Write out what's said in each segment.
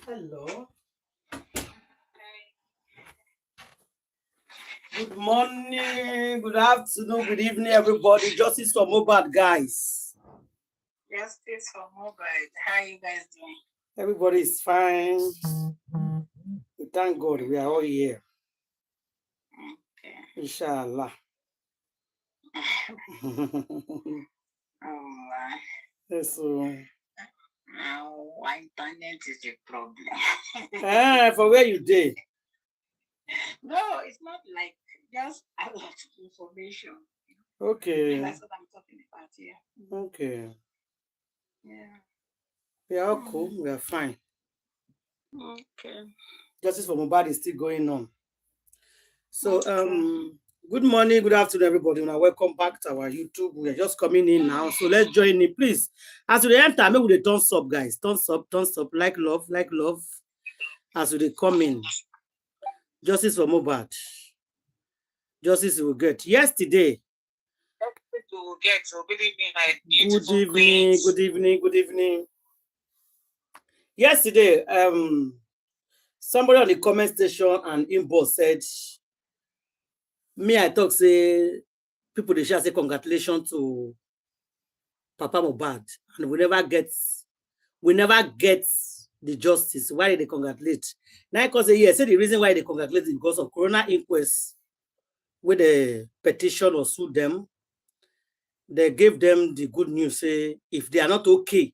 Hello. Good morning, good afternoon, good evening, everybody. Justice for Mohbad, guys. Justice for Mohbad. How are you guys doing? Everybody is fine. We thank God we are all here. Okay. Inshallah. Oh, Yes, now internet is a problem. for where you did? No, it's not like just a lot of information. Okay. That's what I'm talking about here. Okay. Yeah. We are all cool. We are fine. Okay. Justice for Mohbad is still going on. So, good morning, good afternoon, everybody. Now, welcome back to our YouTube. We are just coming in now, so let's join in, please. As we enter, maybe we thumbs up, guys. Thumbs up, like love. As we come in, justice for Mohbad. Justice will get. Yesterday. Good evening. Yesterday, somebody on the comment section and inbox said, me, I talk say people they shall say congratulations to Papa Mohbad, and we never get the justice. Why did they congratulate? Now, because say the reason why they congratulate is because of Corona inquest, with the petition or sue them. They gave them the good news. Say if they are not okay,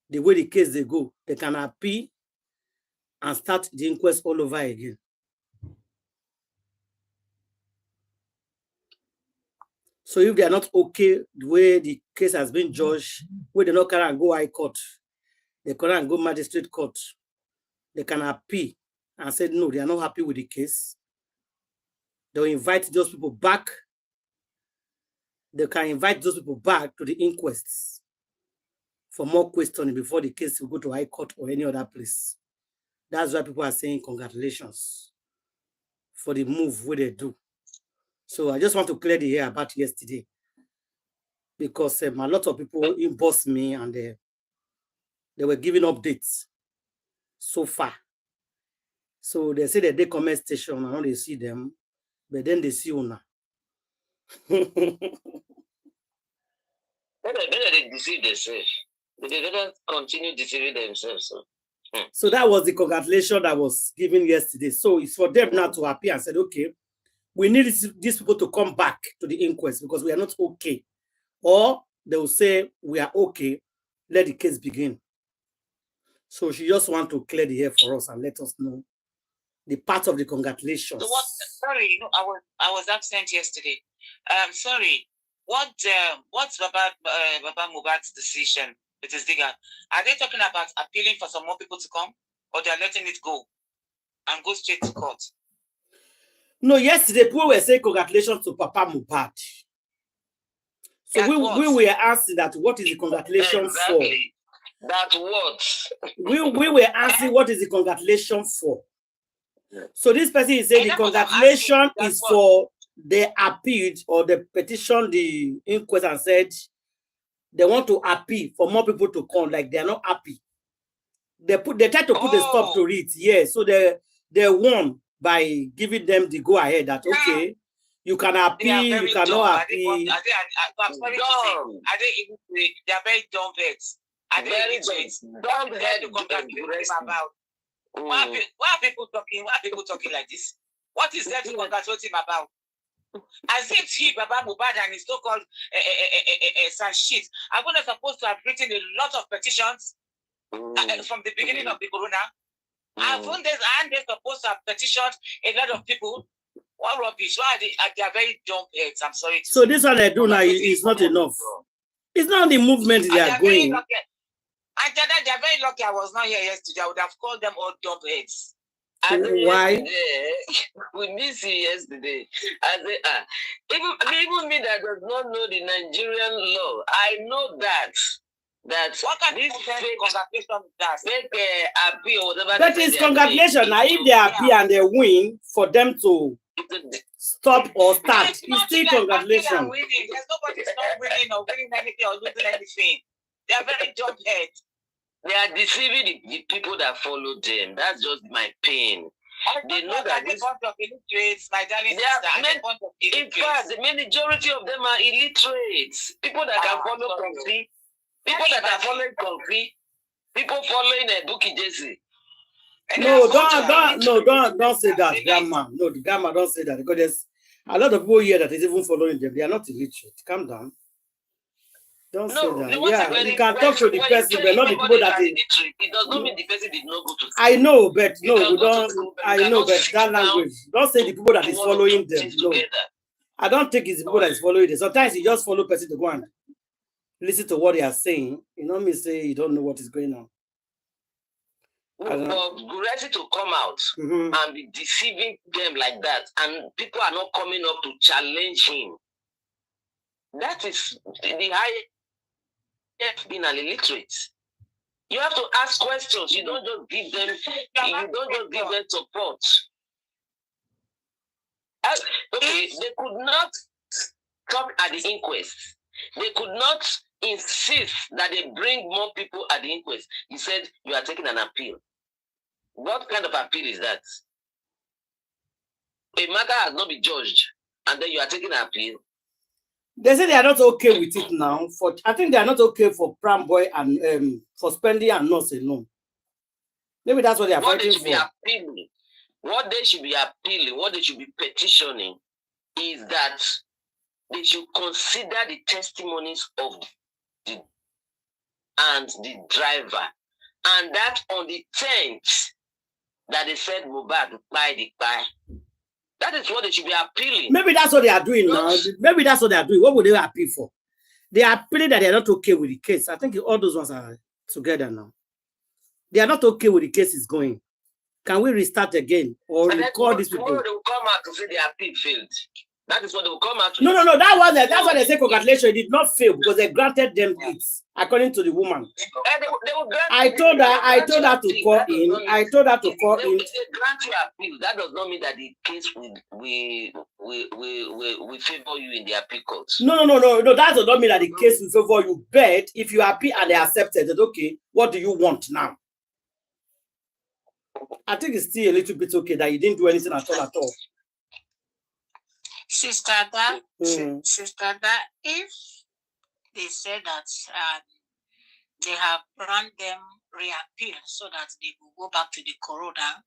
the way the case they go, they can appeal and start the inquest all over again. So if they are not okay the way the case has been judged, where they not can go high court, they can go magistrate court, they can appeal and say no, they are not happy with the case. They'll invite those people back. They can invite those people back to the inquests for more questioning before the case will go to high court or any other place. That's why people are saying congratulations for the move where they do. So I just want to clear the air about yesterday, because a lot of people inboxed me and they were giving updates so far. So they say that they comment station and now they see them, but then they see you now. They deceive themselves. They better continue deceiving themselves. So that was the congratulation that was given yesterday. So it's for them now to appear and said, okay, we need these people to come back to the inquest because we are not okay. Or they will say, we are okay, let the case begin. So she just want to clear the air for us and let us know the part of the congratulations. So what? Sorry, no, I was absent yesterday. Sorry. What's Baba Mohbad's decision with his digger? Are they talking about appealing for some more people to come, or they're letting it go and go straight to court? No, yesterday people were saying congratulations to Papa Mohbad. So we were asking that what is the congratulation exactly. For? That what? we were asking what is the congratulation for. So this person is saying the congratulation is for they appealed or they petitioned the inquest and said they want to appeal for more people to come, like they are not happy. They tried to put a stop to it. Yeah, so they won by giving them the go ahead that okay, you can appeal, you cannot appeal. I'm sorry to say, they are very dumb heads. Are they very dumb heads to congratulate him about? Why are people talking? Why are people talking like this? What is there to congratulate him about? As if he, Baba Mohbad, and his so-called some shit are not supposed to have written a lot of petitions from the beginning of the corona. Aren't they supposed to have petitioned a lot of people? What rubbish? Why they are very dumb heads? I'm sorry. So this one they do now is not enough. It's not the movement they are going. And they're very lucky I was not here yesterday. I would have called them all dumb heads. Why? We miss you yesterday. I say, even me that does not know the Nigerian law, I know that what kind of congratulation fake appeal, whatever. That is congratulation. Now, if they appear and they win, for them to stop or start, it's still congratulation. There's nobody not winning or winning anything or losing anything. They are very dumb heads. They are deceiving the people that follow them. That's just my pain. They know that this bunch of illiterates, my darling sister. In fact, the majority of them are illiterates. People that can follow Kofi, people that are following Kofi, people following Duki Jesse. No, don't say that, grandma. No, the grandma don't say that because there's a lot of people here that is even following them. They are not illiterate. Calm down. Don't say that. Yeah, you can talk to the person, but not the people that is. It does not mean the person did not go to school. I know, but no, we don't. I know, but that language. Don't say the people that is following them. No, I don't think it's the people that is following them. Sometimes you just follow person to go and listen to what they are saying. You know me say you don't know what is going on. For Guresi to come out and be deceiving them like that, and people are not coming up to challenge him. That is the highest being an illiterate. You have to ask questions. You don't just give them. You don't just give them support. Okay, they could not come at the inquest. They could not insist that they bring more people at the inquest. He said you are taking an appeal. What kind of appeal is that? A matter has not been judged, and then you are taking an appeal. They say they are not okay with it now. I think they are not okay for Pram Boy and for spending and not alone. Maybe that's what they are fighting for. What they should be appealing, what they should be petitioning, is that they should consider the testimonies of the driver, and that on the 10th that they said Mohbad buy the buy. That is what they should be appealing. Maybe that's what they are doing now. Maybe that's what they are doing. What would they appeal for? They are appealing that they are not okay with the case. I think all those ones are together now. They are not okay with the case is going. Can we restart again or record these people? Tomorrow they will come out to say the appeal failed. That is what they will come out to. No. That's why they say congratulations. It did not fail because they granted them it, according to the woman. I told her to call in. I told her to call in. If they grant you appeal, that does not mean that the case will favor you in the appeal court. No. That does not mean that the case will favor you. But if you appeal and they accepted it, okay, what do you want now? I think it's still a little bit okay that you didn't do anything at all. Sister, if they say that they have granted them reappeal so that they will go back to the corona.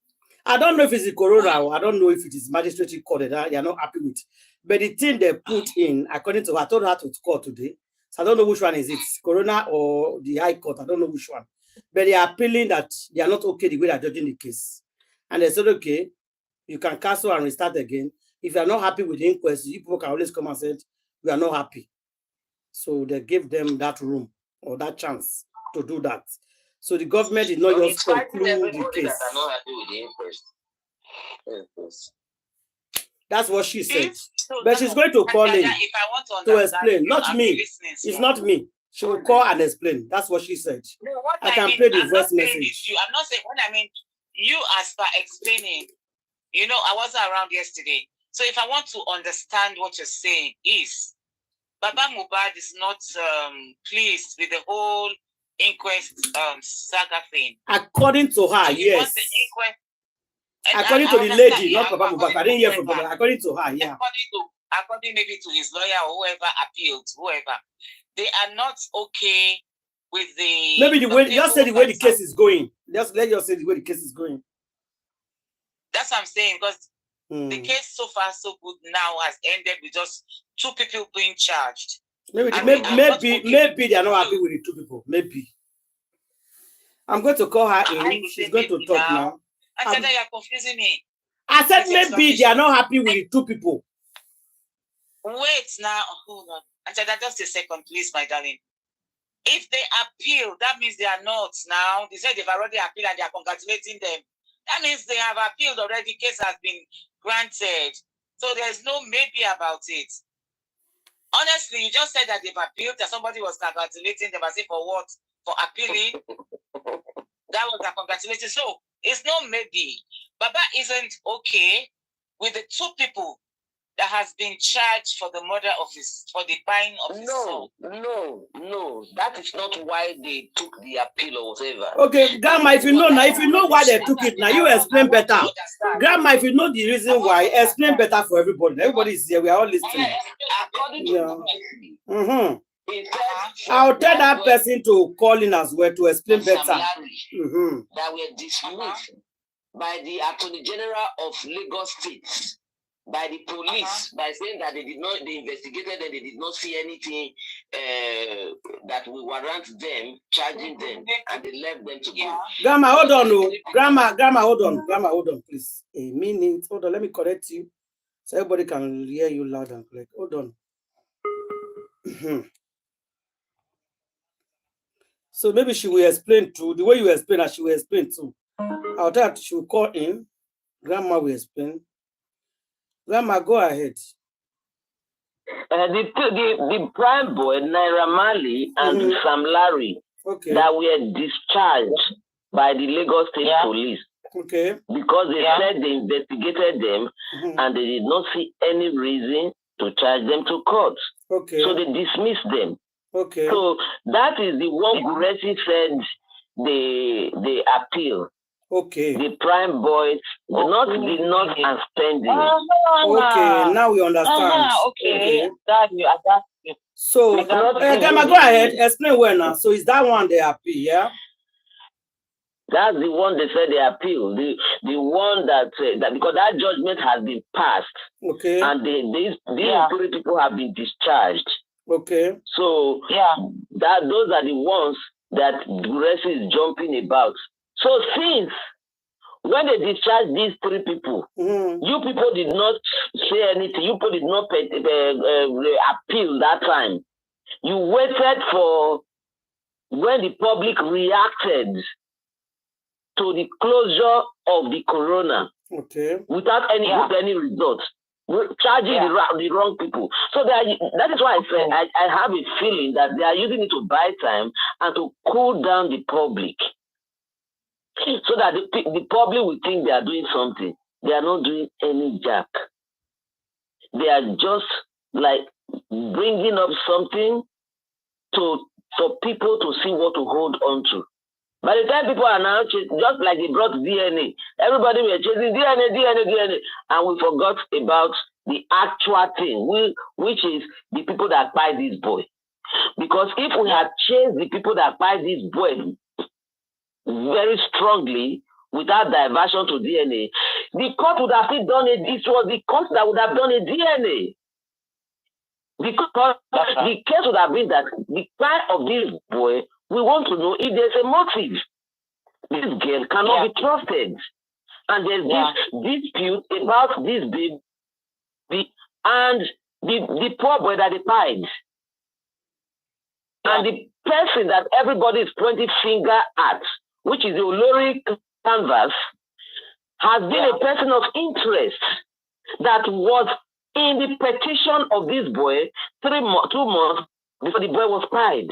I don't know if it's the corona or I don't know if it is magistrate court that they are not happy with. But the thing they put in, according to her, I told her to call today. So I don't know which one is it, corona or the high court. I don't know which one. But they are appealing that they are not okay the way they are judging the case. And they said, okay, you can cancel and restart again. If you are not happy with the inquest, people can always come and say, we are not happy. So they gave them that room or that chance to do that. So the government did not just conclude the case. That are not happy with the inquest. That's what she said. But she's going to call in to explain. Not me. It's not me. She will call and explain. That's what she said. No, I can play the voice message. I'm not saying when I mean you as per explaining. You know, I wasn't around yesterday. So if I want to understand what you're saying is, Baba Mohbad is not pleased with the whole inquest saga thing. According to her, yes. According to the lady, not Baba Mohbad. I didn't hear from her. According to her, yeah. According maybe to his lawyer or whoever appealed, whoever, they are not okay with the. Maybe the way just say the way the case is going. Just let us say the way the case is going. That's what I'm saying because. The case so far so good now has ended with just 2 people being charged. Maybe they are not happy with the 2 people. Maybe. I'm going to call her in. She's going to talk now. I said that you're confusing me. I said maybe they are not happy with the 2 people. Wait now. Hold on. I said that just a second, please, my darling. If they appeal, that means they are not now. They said they've already appealed and they are congratulating them. That means they have appealed already. Case has been granted. So there's no maybe about it. Honestly, you just said that they've appealed, that somebody was congratulating them. I say for what? For appealing? That was a congratulation. So it's no maybe. Baba isn't okay with the 2 people that has been charged for the murder of for the buying of his son. No. That is not why they took the appeal or whatever. Okay, Grandma, if you know why they took it, now you explain better. Grandma, if you know the reason why, explain better for everybody. Everybody is here. We are all listening. According to I'll tell that person to call in as well to explain better. That were dismissed by the Attorney General of Lagos State, by the police, by saying that they investigated and they did not see anything that will warrant them charging them, and they left them to go. Grandma, hold on, no. Grandma, hold on, please. A minute. Hold on, let me correct you so everybody can hear you loud and clear. Hold on. So maybe she will explain too. The way you explain her, she will explain too. I'll tell her she will call in. Grandma will explain. Grandma, go ahead. The prime boy, Naira Marley, and Sam Larry, that were discharged by the Lagos State Police. Okay. Because they said they investigated them and they did not see any reason to charge them to court. Okay. So they dismissed them. Okay. So that is the one Guresi said they appeal. Okay. The prime boys, not and spending. Okay, now we understand. Okay. So, Grandma, go ahead. Explain well now. So, is that one they appeal, yeah? That's the one they said they appeal. The one that because that judgment has been passed. Okay. And these three people have been discharged. Okay. So those are the ones that Guresi is jumping about. So since when they discharged these three people, you people did not say anything. You people did not appeal that time. You waited for when the public reacted to the closure of the corona, without any results, charging the wrong people. So that is why I said I have a feeling that they are using it to buy time and to cool down the public, so that the public will think they are doing something. They are not doing any jack. They are just like bringing up something for people to see what to hold on to. By the time people are now chasing, just like they brought DNA, everybody were chasing DNA, and we forgot about the actual thing, which is the people that buy this boy. Because if we had chased the people that buy this boy very strongly, without diversion to DNA, the court would have still done it. It was the court that would have done a DNA. Because the case would have been that the crime of this boy, we want to know if there's a motive. This girl cannot be trusted. And there's this dispute about this baby and the poor boy that they pied. And the person that everybody is pointing finger at, which is the Olori canvas, has been a person of interest that was in the petition of this boy 2 months before the boy was pied.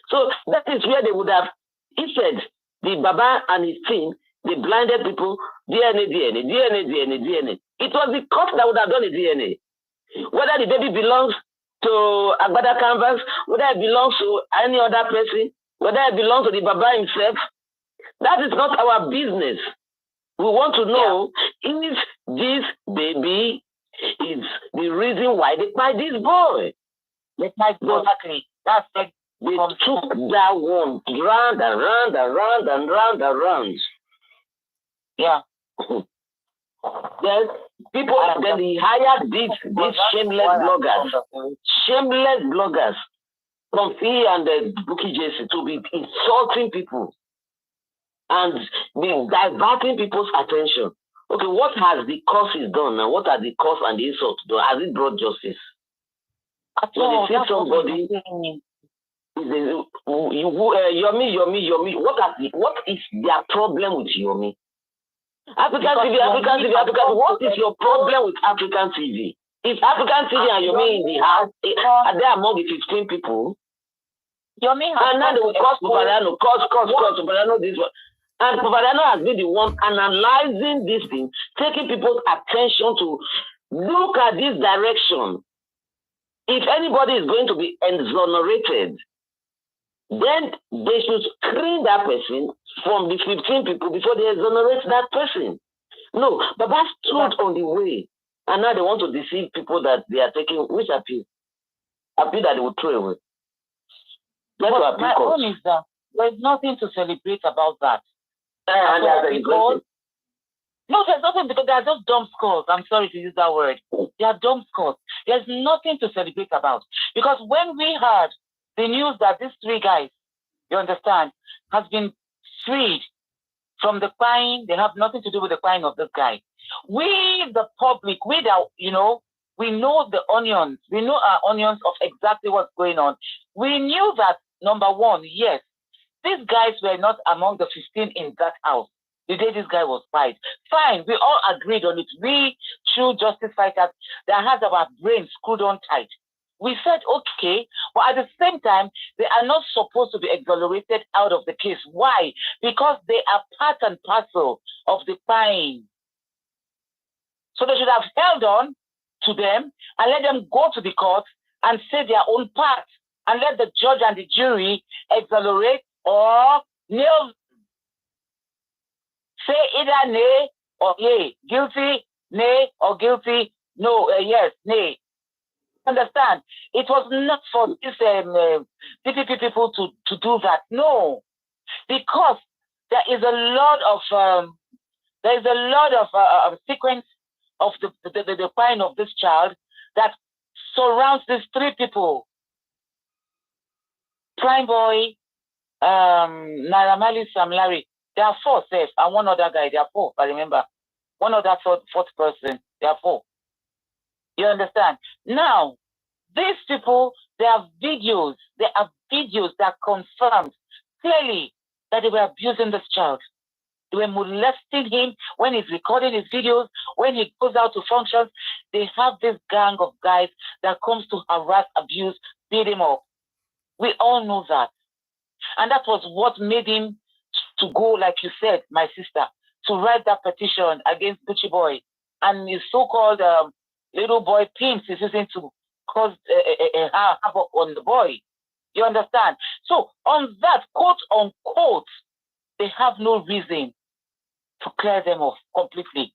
So that is where they would have, instead, the Baba and his team, they blinded people, DNA. It was the court that would have done the DNA. Whether the baby belongs to Agbada Canvas, whether it belongs to any other person, whether it belongs to the Baba himself, that is not our business. We want to know if this baby is the reason why they pied this boy. Exactly. That's it. They took that one round and round. Yeah. Then people, then he hired these shameless bloggers, Comfy and Bookie Jesse, to be insulting people and be diverting people's attention. Okay, what has the causes done now? What are the cause and the insult done? Has it brought justice? So they see somebody. Yomi. What is their problem with Yomi? African TV. What is your problem with African TV? Is African TV and Yomi in the house? Are they among the 15 people? Yomi has and now they will cause Soprano this one. And Dano has been the one analyzing this thing, taking people's attention to look at this direction. If anybody is going to be exonerated, then they should screen that person from the 15 people before they exonerate that person. No, but that's stood on the way. And now they want to deceive people that they are taking, which appeal? Appeal that they will throw away. Well, my own is that there's nothing to celebrate about that. Because, no, there's nothing, because they are just dumb scores. I'm sorry to use that word. They are dumb scores. There's nothing to celebrate about. Because when we heard the news that these 3 guys, you understand, has been freed from the crime, they have nothing to do with the crime of this guy. We, the public, we know the onions. We know our onions of exactly what's going on. We knew that, number one, yes, these guys were not among the 15 in that house the day this guy was fired. Fine, we all agreed on it. We, true justice fighters, that has our brains screwed on tight. We said, okay, but at the same time, they are not supposed to be exonerated out of the case. Why? Because they are part and parcel of the crime. So they should have held on to them and let them go to the court and say their own part and let the judge and the jury exonerate or nail. Say either nay or yay. Guilty, nay, or guilty, no, yes, nay. Understand? It was not for these PPP people to do that. No, because there is a lot of sequence of the crime of this child that surrounds these 3 people. Prime Boy, Naira Marley, Sam Larry. There are 4 safe, and one other guy. There are 4. I remember one other fourth person. There are 4. You understand? Now, these people, there are videos that confirmed clearly that they were abusing this child. They were molesting him when he's recording his videos, when he goes out to functions. They have this gang of guys that comes to harass, abuse, beat him up. We all know that. And that was what made him to go, like you said, my sister, to write that petition against Gucci Boy. And his so-called little boy pimps is using to cause a havoc on the boy. You understand? So on that, quote unquote, they have no reason to clear them off completely.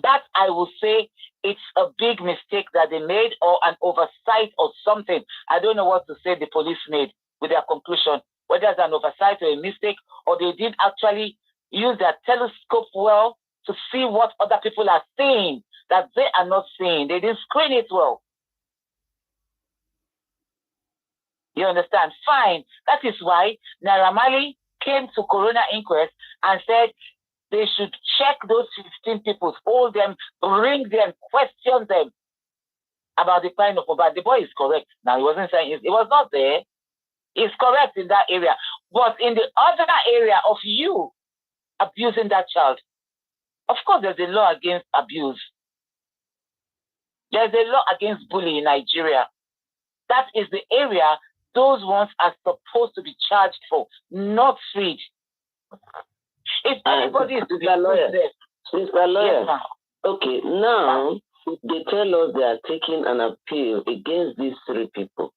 That, I will say, it's a big mistake that they made, or an oversight or something. I don't know what to say the police made with their conclusion, whether it's an oversight or a mistake, or they did actually use their telescope well to see what other people are seeing that they are not seeing. They didn't screen it well. You understand? Fine. That is why Naira Marley came to Corona Inquest and said they should check those 15 people, hold them, bring them, question them about the crime of Mohbad. The boy is correct. Now, he wasn't saying it was not there. He's correct in that area. But in the other area of you abusing that child, of course, there's a law against abuse. There's a law against bullying in Nigeria. That is the area those ones are supposed to be charged for, not freed. If anybody is to be lawyer, Mr. Lawyer, yes, okay, now they tell us they are taking an appeal against these 3 people.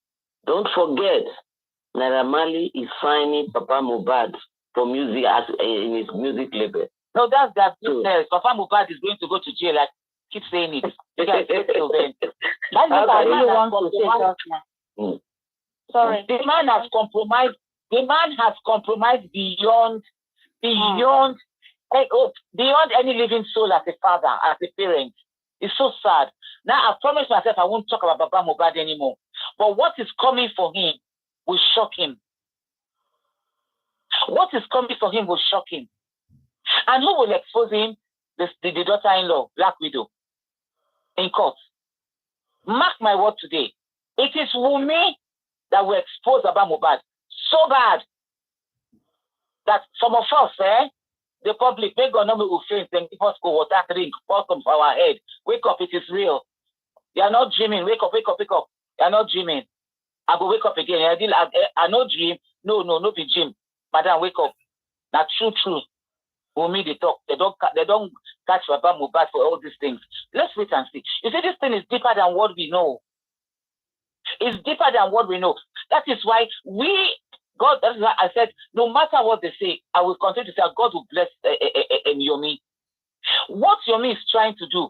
Don't forget, Naira Marley is signing Papa Mohbad for music as in his music label. No, that's that business. Papa Mohbad is going to go to jail. I keep saying it. You guys get to them. That's what I really want to say. Sorry. The man has compromised. The man has compromised beyond any living soul as a father, as a parent. It's so sad. Now I promised myself I won't talk about Papa Mohbad anymore. But what is coming for him will shock him. What is coming for him will shock him. And who will expose him? The daughter-in-law, Black Widow, in court. Mark my word today. It is Wunmi that will expose Baba Mohbad so bad that some of us, the public, may God know we will faint and give us go water drink, welcome for our head. Wake up, it is real. You are not dreaming. Wake up, wake up, wake up. You are not dreaming. I will wake up again. I no dream. No, be dream. Madam, wake up. Now, true. For me, they talk. They don't catch Baba Mohbad for all these things. Let's wait and see. You see, this thing is deeper than what we know. It's deeper than what we know. That is why God, that's why I said, no matter what they say, I will continue to say, God will bless Yomi. What Yomi is trying to do,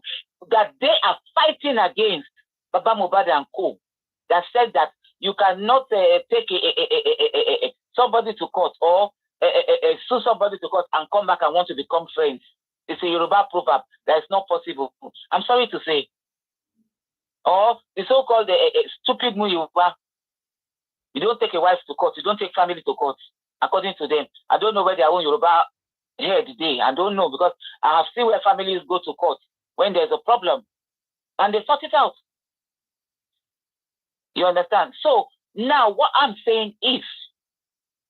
that they are fighting against Baba Mohbad and Co. That said that you cannot take somebody to court or sue somebody to court and come back and want to become friends. It's a Yoruba proverb that is not possible. I'm sorry to say. Or the so-called stupid Yoruba. You don't take a wife to court. You don't take family to court, according to them. I don't know where their own Yoruba head day. I don't know, because I have seen where families go to court when there's a problem and they sort it out. You understand? So now what I'm saying is,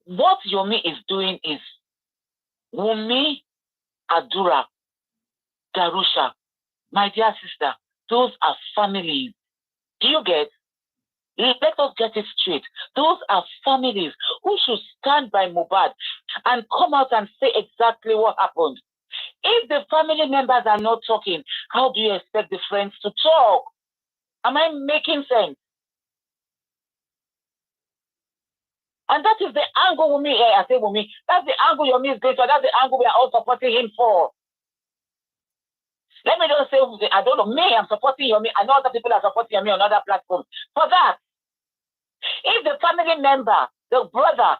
what Yomi is doing is, Wumi, Adura, Darusha, my dear sister, those are families. Do you get? Let us get it straight. Those are families who should stand by Mohbad and come out and say exactly what happened. If the family members are not talking, how do you expect the friends to talk? Am I making sense? And that is the angle Wumi, I say Wumi, that's the angle Yomi is going for. That's the angle we are all supporting him for. Let me just say, I don't know, me, I'm supporting Yomi. I know other people are supporting Yomi on other platforms. For that, if the family member, the brother,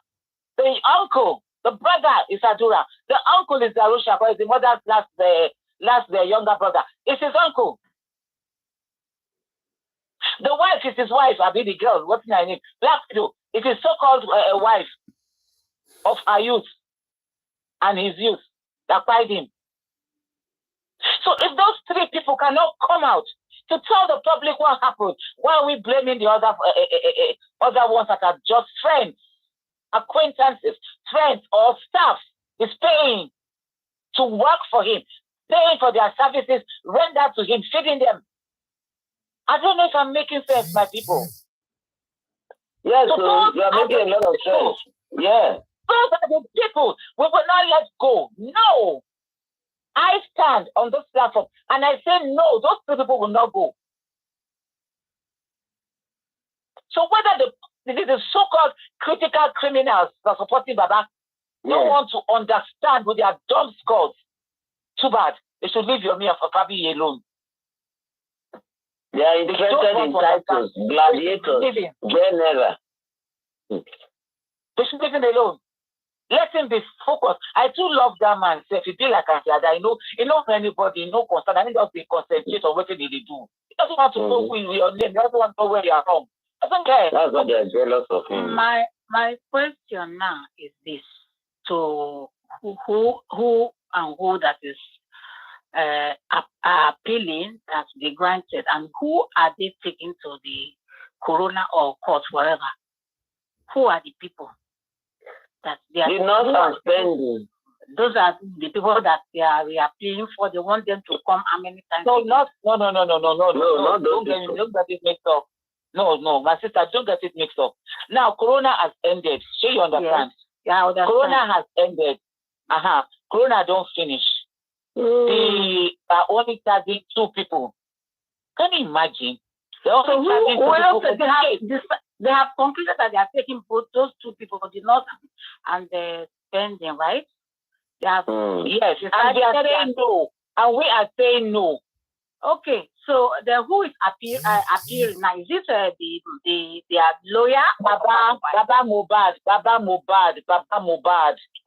the uncle, the brother is Adura, the uncle is Darusha, because the mother's last younger brother, it's his uncle. The wife is his wife, I mean the girl, what's her name? Black widow. It is so-called wife of her youth and his youth that cried him. So if those three people cannot come out to tell the public what happened, why are we blaming the other ones that are just friends, acquaintances, friends or staff is paying to work for him, paying for their services, render to him, feeding them? I don't know if I'm making sense, my people. Yes, so you are making a lot of sense. Yeah. Those are the people we will not let go. No. I stand on this platform and I say no, those people will not go. So whether the so-called critical criminals that are supporting Baba don't want to understand with their dumb skulls, too bad. They should leave Yomi and Fabi alone. They are interested in titles, gladiators, general. They should leave him alone. Let him be focused. I too love that man. So if he be like I said, I know, he knows anybody, no concern. I think just be concentrate on what they do. He doesn't want to know who your name. He doesn't want to know where you are from. Doesn't care. That's what they are jealous of him. My question now is this: so who and who that is appealing that they granted, and who are they taking to the corona or court, wherever? Who are the people that they are? Not spending. Those are the people that we are appealing for. They want them to come how many times? No. Don't get it mixed up. No, my sister, don't get it mixed up. Now, corona has ended. So you understand? Yes. Yeah, I understand. Corona has ended. Corona don't finish. They are only targeting 2 people. Can you imagine? They have concluded that they are taking both those 2 people, the north and the spending, right? They have, yes, and they are saying no, and we are saying no. Okay, so who is appearing now? Is this their lawyer? Baba Mohbad.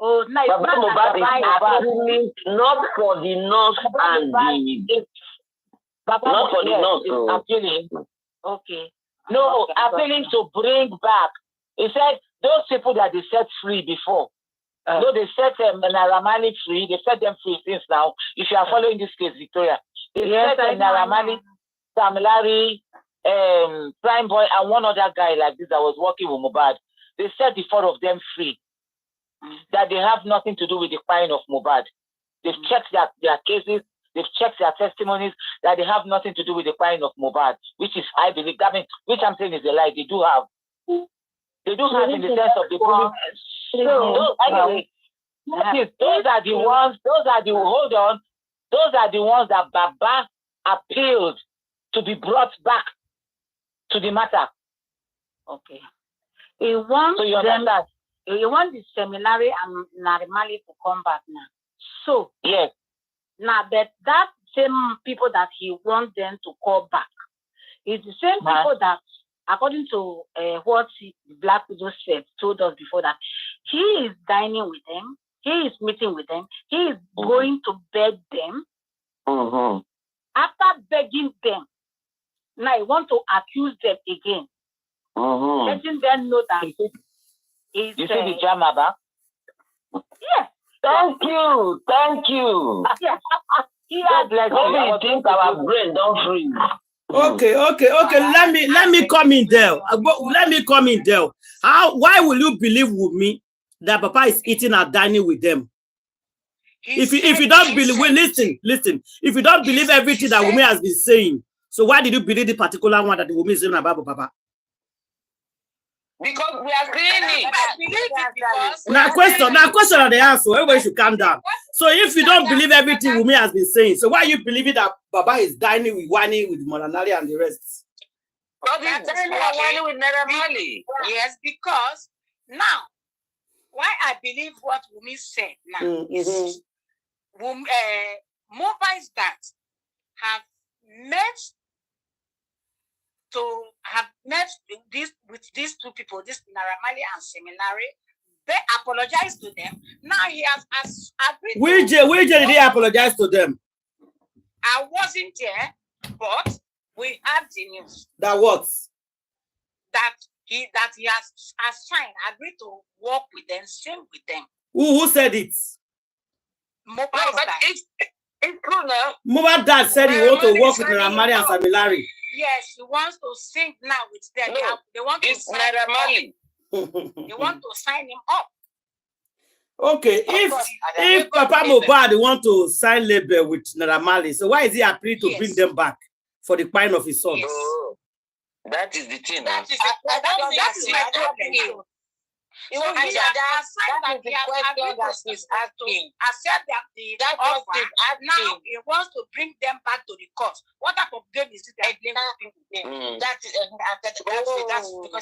Oh, no, Baba Mohbad is appealing not for the north and the not for the north. Appealing. Okay. No, appealing to bring back. He said those people that they set free before. No, they set Naira Marley free. They set them free since now. If you are following this case, Victoria, they set Naira Marley, Sam Larry, Prime Boy, and one other guy like this that was working with Mohbad. They set the 4 of them free. That they have nothing to do with the crime of Mohbad. They've checked their cases. They've checked their testimonies that they have nothing to do with the crime of Mohbad, which is, I believe, which I'm saying is a lie. They do have. They do have in the sense of the police. So, anyway, Those are the ones. Hold on. Those are the ones that Baba appealed to be brought back to the matter. Okay. He wants So you understand? He wants the seminary and Narimali to come back now. So Yes. now that same people that he wants them to call back is the same people that, according to what Black Widow said, told us before, that he is dining with them, he is meeting with them, he is going to beg them. After begging them, now he want to accuse them again, letting them know that you see the drama back? Yes. Thank you. Yes. God bless you. I think our brain don't freeze. Okay. Let me come in there. Let me come in there. Why will you believe with me that Papa is eating and dining with them? If you don't believe, listen. If you don't believe everything that Wumi has been saying, so why did you believe the particular one that the Wumi is saying about Papa? Because we are saying it. I believe it because Now question on the answer. Everybody should calm down. So if you don't believe everything Wumi has been saying, so why you believing that Baba is dining with Wani, with Molanali and the rest? Because he's dining and whining with Naramali. Yes, because now, why I believe what Wumi said now is Mohbad's dad have met with these two people, this Naramali and Seminary. They apologized to them. Now he has agreed. Where did he apologize to them? I wasn't there, but we have the news. That what? That he has signed, agreed to work with them, sing with them. Who said it? Mohbad, No, but it's true now. Mohbad dad said he want to work with Naramali and Samilari. Yes, he wants to sing now with them. No, they want to sign Naramali. They want to sign him up. Okay, if Papa Mohbad want to sign label with Naramali, so why is he appealing to bring them back for the pine of his son? Yes. Oh, that is the thing. That is my problem. He was that is the question that he's asking. Accept the offer. Now he wants to bring them back to the court. What type of game is it they're playing with people? That is that's because what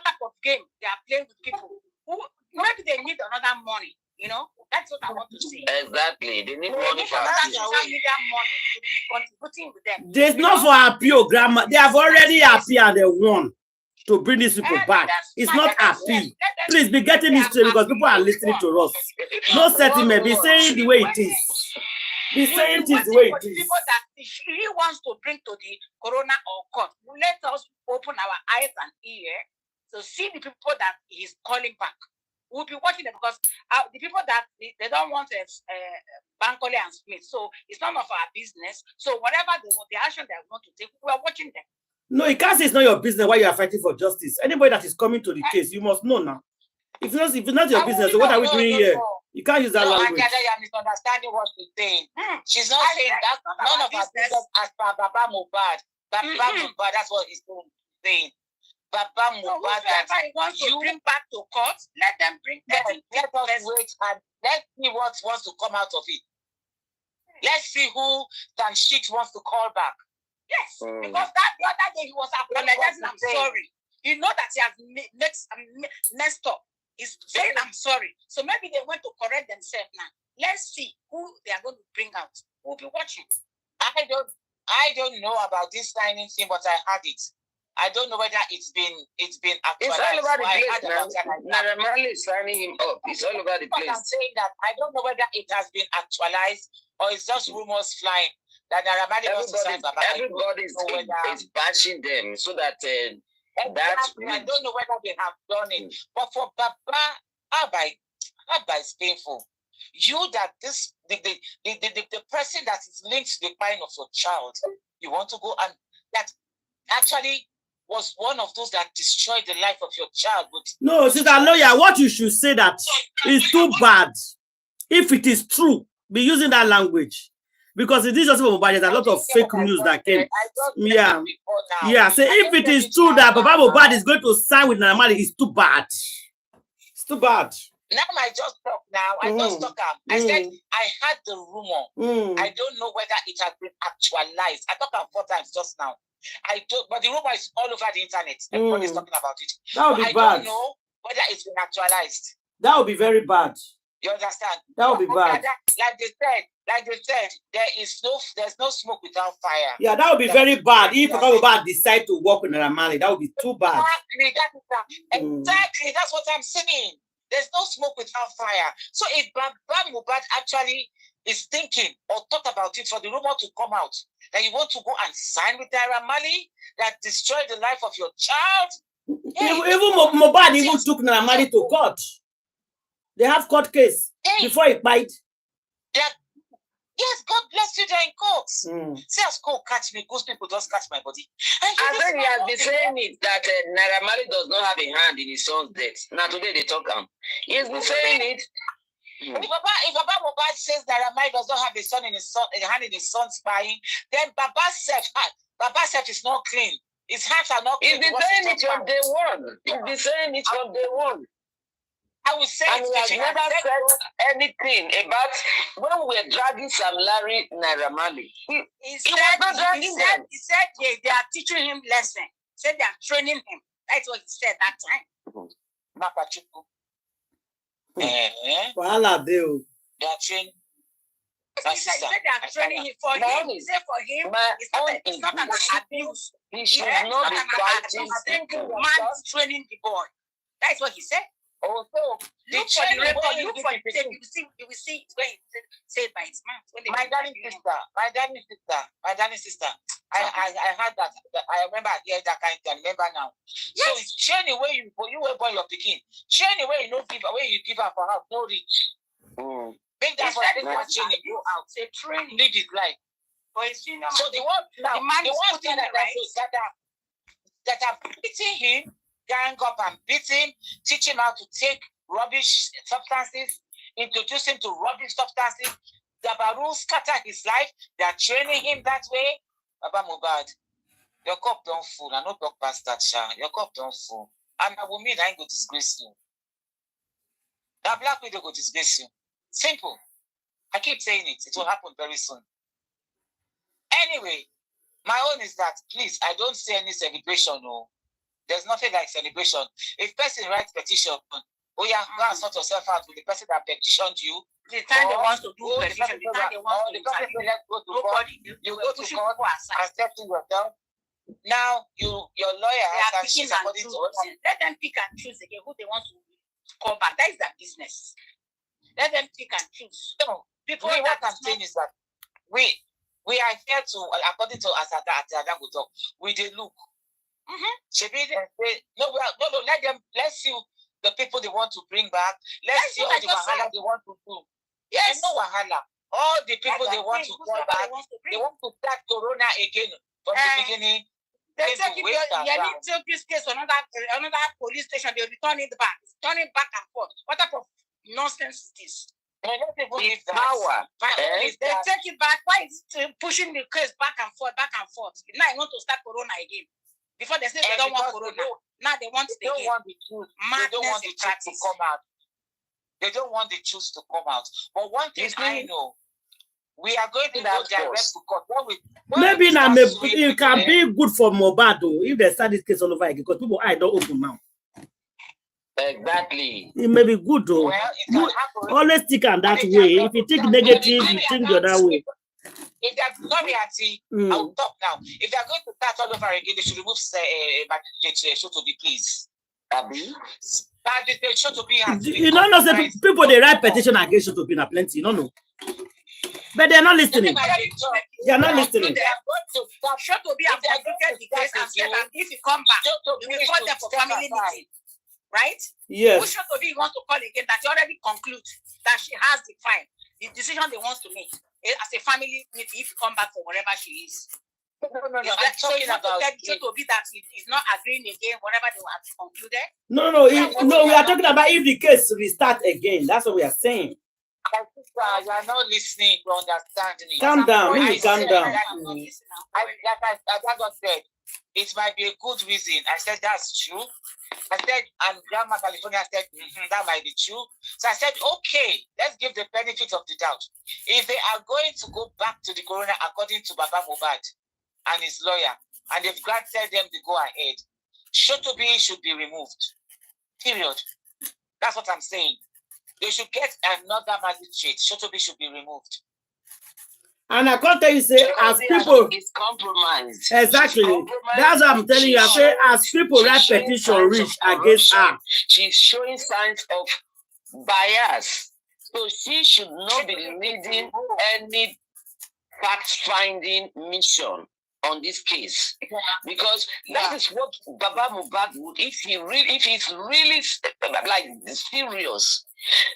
type of game they are playing with people who maybe they need another money. You know, that's what I want to see. Exactly. They need money for social media money to be contributing with them. There's not for appeal, grandma. They have already appealed and they won to bring these people back. It's not appeal. Please be getting this straight because people are listening to us. No settlement. Be saying the way it is. Be saying it the way it is. People that he wants to bring to the corona or court. Let us open our eyes and ears to see the people that he's calling back. We'll be watching them because the people that they don't want Bankole and Smith, so it's none of our business. So whatever the action they want to take, we are watching them. No, you can't say it's not your business why you are fighting for justice. Anybody that is coming to the case, you must know now. If it's not your business, so what are we doing here? You can't use that language. I'm misunderstanding what she's saying. She's not saying that none of our business as per Baba Mohbad. Baba Mohbad, that's what he's saying. Baba Mohbad, that wants to bring back to court, let them bring them. Let us wait and let's see what wants to come out of it. Let's see who Tanshik wants to call back. Yes, because that the other day he was apologizing. I'm sorry. You know that he has messed up. He's saying I'm sorry. So maybe they want to correct themselves now. Let's see who they are going to bring out. We'll be watching. I don't know about this signing thing, but I had it. I don't know whether it's been actualized. It's all over the place now. Naramali is signing him up. It's all over the place. I'm saying that I don't know whether it has been actualized or it's just rumors flying. That everybody is bashing them so that I don't know whether they have done it. But for Baba, Abba is painful. You that the person that is linked to the pain of your child, you want to go and that actually was one of those that destroyed the life of your child. No, sister lawyer, what you should say that is too bad. If it is true, be using that language. Because it is just about there's a lot of fake news that came. Yeah. So if it is true that Baba Mohbad is going to sign with Naramali, it's too bad. It's too bad. Now I just talk now. I just talk up. I said I had the rumor. I don't know whether it has been actualized. I talked about 4 times just now. I don't, but the rumor is all over the internet. Everybody's talking about it. That would be I bad. don't know whether it's been actualized. That would be very bad. You understand? That would be bad. Like they said, there's no smoke without fire. Yeah, that would be very bad. If Mohbad decide to work with Naramali, that would be too bad. Exactly, that's what I'm saying. There's no smoke without fire. So if Mohbad actually is thinking or thought about it for the rumor to come out, that you want to go and sign with Naramali that destroyed the life of your child. Even Mohbad even took Naramali to court. They have court case before he bite. Yes, God bless you, they're in court. See, as go catch me, ghost people just catch my body. I think he has been saying it that Naramali does not have a hand in his son's death. Now today they talk him. He has been saying it. If Baba Mohbad says Naramali does not have a hand in his son's spying, then Baba self is not clean. His hands are not clean. He's been saying it from day one. He's been saying it from day one. I will say and he has never said anything about when we're dragging Sam Larry Naramali. He said they are teaching him lesson. He said they are training him. That's what he said that time. They are training. He said they are training him for him. He said for him, it's not an abuse. He should not be fighting. Man is training the boy. That's what he said. Also, you will see it when he said by his mouth. My darling sister. I heard that. I remember hearing that kind of thing. I remember now. Yes. So it's training where you were born your picking. Training where you know give where you give up for house, no reach. Make that for training go out. Say training live his life. So the one now, the one thing that are beating him. Gang up and beat him, teach him how to take rubbish substances, introduce him to rubbish substances. The Baru scatter his life. They are training him that way. Baba Mohbad, your cup don't full. I no talk past that, Sha. Your cup don't full. And I will mean I ain't go disgrace you. That black widow go disgrace you. Simple. I keep saying it. It will happen very soon. Anyway, my own is that, please, I don't see any celebration, no. There's nothing like celebration. If person writes petition, oh yeah, go and sort yourself out with the person that petitioned you. The time they want to do petition, the time they want to do let's go to court. You go to court, accepting yourself. Now your lawyer has to according to let them pick and choose again who they want to call back. That is their business. Let them pick and choose. So, people, what I'm saying is that we are here to, according to Asada will talk, we did look. Let's see the people they want to bring back. Let's see all the wahala they want to do. Yes, no wahala. All the people they want to call back, they want to start Corona again from the beginning. They take this case to another police station. They'll be turning it back and forth. What type of nonsense is this? It's power. They take it back. Why is it pushing the case back and forth? Now I want to start Corona again. Before they say they don't want Corona, now they want they don't want the truth. They don't want the truth to come out. They don't want the truth to come out. But one thing I know, we are going to go direct to court. Maybe now it can be good for Mohbad though if they start this case all over again because people I don't open now. Exactly. It may be good though. Well, it can happen. Always think on that way. If you think negative, you think the other way. If they're not reality, I'll talk now. If they're going to start all over again, they should remove show to be please. Show to be you don't know, people they write petition against show to be plenty, you don't know. But they're not listening. They are not listening. They are going to stop. Show to be advocated the case and said that if you come back, you will call them for family meeting. Right? Yes. Who show to be want to call again that you already conclude that she has the fine, the decision they want to make. As a family meeting, if you come back for wherever she is. No. I'm talking about to be that he's not agreeing again, whatever they have concluded. No, we are talking about if the case restart again. That's what we are saying. You are not listening to understand me. Calm down, calm down. Like I just said, it might be a good reason. I said, that's true. I said, and Grandma California said, that might be true. So I said, okay, let's give the benefit of the doubt. If they are going to go back to the corona according to Baba Mohbad and his lawyer, and they've granted them the go-ahead, Shotobi should be removed. Period. That's what I'm saying. They should get another magistrate. Shotobi should be removed. And I can't tell you, say, as people... It's compromised. Exactly. That's what I'm telling you. I say, as people write petition reach against her. She's showing signs of bias. So she should not be leading any fact-finding mission on this case, because that is what Baba Mohbad would, if he's really like serious.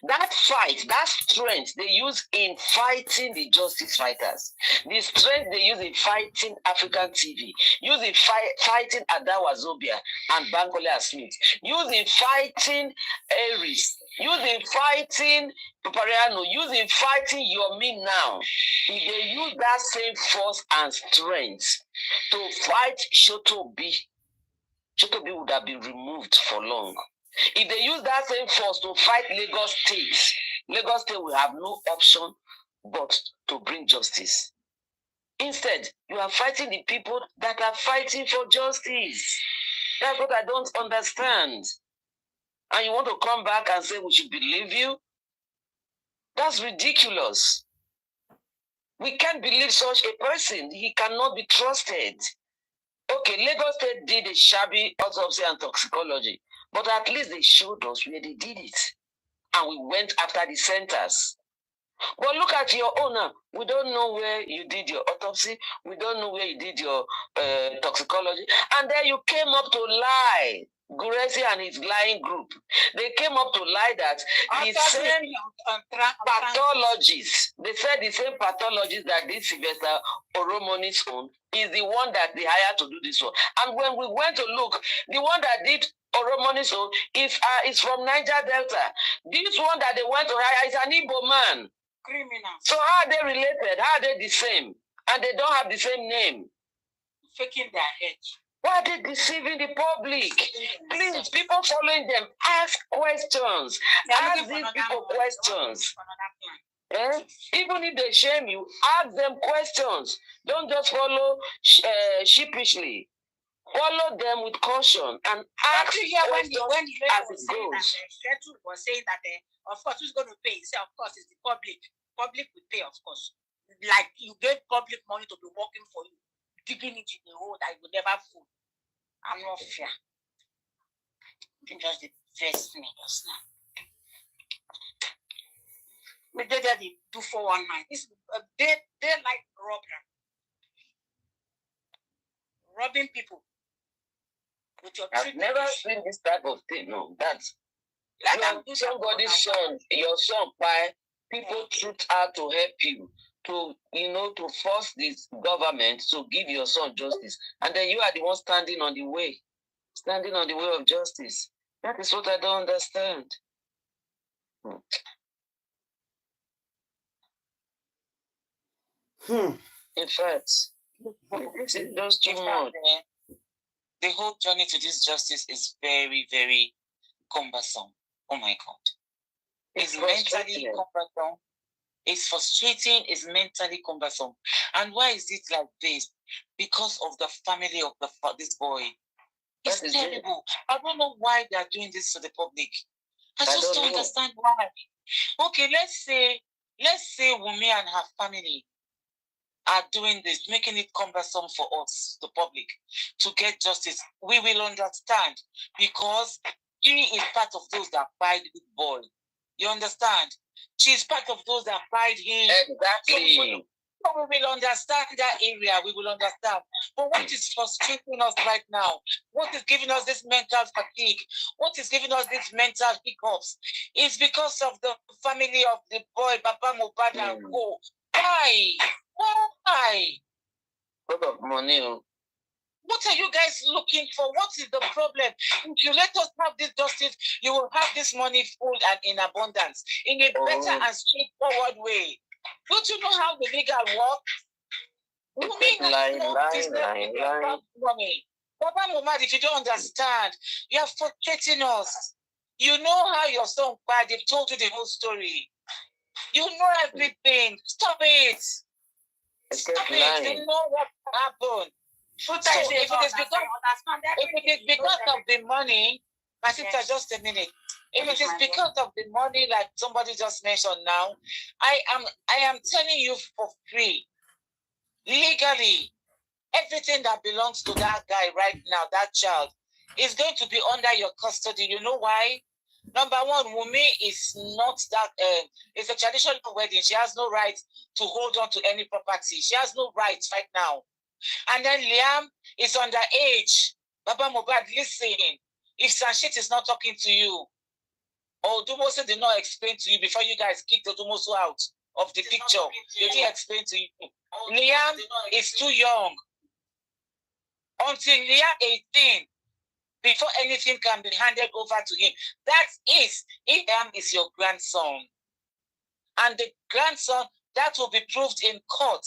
That fight, that strength they use in fighting the justice fighters, the strength they use in fighting African TV, use in fighting Adawa Zobia and Bankole Smith, use in fighting Aries, use in fighting Papariano, use in fighting Yomi now. If they use that same force and strength to fight Shotobi, Shotobi would have been removed for long. If they use that same force to fight Lagos State will have no option but to bring justice. Instead, you are fighting the people that are fighting for justice. That's what I don't understand. And you want to come back and say we should believe you? That's ridiculous. We can't believe such a person. He cannot be trusted. Okay, Lagos State did a shabby autopsy and toxicology, but at least they showed us where they did it. And we went after the centers. But look at your owner. We don't know where you did your autopsy. We don't know where you did your toxicology. And then you came up to lie. Guresi and his lying group. They came up to lie that the same pathologists, they said the same pathologist that did Sylvester Oromoni's own is the one that they hired to do this one. And when we went to look, the one that did Oromoni's own is from Niger Delta. This one that they went to hire is an Igbo man. Criminal. So how are they related? How are they the same? And they don't have the same name. Faking their age. Why are they deceiving the public? Please, people following them, ask questions. Ask these people questions. Even if they shame you, ask them questions. Don't just follow sheepishly. Follow them with caution and ask questions as it goes. Shetu was saying that, of course, who's going to pay? He said, of course, it's the public. Public will pay, of course. Like you gave public money to be working for you, digging it in the hole that you will never fool. I'm not fair. You just depressed me just now. But they do 419. This they like robbing people. With your I've never seen this type of thing. No, that's like somebody's son, your son, people trooped out to help you, to force this government to give your son justice, and then you are the one standing on the way of justice. That is what I don't understand. In fact, this is just too much. The whole journey to this justice is very, very cumbersome. Oh my God. It's mentally cumbersome. It's frustrating. It's mentally cumbersome. And why is it like this? Because of the family of this boy. It's terrible. I don't know why they are doing this to the public. I just don't understand why. Okay, let's say Wunmi and her family are doing this, making it cumbersome for us, the public, to get justice. We will understand, because he is part of those that fight the boy. You understand? She's part of those that fight him. Exactly. So we will understand that area. We will understand. But what is frustrating us right now? What is giving us this mental fatigue? What is giving us these mental hiccups? Is because of the family of the boy, Papa Mohbad and Co. Why? Why? What of money? What are you guys looking for? What is the problem? If you let us have this justice, you will have this money full and in abundance, in a better and straightforward way. Don't you know how the legal works? Money. Papa Mohbad, if you don't understand, you are forgetting us. You know how your son cried. They've told you the whole story. You know everything. Stop it. Stop it. You know what happened. So if it is because of the money, my sister, just a minute. If it is because of the money, like somebody just mentioned now, I am telling you for free, legally, everything that belongs to that guy right now, that child, is going to be under your custody. You know why? Number one, Wunmi is not that, it's a traditional wedding. She has no right to hold on to any property. She has no rights right now. And then Liam is underage. Baba Mohbad, listen. If Sanshit is not talking to you, or Dumoso did not explain to you before you guys kicked the Dumoso out of the picture, they didn't explain to you. Liam is too young. Until Liam 18, before anything can be handed over to him. That is, Liam is your grandson. And the grandson, that will be proved in court.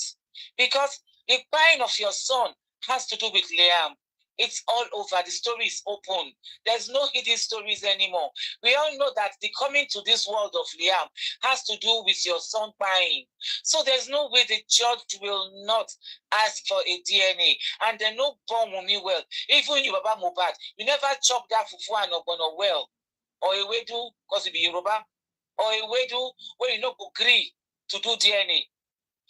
Because the crying of your son has to do with Liam. It's all over. The story is open. There's no hidden stories anymore. We all know that the coming to this world of Liam has to do with your son crying. So there's no way the judge will not ask for a DNA. And they no born Wunmi well. Even you, Baba Mohbad, you never chop that fufu and ogbono well. Or a wedu, because it be Yoruba. Or a wedu, where you no agree to do DNA.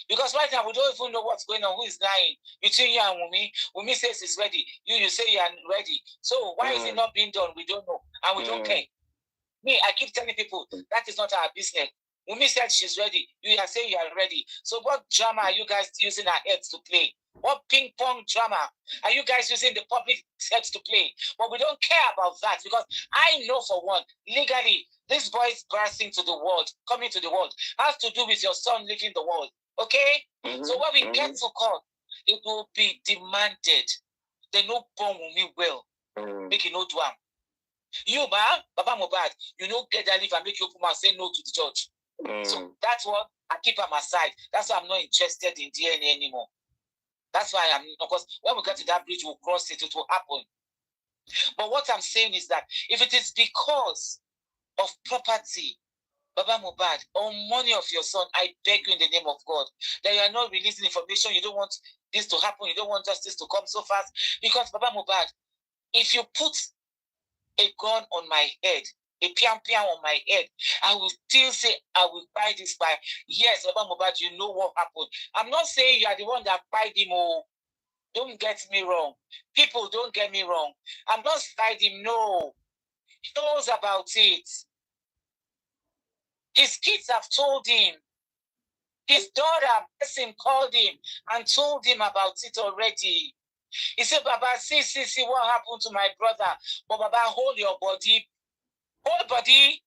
Because right now, we don't even know what's going on, who is lying between you and Wunmi. Wunmi says it's ready. You say you are ready. So why is it not being done? We don't know. And we don't care. Me, I keep telling people, that is not our business. Wunmi said she's ready. You are saying you are ready. So what drama are you guys using our heads to play? What ping pong drama are you guys using the public heads to play? But we don't care about that because I know for one, legally, this boy's bursting to the world, coming to the world, has to do with your son leaving the world. Okay? So when we get to court, it will be demanded. They no born Wunmi well. Make it no do am. You, Baba Mohbad, you know, get that leave and make you come and say no to the judge. So that's what I keep on my side. That's why I'm not interested in DNA anymore. That's why I'm, because when we get to that bridge, we'll cross it, it will happen. But what I'm saying is that if it is because of property, Baba Mohbad, or money of your son, I beg you in the name of God, that you are not releasing information. You don't want this to happen. You don't want justice to come so fast. Because Baba Mohbad, if you put a gun on my head, a pian on my head, I will still say, I will buy this by. Yes, Baba Mohbad, you know what happened. I'm not saying you are the one that buy him. Oh, don't get me wrong. People, don't get me wrong. I'm not fighting him. No. He knows about it. His kids have told him. His daughter, Esin, called him and told him about it already. He said, Baba, see what happened to my brother. But Baba, hold your body. Hold body.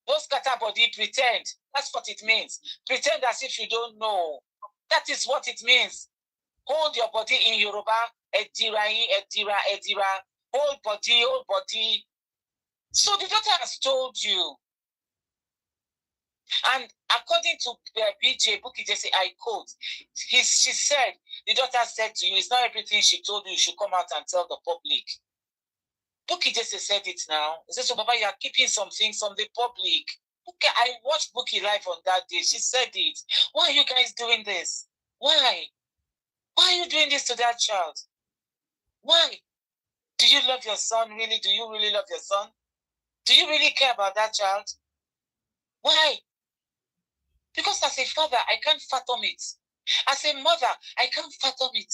Don't scatter body, pretend. That's what it means. Pretend as if you don't know. That is what it means. Hold your body in Yoruba. Edira. Hold body. So the daughter has told you. And according to BJ, Bukky Jesse, I quote, she said, the daughter said to you, it's not everything she told you, you should come out and tell the public. Bukky Jesse said it now. He said, so Baba, you are keeping some things from the public. Okay, I watched Bukky live on that day. She said it. Why are you guys doing this? Why? Why are you doing this to that child? Why? Do you love your son, really? Do you really love your son? Do you really care about that child? Why? Because as a father, I can't fathom it. As a mother, I can't fathom it.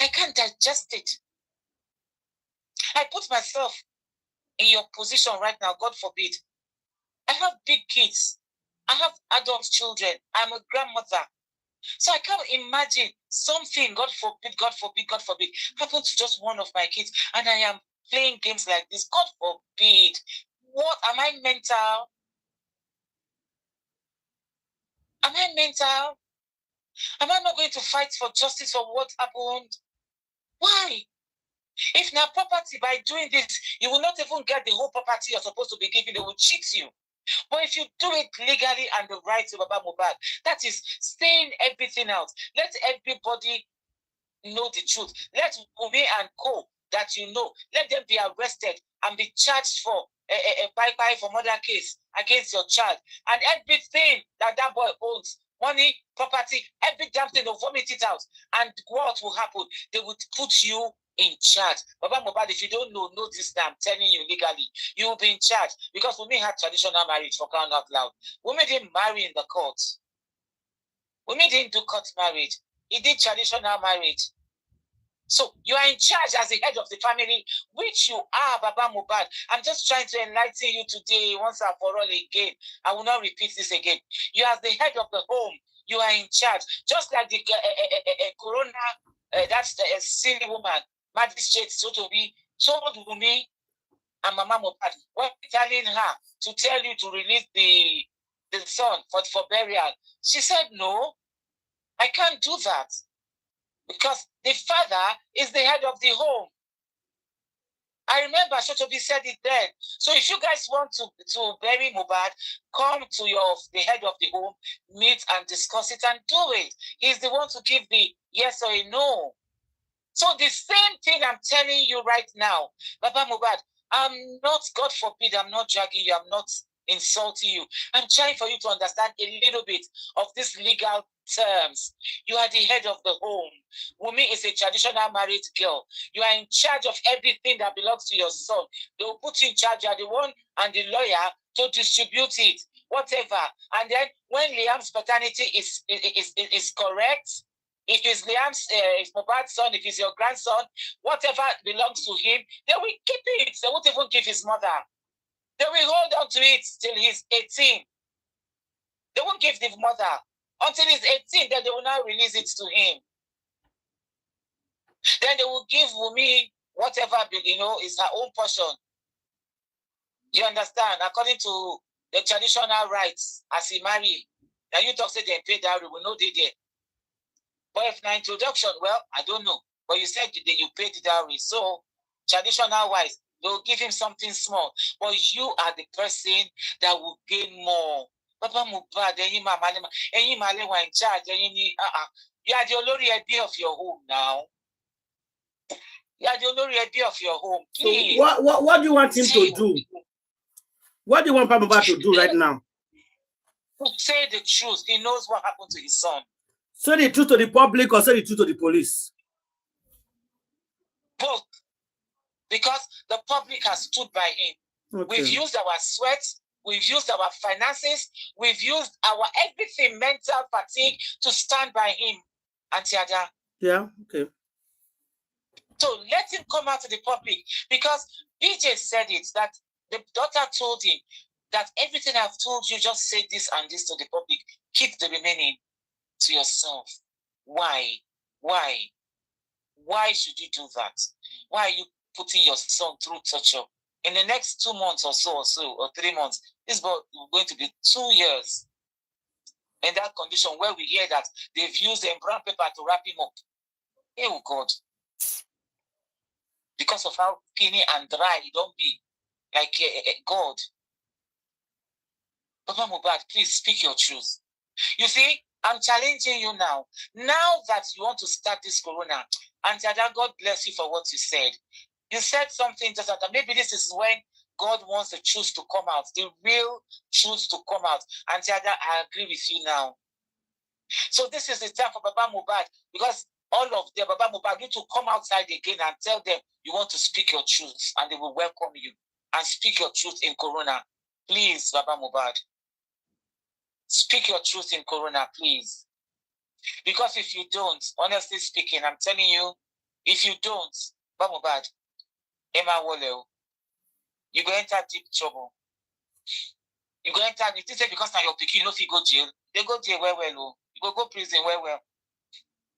I can't digest it. I put myself in your position right now, God forbid. I have big kids. I have adult children. I'm a grandmother. So I can't imagine something, God forbid, happen to just one of my kids, and I am playing games like this. God forbid. What? Am I mental? Am I mental? Am I not going to fight for justice for what happened? Why? If now property, by doing this, you will not even get the whole property you're supposed to be given. They will cheat you. But if you do it legally and the right to Baba Mohbad, that is saying everything else. Let everybody know the truth. Let Wunmi and co that you know, let them be arrested and be charged for a bye-bye for murder case against your child. And everything that that boy owns, money, property, every damn thing, they'll vomit it out. And what will happen? They would put you in charge. Baba Mohbad, if you don't know this time, I'm telling you legally, you will be in charge. Because Wunmi had traditional marriage, for crying out loud. Wunmi didn't marry in the court. Wunmi didn't do court marriage. He did traditional marriage. So you are in charge as the head of the family, which you are, Baba Mohbad. I'm just trying to enlighten you today once and for all again. I will not repeat this again. You are the head of the home. You are in charge. Just like the corona, that's the silly woman, magistrate, so to be, told Wunmi and Mama Mohbad, when telling her to tell you to release the son for burial. She said, no, I can't do that. Because the father is the head of the home. I remember Shotobi said it then. So if you guys want to bury Mohbad, come to the head of the home, meet and discuss it and do it. He's the one to give the yes or a no. So the same thing I'm telling you right now, Baba Mohbad, I'm not, God forbid, I'm not dragging you, I'm not insulting you. I'm trying for you to understand a little bit of this legal terms. You are the head of the home. Wunmi is a traditional married girl. You are in charge of everything that belongs to your son. They will put you in charge. You are the one and the lawyer to distribute it, whatever. And then when Liam's paternity is correct, if it's Liam's, if Mohbad's son, if it's your grandson, whatever belongs to him, they will keep it. They won't even give his mother. They will hold on to it till he's 18. They won't give the mother. Until he's 18, then they will now release it to him. Then they will give Wunmi whatever, is her own portion. You understand? According to the traditional rights, as he married. Now you talk say they pay dowry, we know they did. But if na introduction, well, I don't know. But you said that you paid the dowry. So, traditional wise, they'll give him something small. But you are the person that will gain more. Baba Mohbad, in charge. You are the olori ebi of your home now. You are the olori ebi of your home. Please. So what do you want him to do? What do you want Baba Mohbad to do right now? Say the truth. He knows what happened to his son. Say the truth to the public or say the truth to the police? Both. Because the public has stood by him. Okay. We've used our sweat. We've used our finances. We've used our everything, mental fatigue, to stand by him. Auntie Ada. Yeah, okay. So let him come out to the public. Because BJ said it, that the daughter told him that everything I've told you, just say this and this to the public. Keep the remaining to yourself. Why? Why? Why should you do that? Why are you putting your son through torture? In the next 2 months or 3 months, this is going to be 2 years. In that condition where we hear that they've used the brown paper to wrap him up. Oh God. Because of how skinny and dry he don't be. Like God. Baba Mohbad, please speak your truth. You see, I'm challenging you now. Now that you want to start this corona, and God bless you for what you said. You said something just that maybe this is when God wants the truth to come out, the real truth to come out. And I agree with you now. So this is the time for Baba Mohbad, because all of them, Baba Mohbad, need to come outside again and tell them you want to speak your truth, and they will welcome you. And speak your truth in corona. Please, Baba Mohbad. Speak your truth in corona, please. Because if you don't, honestly speaking, I'm telling you, if you don't, Baba Mohbad, Emma Woleo, you go enter deep trouble. You go enter, if you say because now your pikin, if you go jail, they go jail well. You go prison well.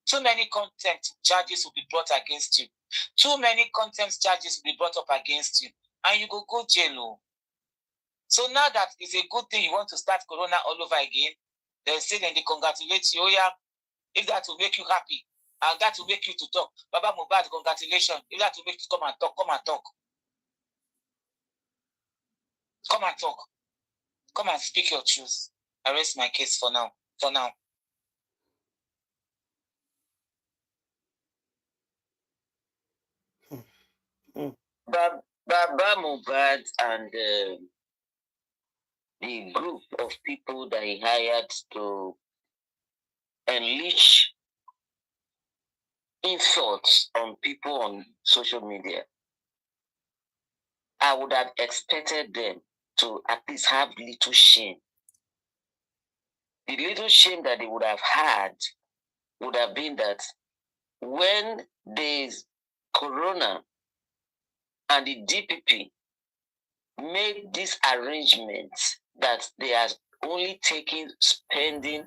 Too many contempt charges will be brought against you. Too many contempt charges will be brought up against you. And you go jail. So now that is a good thing, you want to start corona all over again, they say then they congratulate you. Oh yeah, if that will make you happy, and that will make you to talk. Baba Mohbad, congratulations. If that will make you come and talk. Come and talk. Come and speak your truth. I rest my case for now. For now. Baba Mohbad and the group of people that he hired to unleash insults on people on social media, I would have expected them to at least have little shame. The little shame that they would have had would have been that when the Corona and the DPP made this arrangement that they are only taking spending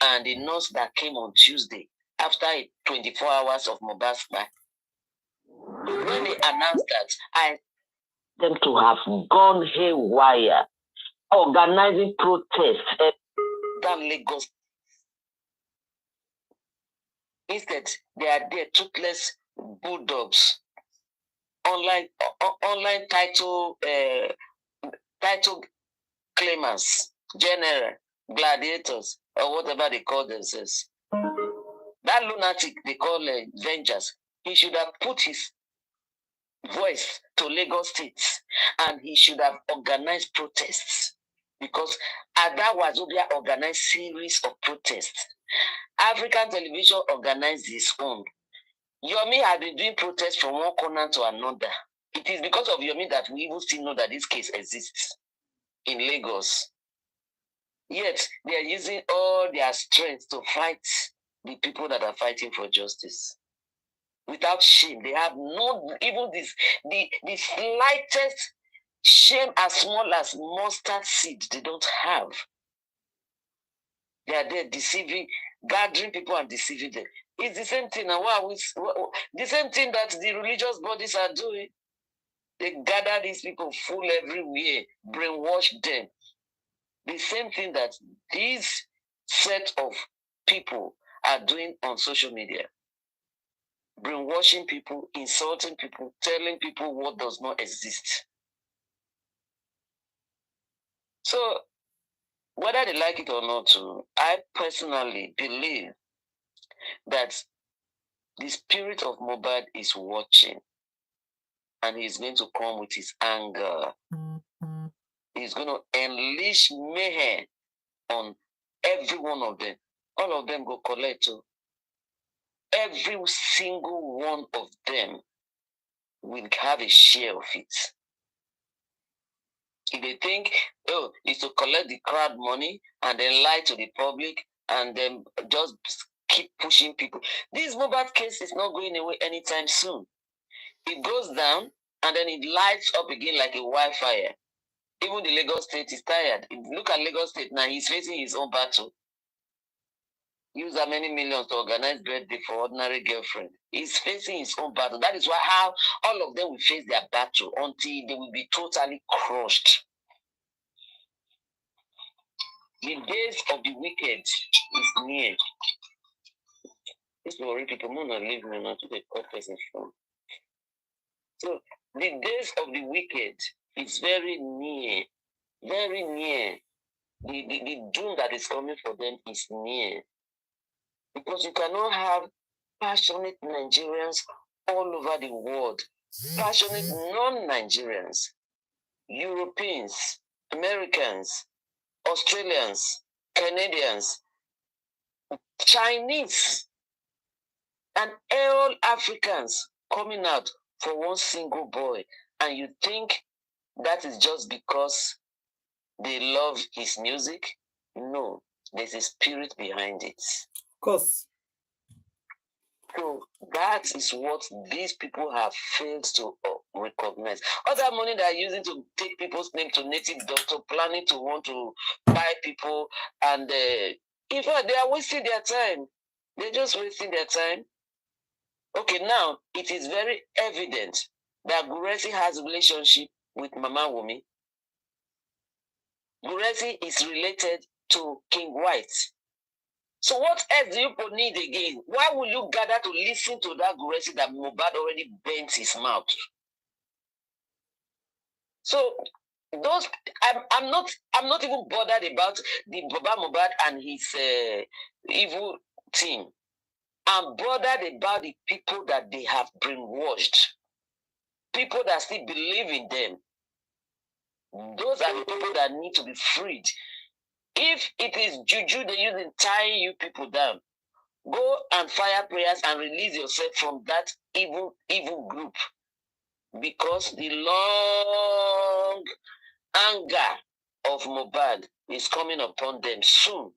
and the notes that came on Tuesday after 24 hours of Mohbad's back. When they announced that, I them to have gone haywire, organizing protests down Lagos. Instead, they are there toothless bulldogs, online title claimers, general, gladiators, or whatever they call themselves. That lunatic they call Vengers, he should have put his voice to Lagos State and he should have organized protests, because Ada Wazobia organized series of protests. African television organized his own. Yomi had been doing protests from one corner to another. It is because of Yomi that we even still know that this case exists in Lagos. Yet they are using all their strength to fight the people that are fighting for justice. Without shame, they have no even the slightest shame, as small as mustard seed. They don't have. They are there deceiving, gathering people and deceiving them. It's the same thing. And the same thing that the religious bodies are doing. They gather these people full everywhere, brainwash them. The same thing that these set of people are doing on social media. Brainwashing people, insulting people, telling people what does not exist. So, whether they like it or not, I personally believe that the spirit of Mohbad is watching and he's going to come with his anger. He's going to unleash mayhem on every one of them. All of them go collect. Every single one of them will have a share of it. If they think, oh, it's to collect the crowd money and then lie to the public and then just keep pushing people. This Mohbad case is not going away anytime soon. It goes down and then it lights up again like a wildfire. Even the Lagos State is tired. If you look at Lagos State now, he's facing his own battle. Use that many millions to organize birthday for ordinary girlfriend. He's facing his own battle. That is why how all of them will face their battle until they will be totally crushed. The days of the wicked is near. This will already people not leave me now to the court person from. So the days of the wicked is very near. Very near. The doom that is coming for them is near. Because you cannot have passionate Nigerians all over the world, passionate non-Nigerians, Europeans, Americans, Australians, Canadians, Chinese, and all Africans coming out for one single boy. And you think that is just because they love his music? No, there's a spirit behind it. Course. So that is what these people have failed to recognize. All that money they are using to take people's name to native doctor, planning to want to buy people, and in fact, they are wasting their time. They're just wasting their time. Okay, now it is very evident that Guresi has a relationship with Mama Wumi. Guresi is related to King White. So what else do you need again? Why will you gather to listen to that Guresi that Mohbad already bent his mouth? So those I'm not even bothered about the Baba Mohbad and his evil team. I'm bothered about the people that they have brainwashed, people that still believe in them. Those are the people that need to be freed. If it is juju they use in tying you people down, go and fire prayers and release yourself from that evil group. Because the long anger of Mohbad is coming upon them soon.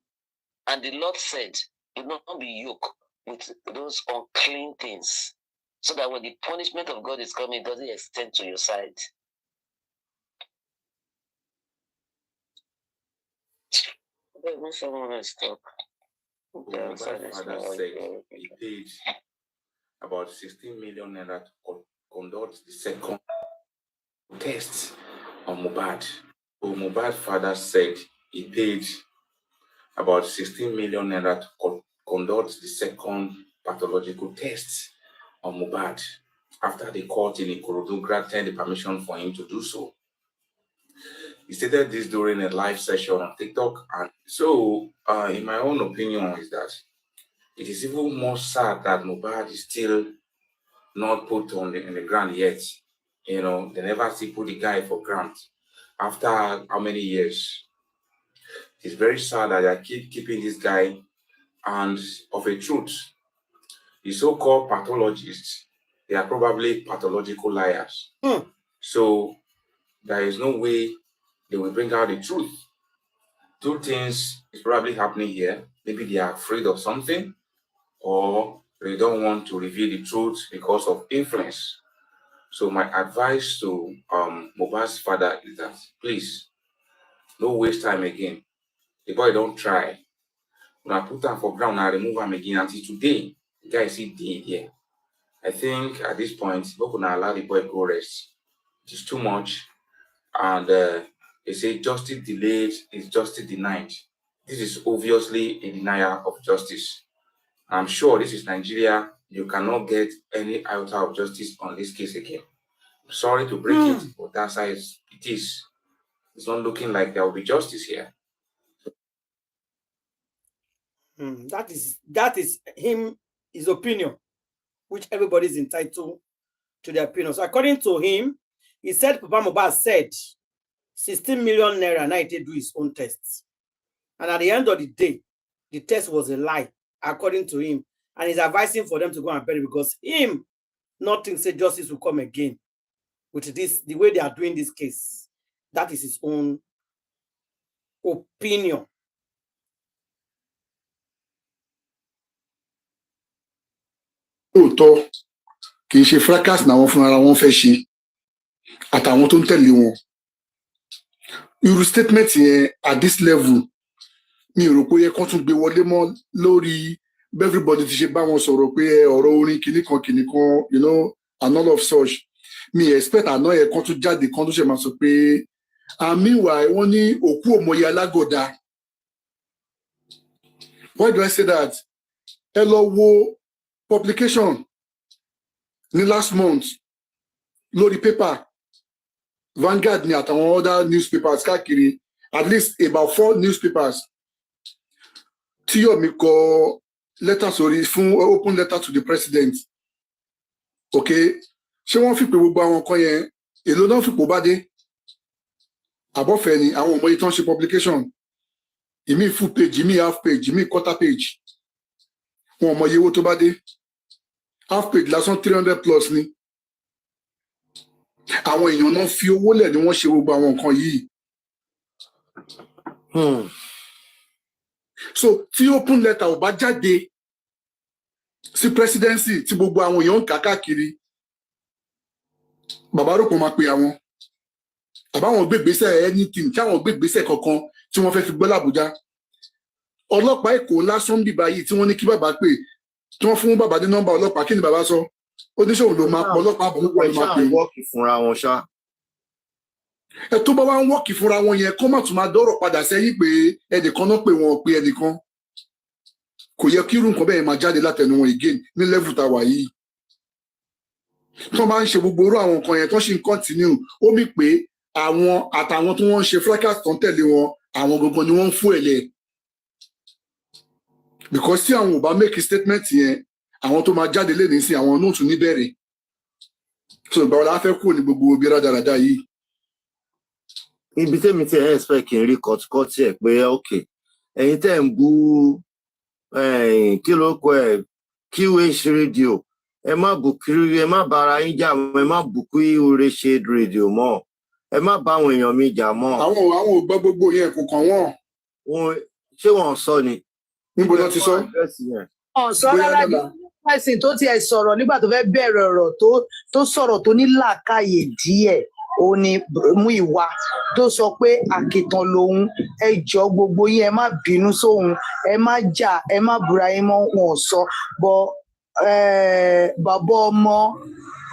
And the Lord said, do not be yoked with those unclean things, so that when the punishment of God is coming, it doesn't extend to your side. Someone else talk. My father said he paid about 16 million naira to conduct the second test on Mohbad. So Mohbad's father said he paid about 16 million naira to conduct the second pathological test on Mohbad after the court in Ikorodu granted the permission for him to do so. He stated this during a live session on TikTok, and so in my own opinion is that it is even more sad that Mohbad is still not put on in the ground yet. You know, they never still put the guy for ground after how many years. It's very sad that they keep keeping this guy, and of a truth, the so-called pathologists, they are probably pathological liars. So there is no way they will bring out the truth. Two things is probably happening here. Maybe they are afraid of something, or they don't want to reveal the truth because of influence. So my advice to Mohbad's father is that please, no waste time again. The boy don't try. When I put him for ground, I remove him again until today. The guy is still dead here. I think at this point, we're gonna allow the boy go rest. It is too much. And they say justice delayed is justice denied. This is obviously a denial of justice. I'm sure this is Nigeria. You cannot get any iota of justice on this case again. I'm sorry to break it, but that's how it is. It's not looking like there will be justice here. That is his opinion, which everybody is entitled to their opinion. So according to him, he said Papa Mohbad said 16 million naira now to do his own tests. And at the end of the day, the test was a lie, according to him. And he's advising for them to go and bury because him nothing say justice will come again with this, the way they are doing this case. That is his own opinion. Lóòótọ́ kì í ṣe fracas náwọn fúnra wọn fẹ́ ṣe àtàwọn tó ń tẹ̀lé wọn. Irú statement yẹn at this level mi ò rò pé yẹ kán tún gbé wọlé mọ́ lórí everybody ti ṣe bá wọn sọ̀rọ̀ pé ọ̀rọ̀ orin kìnnìkan you know, and all of such. Mi expect àná yẹ kán tún jáde kán tún ṣe máa sọ pé and meanwhile wọ́n ní òkú òmòye alágọ̀dá. Why do I say that? Ẹ lọ wo publication ní last month lórí paper Vanguard ni àtàwọn other newspapers káàkiri, at least about 4 newspapers tí Yomi kọ letter sórí fún open letter to the president. Okay, ṣé wọ́n fi pé gbogbo àwọn kan yẹn èlò náà fipò bá dé àbọ̀fẹ́ ni àwọn ọmọ yìí tán ṣe publication, ìmí full page, ìmí half page, ìmí quarter page, wọn ọmọ yìí owó tó bá dé. Half page lásán 300 plus ni. Àwọn èèyàn náà fi owó lẹ̀ ni wọ́n ṣe gbogbo àwọn nǹkan yìí. So tí open letter ò bá jáde sí presidency tí gbogbo àwọn èèyàn ń kà káàkiri, bàbá rò pọ̀ máa pe àwọn àbáwọn gbégbésẹ̀ anything tí àwọn gbégbésẹ̀ kankan tí wọ́n fẹ́ fi gbọ́ l'Àbújá. Ọlọ́pàá Èkó lásán bíbá yìí tí wọ́n ní kí bàbá pè, tí wọ́n fún bàbá ní nọ́mbà ọlọ́pàá, kí ni bàbá sọ? Ó ní ṣòun ló máa pọ̀ ọlọ́pàá àbọ̀ nípa ìmọ̀ pé wọ́ọ̀kì fúnra wọn ṣá. Ẹ tó bá wá ń wọ́ọ̀kì fúnra wọn yẹn kó má tún máa dọ́rọ̀ padà sẹ́yìn pé ẹnìkan náà pè wọ́n pé ẹnìkan. Kò yẹ kí irú nǹkan bẹ́ẹ̀ máa jáde látẹnu wọn again ní level tá a wà yìí. Tí wọ́n bá ń ṣe gbogbo irú àwọn nǹkan yẹn tó ṣì ń continue, ó mì pé àwọn àtàwọn tí wọ́n ń ṣe fracas tó ń tẹ̀lé wọn àwọn gbogbo ni wọ́n ń fún ẹ̀lẹ́ because tí àwọn ò bá make statement yẹn àwọn tó máa jáde lẹ́nu sí àwọn náà tún ní bẹ̀rẹ̀ so ìgbà wọlé afẹ́ kúrò ní gbogbo ibi rádaràda yìí. Ibi tẹ́mi tí ẹ̀ expect kí n rí kọ́tíkọ́tí ẹ̀ pé ok ẹ̀yin tẹ́ ń bú kí ló kọ ẹ̀ QH radio ẹ má bù kiri ẹ má bára yín jà mọ́ ẹ má bù kí oore ṣe radio mọ́ ẹ má bá àwọn èèyàn mi jà mọ́. àwọn ò gbọ́ gbogbo yẹn kò kàn wọ́n. Ṣé wọ́n sọ ni. Níbo ló ti sọ? Ọ̀sán rárá bí ẹ̀sìn tó tiẹ̀ sọ̀rọ̀ nígbà tó fẹ́ bẹ̀rẹ̀ ọ̀rọ̀ tó sọ̀rọ̀ tó ní làákàyè díẹ̀ ó ní mú ìwà tó sọ pé àkìtàn lòun ẹ jọ gbogbo yín ẹ má bínú sóhun ẹ má jà ẹ má búra yín mọ́ wọn sọ bọ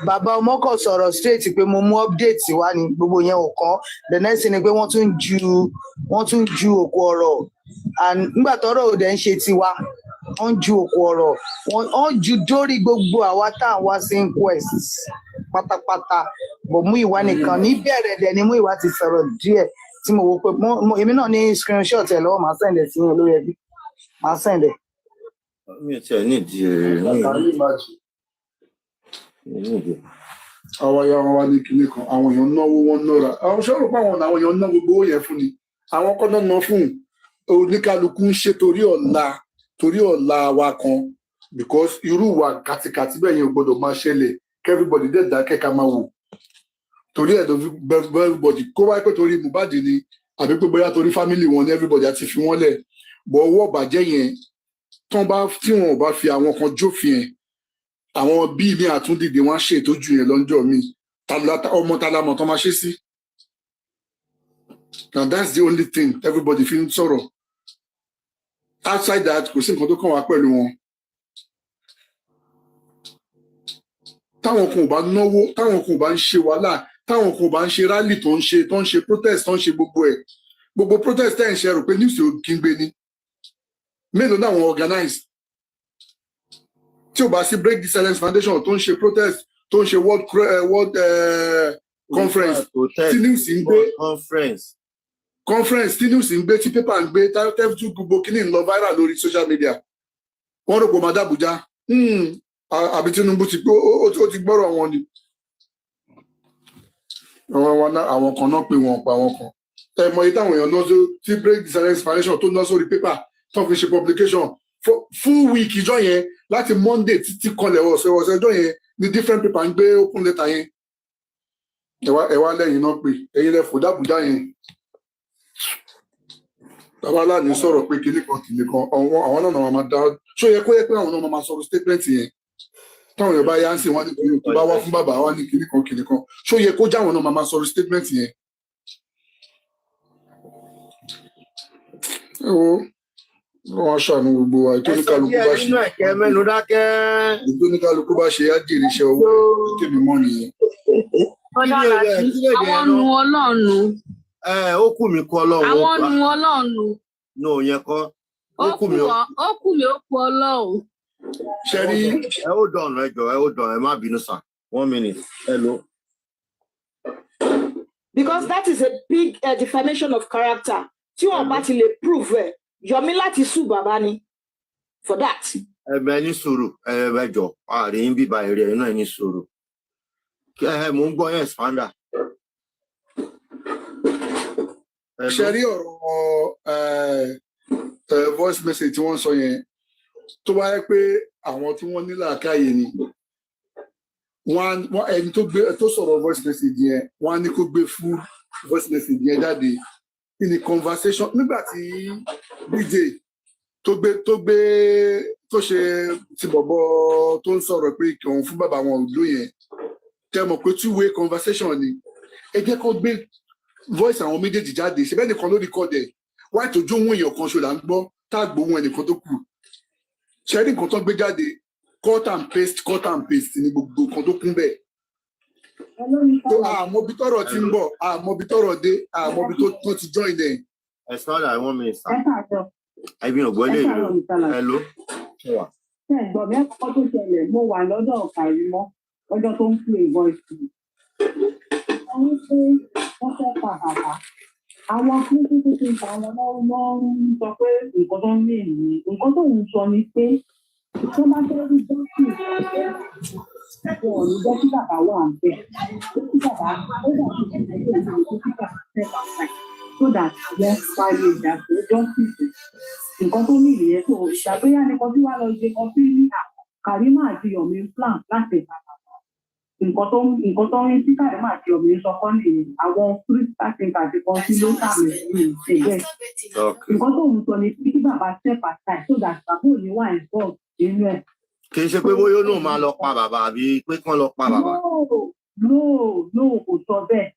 bàbá ọmọ kò sọ̀rọ̀ straight pé mo mú update wá ní gbogbo yẹn ò kàn the next thing ni pé wọ́n tún ju òkú ọ̀rọ̀ and nígbà tọ́rọ̀ òde ń ṣe tiwa wọ́n ju òkú ọ̀rọ̀ wọ́n ju dórí gbogbo àwa tá à ń wá sí inquest pátápátá bò mú ìwà nìkan níbẹ̀rẹ̀ dẹ̀ ni mú ìwà ti sọ̀rọ̀ díẹ̀ tí mo wò pé èmi náà ní screenshot ẹ̀ lọ́wọ́ màá sẹ̀ǹdẹ̀ sí yẹn lórí ẹbí màá sẹ̀ǹdẹ̀. Mi ò tiẹ̀ nídìí àwọn ya wọn wá ní kinní kan àwọn èèyàn náwó wọn náírà àwọn sọ̀rọ̀ pé àwọn èèyàn ná gbogbo owó yẹn fún ni àwọn kọ́nà ná fún oníkálukú ń ṣe torí ọ̀la wa kan because irú wa kàtìkàtì bẹ́ẹ̀ yẹn ò gbọ́dọ̀ máa ṣẹlẹ̀ everybody dẹ̀ dákẹ́ ká máa wò torí ẹ̀ ló fi everybody kó wáyé pé torí Mohbad ni àbí pé bóyá torí family wọn ni everybody àti fi wọ́n lẹ̀ bọ̀ ọwọ́ ọ̀bàjẹ́ yẹn tí wọn ò bá fi àwọn kan jófin ẹ̀ àwọn bíi mi àtúndìdì wọn ṣe ìtọ́jú yẹn lọ́jọ́ mi ọmọ tálámọ̀ tó máa ṣe sí and that's the only thing everybody fi ń sọ̀rọ̀ outside that kò sí nǹkan tó kàn wá pẹ̀lú wọn. táwọn kan ò bá náwó táwọn kan ò bá ń ṣe wàhálà táwọn kan ò bá ń ṣe rally tó ń ṣe protest tó ń ṣe gbogbo protest tẹ́ ń ṣe rò pé news ò kí ń gbé ni mélòó náà wọn organize tí ò bá sí break the silence foundation tó ń ṣe protest tó ń ṣe world conference tí news ń gbé conference tí news ń gbé tí paper ń gbé tẹ́fù gbogbo kínní ń lọ viral lórí social media wọ́n rò pé ọmọdé Àbújá àbí Tinubu ti gbọ́rọ̀ wọn ni àwọn kan náà pé wọn pa wọn kan ẹ mọ iye táwọn èèyàn náà tí break the silence foundation tó ná sórí paper tó fi ṣe publication full week ìjọ yẹn láti Monday títí kanlẹ̀ ọ̀sẹ̀ ọjọ́ yẹn ní different paper ń gbé open letter yẹn ẹ wá lẹ́yìn náà pé ẹ̀yin lẹ fò d'Àbújá yẹn bàbá aláàní sọ̀rọ̀ pé kinní kan àwọn náà máa dá ṣó yẹ kó yẹ pé àwọn náà máa sọ̀rọ̀ statement yẹn táwọn èèyàn bá yá ń sìn wọn ní kinní tó bá wá fún bàbá wa ní kinní kan ṣó yẹ kó jáwọn náà máa sọ̀rọ̀ statement yẹn. ẹ wo wọn ṣàánú gbogbo wa ètò oníkálukú bá ṣe á jèrè iṣẹ́ owó tèmi mọ́ nìyẹn. àwọn nu Ọlọ́run ó kù mí kú Ọlọ́run àwọn nu Ọlọ́run ní òyìn kọ́ ó kù mí ó kù Ọlọ́run. ṣe rí ẹ ó dọ̀nà ẹ má bínú sà 1 minute hello. Because that is a big defamation of character tí wọn bá ti lè prove ẹ Yomi láti sue bàbá ni for that. ẹ̀bẹ̀ ní sùúrù ẹ̀bẹ̀jọ àárín bíbá èrè ẹ̀ náà ní sùúrù mò ń gbọ́ yẹn spanda. ṣe rí ọ̀rọ̀ voice message tí wọ́n sọ yẹn tó bá yẹ pé àwọn tí wọ́n ní làákàyè ni ẹni tó sọ̀rọ̀ voice message yẹn wọ́n á ní kó gbé full voice message yẹn jáde in a conversation nígbà tí DJ tó ṣe ti bọ̀bọ̀ tó ń sọ̀rọ̀ pé kí òun fún bàbá wọn òdó yẹn tẹ́ mọ̀ pé two-way conversation ni ẹ jẹ́ kó gbé voice àwọn méjèèjì jáde ṣe bẹ́ẹ̀ nìkan ló record ẹ̀ wáyé tó jó ohun èèyàn kan ṣo là ń gbọ́ tá a gbóhùn ẹnìkan tó kù ṣẹ́rí nǹkan tó gbé jáde cut and paste ni gbogbo nǹkan tó kún bẹ́ẹ̀. àmọ́bi tọ́rọ̀ ti ń bọ̀ àmọ́bi tọ́rọ̀ dé àmọ́bi tó ti join ẹ̀. ẹ sọ́dà 1 minute sir. ẹbí ògbọ́n lè lò hello. ẹ̀gbọ́n mi ẹ̀kọ́ tó ṣẹlẹ̀ mo wà lọ́dọ̀ Kàrímọ́ ọjọ́ tó ń pè voice. àwọn pé wọ́n fẹ́ pa bàbá. Àwọn kíkíkí àwọn ọmọ ń sọ pé nǹkan tó ń ní ìlú. Nǹkan tó ń sọ ni pé tó bá fẹ́ rí dọ́kì wọn ò ní jẹ́ kí bàbá wà ń bẹ̀. Kí bàbá ó dà sí ìṣẹ̀lẹ̀ tó ń lò kí bàbá fẹ́ bàbá so that wọ́n parí ìjà pé dọ́kì nǹkan tó ní ìyẹn tó ìṣàgbéyà nìkan tí wàá lọ ṣe kan sí Karima àti Yomi plan láti bàbá. Nǹkan tó ń rí sí Karima àti Yomi sọ kọ́ nìyẹn àwọn crystal think àti kan sí ló sàmì ní ìṣẹ̀lẹ̀. Nǹkan tó ń sọ ni kí bàbá step aside so that bàbá ò ní wà involved nínú ẹ̀. Kì í ṣe pé bóyá náà máa lọ pa bàbá àbí pé kán lọ pa bàbá. No, kò sọ bẹ́ẹ̀.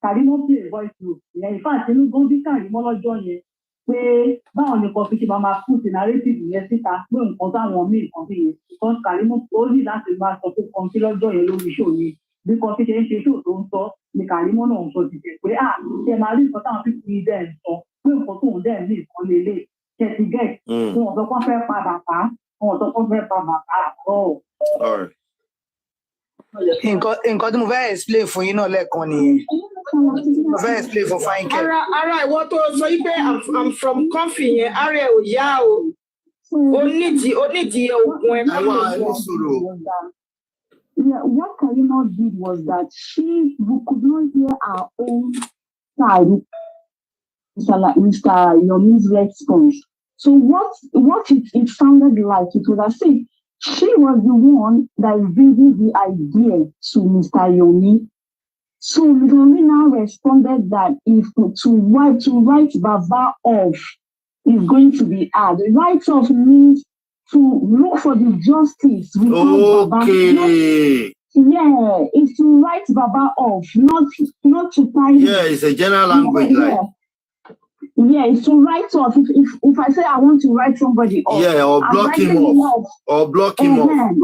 Karimo play voice note ìyẹn ìfà sínú gan bí Karimo lọ́jọ́ yẹn pé báwọn nìkan fi ṣe máa kú sí narrative yẹn síta pé nǹkan táwọn míì kan fi yẹn because Karimo ó ní láti máa sọ pé kan sí lọ́jọ́ yẹn lórí show ni bí kan fi ṣe ń ṣe show tó ń sọ ni Karimo náà ń sọ ti ṣe pé ṣe máa rí nǹkan táwọn fífi dẹ̀ ń sọ pé nǹkan tóun dẹ̀ ní nǹkan lélẹ̀ ṣe ti gẹ̀ wọn sọ pé wọ́n fẹ́ pa bàbá wọn sọ pé wọ́n fẹ́ pa bàbá ọ̀. nǹkan tí mo fẹ́ explain fún yín náà lẹ́ẹ̀kan nìyẹn mo fẹ́ explain fún Fáyínkẹ́. ara ìwọ tó sọ yí pé I'm from comfy yẹn ara ẹ̀ ò yá o onídìí oògùn ẹ̀ máa ń sọ̀rọ̀. Yeah, what Karima did was that we could not hear our own side, Mr. Yomi's response. So what it sounded like, it was as if she was the one that is bringing the idea to Mr. Yomi. So Yomi now responded that if to write Baba off is going to be hard. Write off means to look for the justice without Baba. Yeah, it's to write Baba off, not to tie. Yeah, it's a general language, like. Yeah, it's to write off. If I say I want to write somebody off, yeah, or block him off, or block him off.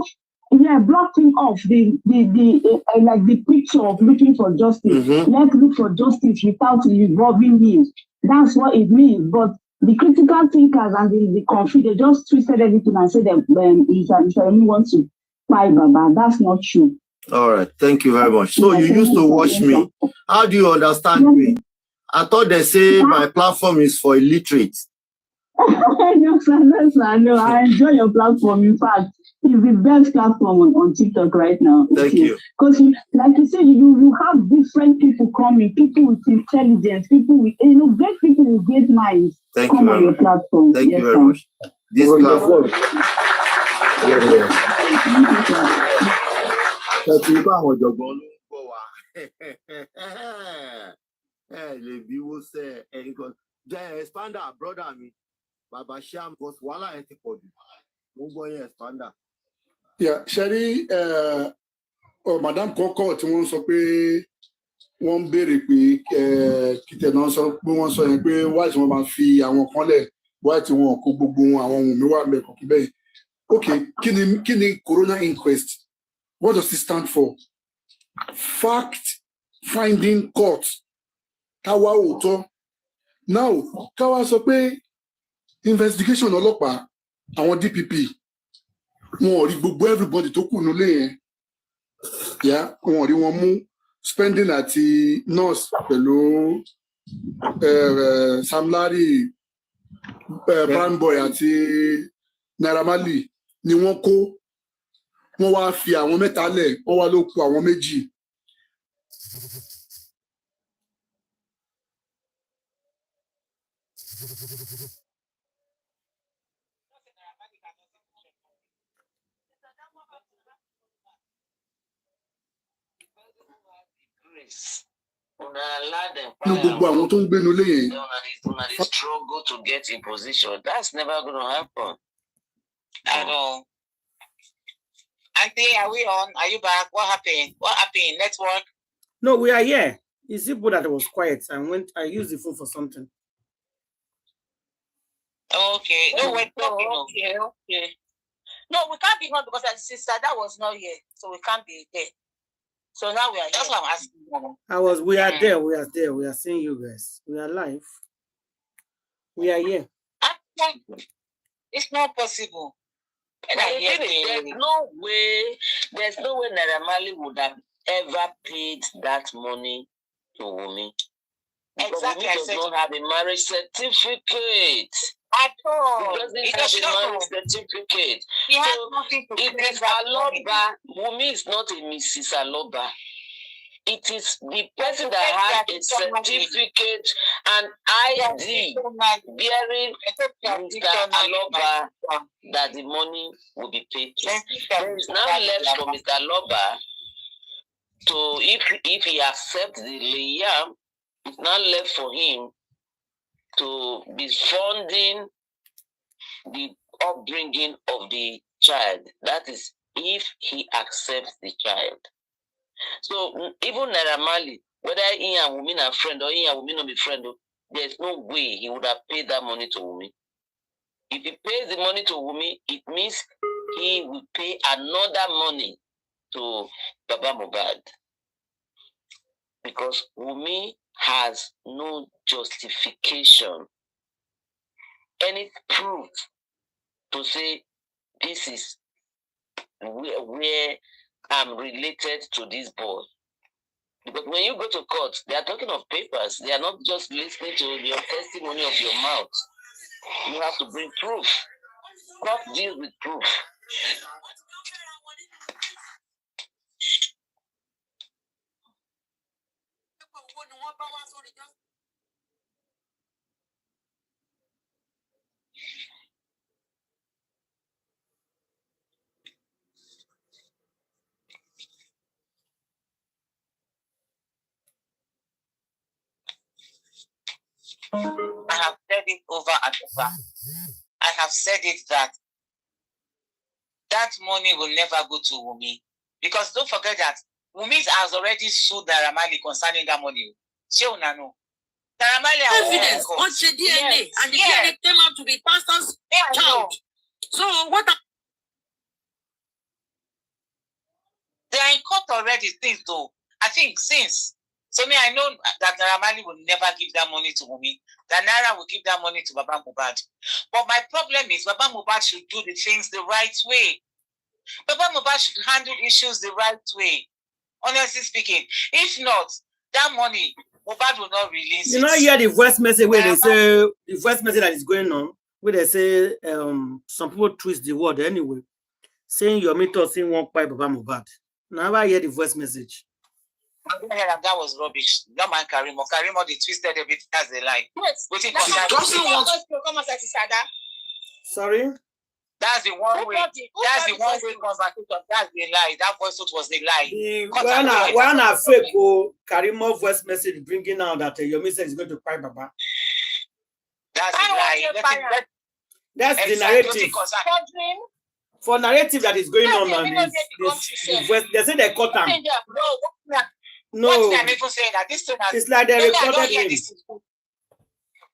Yeah, block him off. The like the picture of looking for justice. Let's look for justice without involving him. That's what it means. But the critical thinkers and the confused, they just twisted everything and said that if I only want to fight Baba, that's not true. All right, thank you very much. So you used to watch me. How do you understand me? I thought they say my platform is for illiterate. No, I enjoy your platform. In fact, it's the best platform on TikTok right now. Thank you. Because, like you said, you have different people coming, people with intelligence, people with, great people with great minds. Thank come you on your platform. Thank you very much. This platform. Expander, brother me. Baba Sham was wala Etiko. Expander. Yeah, Sherry, Madame Coco, tí wọ́n sọ pé wọ́n béèrè pé kìtẹ̀ náà sọ pé wọ́n sọ yẹn pé why tí wọ́n máa fi àwọn kan lẹ̀ why tí wọ́n kó gbogbo àwọn ohun mi wà mẹ́kọ̀ọ́ kí bẹ́ẹ̀. Okay, kí ni corona inquest? What does it stand for? Fact finding court. Káwá òótọ́. Now, káwá sọ pé investigation ọlọ́pàá àwọn DPP wọn ò rí gbogbo everybody tó kù nílé yẹn. Yeah, wọn ò rí wọn mú spending àti nurse pẹ̀lú Sam Larry, Prime Boy àti Naira Marley ni wọ́n kó. Wọ́n wá fi àwọn mẹ́ta lẹ̀, wọ́n wá ló kù àwọn méjì. Ní gbogbo àwọn tó ń gbénu lé yẹn. Struggle to get in position. That's never going to happen. At all. Auntie, are we on? Are you back? What happened? What happened? Network? No, we are here. It's simple that it was quiet. I used the phone for something. Okay. No, we're talking. Okay. No, we can't be on because our sister that was not here, so we can't be there. So now we are. That's what I'm asking. We are there. We are there. We are seeing you guys. We are live. We are here. It's not possible. And there's no way Naira Marley would have ever paid that money to Wunmi. Exactly. Wunmi does not have a marriage certificate. At all. He doesn't have a marriage certificate. He has nothing to it is Aloba. Wunmi is not a Mrs. Aloba. It is the person that has a certificate and ID bearing Mr. Aloba that the money will be paid to. There is now left for Mr. Aloba to, if he accepts the Liam, it's now left for him to be funding the upbringing of the child. That is, if he accepts the child. So even Naira Marley, whether he and Wunmi are friend or he and Wunmi not be friend, there's no way he would have paid that money to Wunmi. If he pays the money to Wunmi, it means he will pay another money to Baba Mohbad. Because Wunmi has no justification, any proof to say this is where I'm related to this boy. Because when you go to court, they are talking of papers. They are not just listening to your testimony of your mouth. You have to bring proof. Court deals with proof. I have said it over and over. I have said it that money will never go to Wunmi. Because don't forget that Wunmi has already sued Naira Marley concerning that money. Naira Marley evidence on the DNA, and the DNA came out to be pastor's child. So what? They are in court already, since though. I think since. So I know that Naira Marley will never give that money to Wunmi. That Naira will give that money to Baba Mohbad. But my problem is Baba Mohbad should do the things the right way. Baba Mohbad should handle issues the right way. Honestly speaking. If not, that money, Mohbad will not release it. You know, hear the voice message where they say, the voice message that is going on, where they say some people twist the word anyway, saying your method saying won't buy Baba Mohbad. Now I hear the voice message. That was rubbish. That man Karimo, they twisted a bit as they like. Yes. Sorry? That's the one way. That's the one way conversation. That's the lie. That voice note was the lie. One fake Karimo voice message bringing out that your message is going to cry Baba. That's the lie. That's the narrative. For narrative that is going on this voice, they say they cut them. No, I'm even saying that this thing has, it's like they recorded him.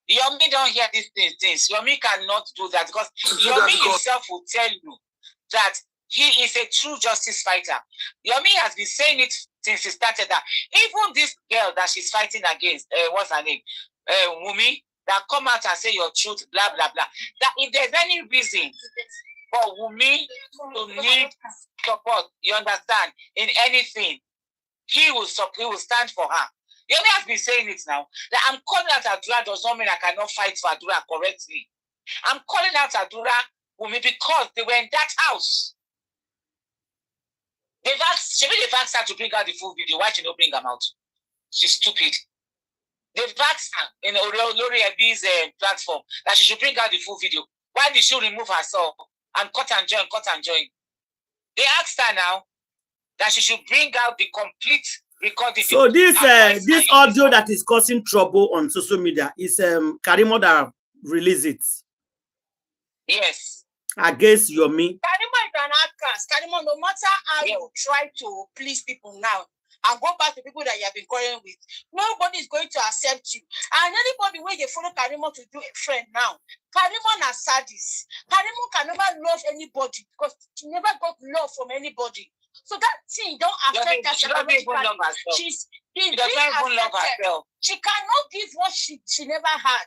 Yomi don't hear these things. Yomi cannot do that because Yomi himself will tell you that he is a true justice fighter. Yomi has been saying it since he started that. Even this girl that she's fighting against, what's her name? Wunmi, that come out and say your truth, blah, blah, blah. That if there's any reason for Wunmi to need support, you understand, in anything, he will stand for her. Yomi has been saying it now. That I'm calling out Adura does not mean I cannot fight for Adura correctly. I'm calling out Adura Wunmi because they were in that house. They've asked her to bring out the full video. Why she don't bring them out? She's stupid. They've asked her in Lori Ebi's platform that she should bring out the full video. Why did she remove herself and cut and join? They asked her now that she should bring out the complete recording. So this audio that is causing trouble on social media is Karimo that released it. Yes. Against Yomi. Karimo is an actress. Karimo, no matter how you try to please people now and go back to people that you have been calling with, nobody is going to accept you. And anybody where they follow Karimo to do a friend now, Karimo na sadist. Karimo can never love anybody because she never got love from anybody. So that thing don't affect her. She doesn't even love herself. She doesn't even love herself. She cannot give what she never had.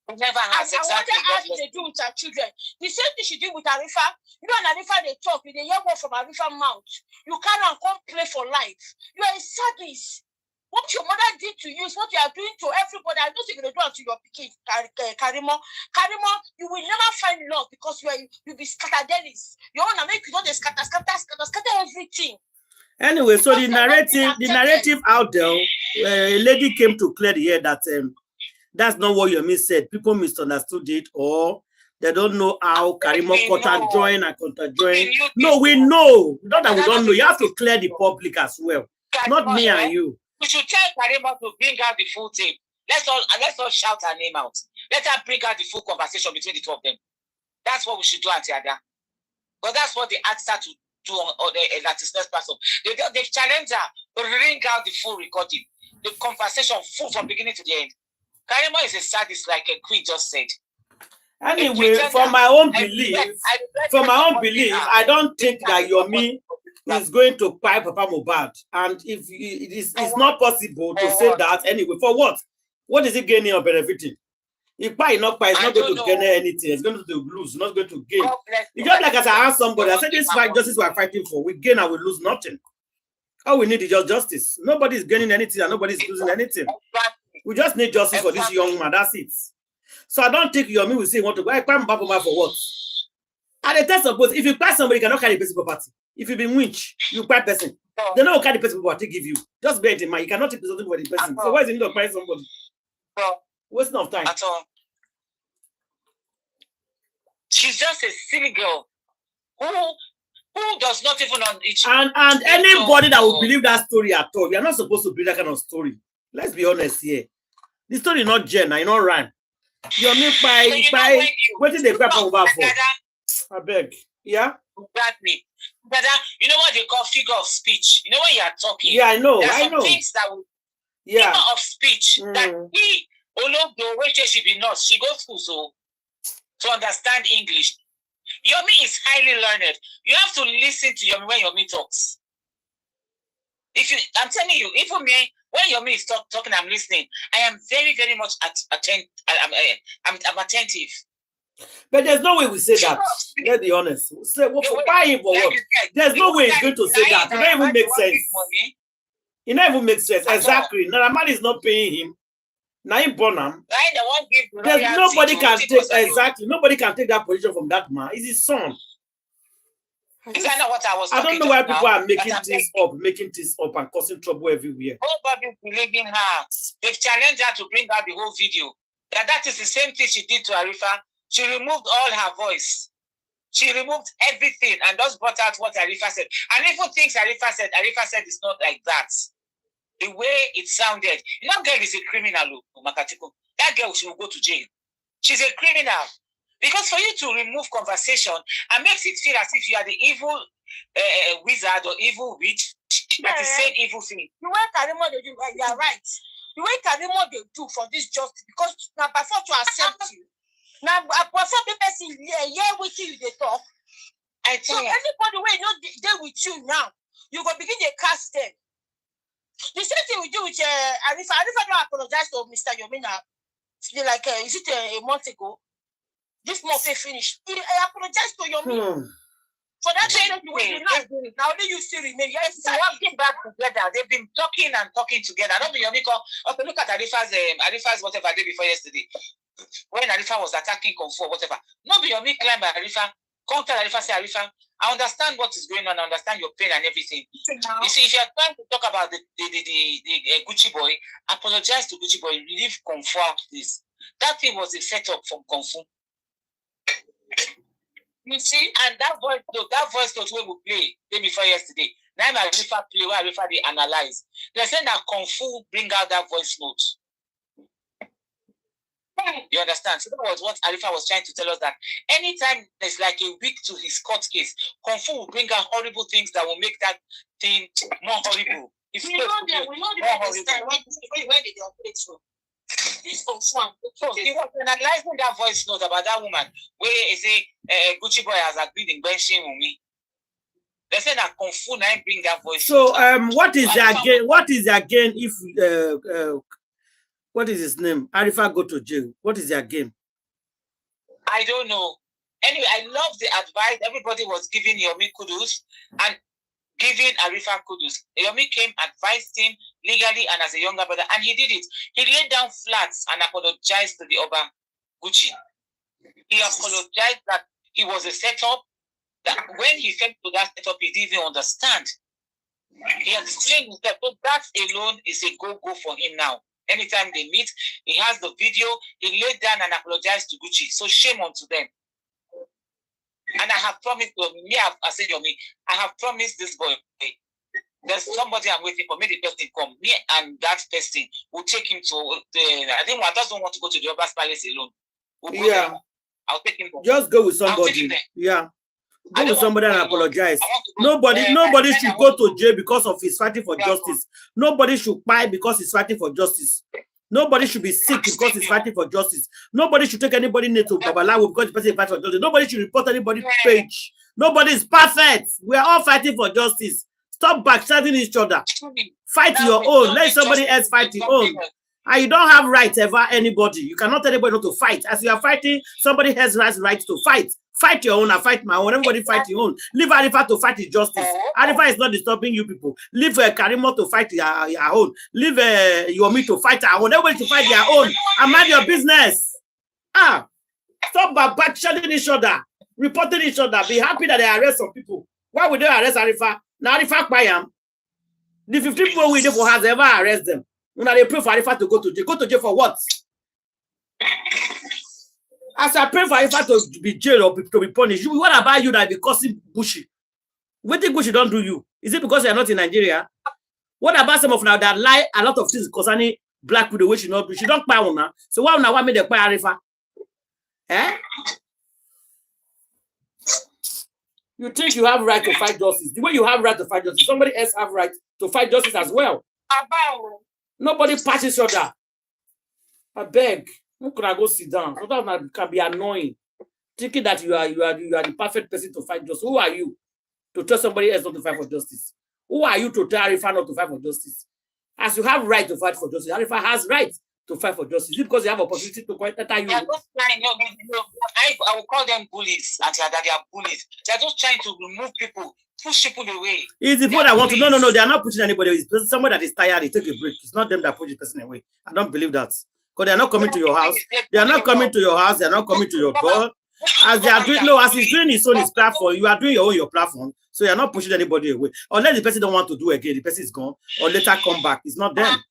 Never has. I wonder how did they do with her children. The same thing she did with Arifa. You know, and Arifa they talk, you hear more from Arifa mouth. You cannot come play for life. You are a sadist. What your mother did to you is what you are doing to everybody. I don't think you're going to do to your pikin, Karimo. Karimo, you will never find love because you'll be scatterdelis. You want to make you know they scatter everything. Anyway, so the narrative out there, a lady came to clear the air that that's not what Yomi said. People misunderstood it, or they don't know how Karimo contra-join and contra-join. No, we know. Not that we don't know. You have to clear the public as well. Not me and you. We should tell Karimo to bring out the full tape. Let's all shout her name out. Let her bring out the full conversation between the two of them. That's what we should do, Auntie Ada. But that's what they asked her to do on the Latinx person. They've challenged her to bring out the full recording. The conversation full from beginning to the end. Karimo is a sadist, like a queen just said. Anyway, from my own belief, I don't think that Yomi is going to pipe Papa Mohbad. And if it's not possible to say that anyway, for what? What is he gaining or benefiting? If Pai not Pai, it's not going to gain anything. It's going to lose, not going to gain. It's just like as I asked somebody, I said this fight justice we're fighting for. We gain and we lose nothing. All we need is just justice. Nobody is gaining anything and nobody is losing anything. We just need justice for this young man. That's it. So I don't think Yomi will say you want to go. I climb back for what? And the test suppose if you pass somebody, you cannot carry the person property. If you be winch, you buy person. They don't carry the person property give you. Just bear it in mind. You cannot take something for the person. So why is it need to buy somebody? Wasting of time. At all. She's just a silly girl who does not even on each. And anybody that will believe that story at all, we are not supposed to believe that kind of story. Let's be honest here. The story not Jen, I not rhyme. You mean by what did they grab over for? I beg. Yeah? Exactly. But you know what they call figure of speech? You know when you are talking? Yeah, I know. There are some things that will figure of speech that we although the way she be not, she goes through so to understand English. Yomi is highly learned. You have to listen to Yomi when Yomi talks. I'm telling you, even me, when Yomi is talking, I'm listening. I am very, very much attentive. I'm attentive. But there's no way we say that. Let's be honest. Say what for buy him for what? There's no way he's going to say that. It don't even make sense. It don't even make sense. Exactly. Naraman is not paying him. Now in Bonham, there's nobody can take nobody can take that position from that man. It's his son. Is that not what I was I don't know why people are making things up and causing trouble everywhere. Nobody believing her. They've challenged her to bring out the whole video. That is the same thing she did to Arifa. She removed all her voice. She removed everything and just brought out what Arifa said. And even things Arifa said it's not like that. The way it sounded. You know, girl is a criminal, Makatiko. That girl should go to jail. She's a criminal. Because for you to remove conversation and makes it feel as if you are the evil wizard or evil witch, that is saying evil thing. The way Karimo they do, you are right. The way Karimo they do for this justice, because now before to accept you, now before the person with you they talk. So anybody way not there with you now, you go begin to cast them. The same thing we do with Arifa. Arifa don't apologize to Mr. Yomina. Like, is it a month ago? This month they finished. I apologize to Yomi. For that way, now you still remain. Yes, working back together. They've been talking and talking together. I don't know Yomi. Okay, look at Arifa's whatever day before yesterday. When Arifa was attacking Kung Fu or whatever. Not be Yomi climb by Arifa. Come tell Arifa, say Arifa, I understand what is going on. I understand your pain and everything. You see, if you're trying to talk about the Gucci boy, apologize to Gucci boy. Leave Kung Fu out, please. That thing was a setup from Kung Fu. You see, and that voice note we will play day before yesterday. Now I Arifa play where Arifa they analyze. They're saying that Kung Fu bring out that voice note. You understand? So that was what Arifa was trying to tell us, that anytime there's like a week to his court case, Kung Fu will bring out horrible things that will make that thing more horrible. We know the time when did they operate so. This Kung Fu. So he was analyzing that voice note about that woman where he say Gucci boy has agreed in benching with me. They said that Kung Fu now bring that voice. So what is the gain if What is his name? Arifa go to jail. What is their game? I don't know. Anyway, I love the advice. Everybody was giving Yomi kudos and giving Arifa kudos. Yomi came, advised him legally and as a younger brother, and he did it. He laid down flats and apologized to the Oba Gucci. He apologized that he was a setup, that when he came to that setup, he didn't even understand. He explained himself, so that alone is a go-go for him now. Anytime they meet, he has the video, he laid down and apologized to Gucci. So shame on to them. And I have promised I said, Yomi, I have promised this boy, there's somebody I'm waiting for. May the person come. Me and that person will take him to the. I think I just don't want to go to the Oba's palace alone. We'll go there. I'll take him. Just go with somebody. Yeah. Go with somebody and apologize. Nobody should go to jail because of his fighting for justice. Nobody should buy because he's fighting for justice. Nobody should be sick because he's fighting for justice. Nobody should take anybody near to Babalawo because the person is fighting for justice. Nobody should report anybody's page. Nobody is perfect. We are all fighting for justice. Stop backstabbing each other. Fight your own. Let somebody else fight your own. And you don't have rights ever anybody. You cannot tell anybody not to fight. As you are fighting, somebody has rights to fight. Fight your own, I fight my own. Everybody fight your own. Leave Arifa to fight his justice. Arifa is not disturbing you people. Leave Karimo to fight your own. Leave Yomi to fight our own. Everybody to fight their own. And mind your business. Stop backshotting each other. Reporting each other. Be happy that they arrest some people. Why would they arrest Arifa? Now Arifa Payam. The 15 people we do for has ever arrest them. Now they pray for Arifa to go to jail. Go to jail for what? As I pray for Arifa to be jailed or to be punished, what about you that be causing Bushi? What did Bushi don't do you? Is it because you are not in Nigeria? What about some of now that lie a lot of things concerning black widow which she not do? She don't buy one now. So why now made they buy Arifa? Eh? You think you have right to fight justice? The way you have right to fight justice, somebody else have right to fight justice as well. Nobody passes each other. I beg. Who could I go sit down? Sometimes it can be annoying. Thinking that you are the perfect person to fight justice. Who are you to tell somebody else not to fight for justice? Who are you to tell Arifa not to fight for justice? As you have right to fight for justice, Arifa has right to fight for justice. Is it because you have opportunity to fight that you? I will call them bullies, and that they are bullies. They are just trying to remove people, push people away. It's the people that want to. No, they are not pushing anybody. It's someone that is tired. They take a break. It's not them that push the person away. I don't believe that. Because they are not coming to your house. They are not coming to your house. They are not coming to your door. As they are doing, as he's doing his own his platform, you are doing your platform. So you are not pushing anybody away. Unless the person don't want to do again, the person is gone, or later come back. It's not them.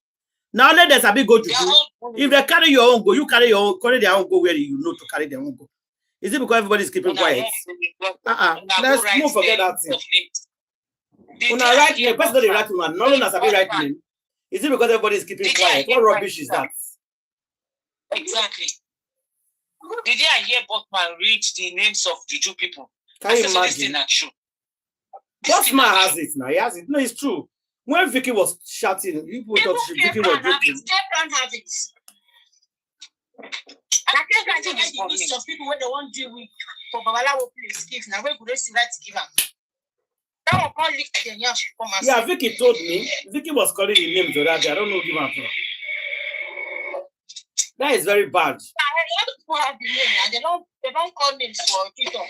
Now let us go to do. If they carry your own go, you carry their own go where you know to carry their own go. Is it because everybody is keeping quiet? Let's move, forget that thing. When I write name, person don't write one. No one has a right name. Is it because everybody is keeping quiet? What rubbish is that? Exactly. Did you hear Botman read the names of Juju people? Can you imagine? Botman has it now. He has it. No, it's true. When Vicky was shouting, people thought Vicky was joking. And I can't imagine the list of people where they want to deal with for Babalawo place gift. Now where could they see that to give them? That will call lick the young come and yeah, Vicky told me. Vicky was calling the name to that. I don't know give her. That is very bad. A lot of people have the name and they don't call names for TikTok.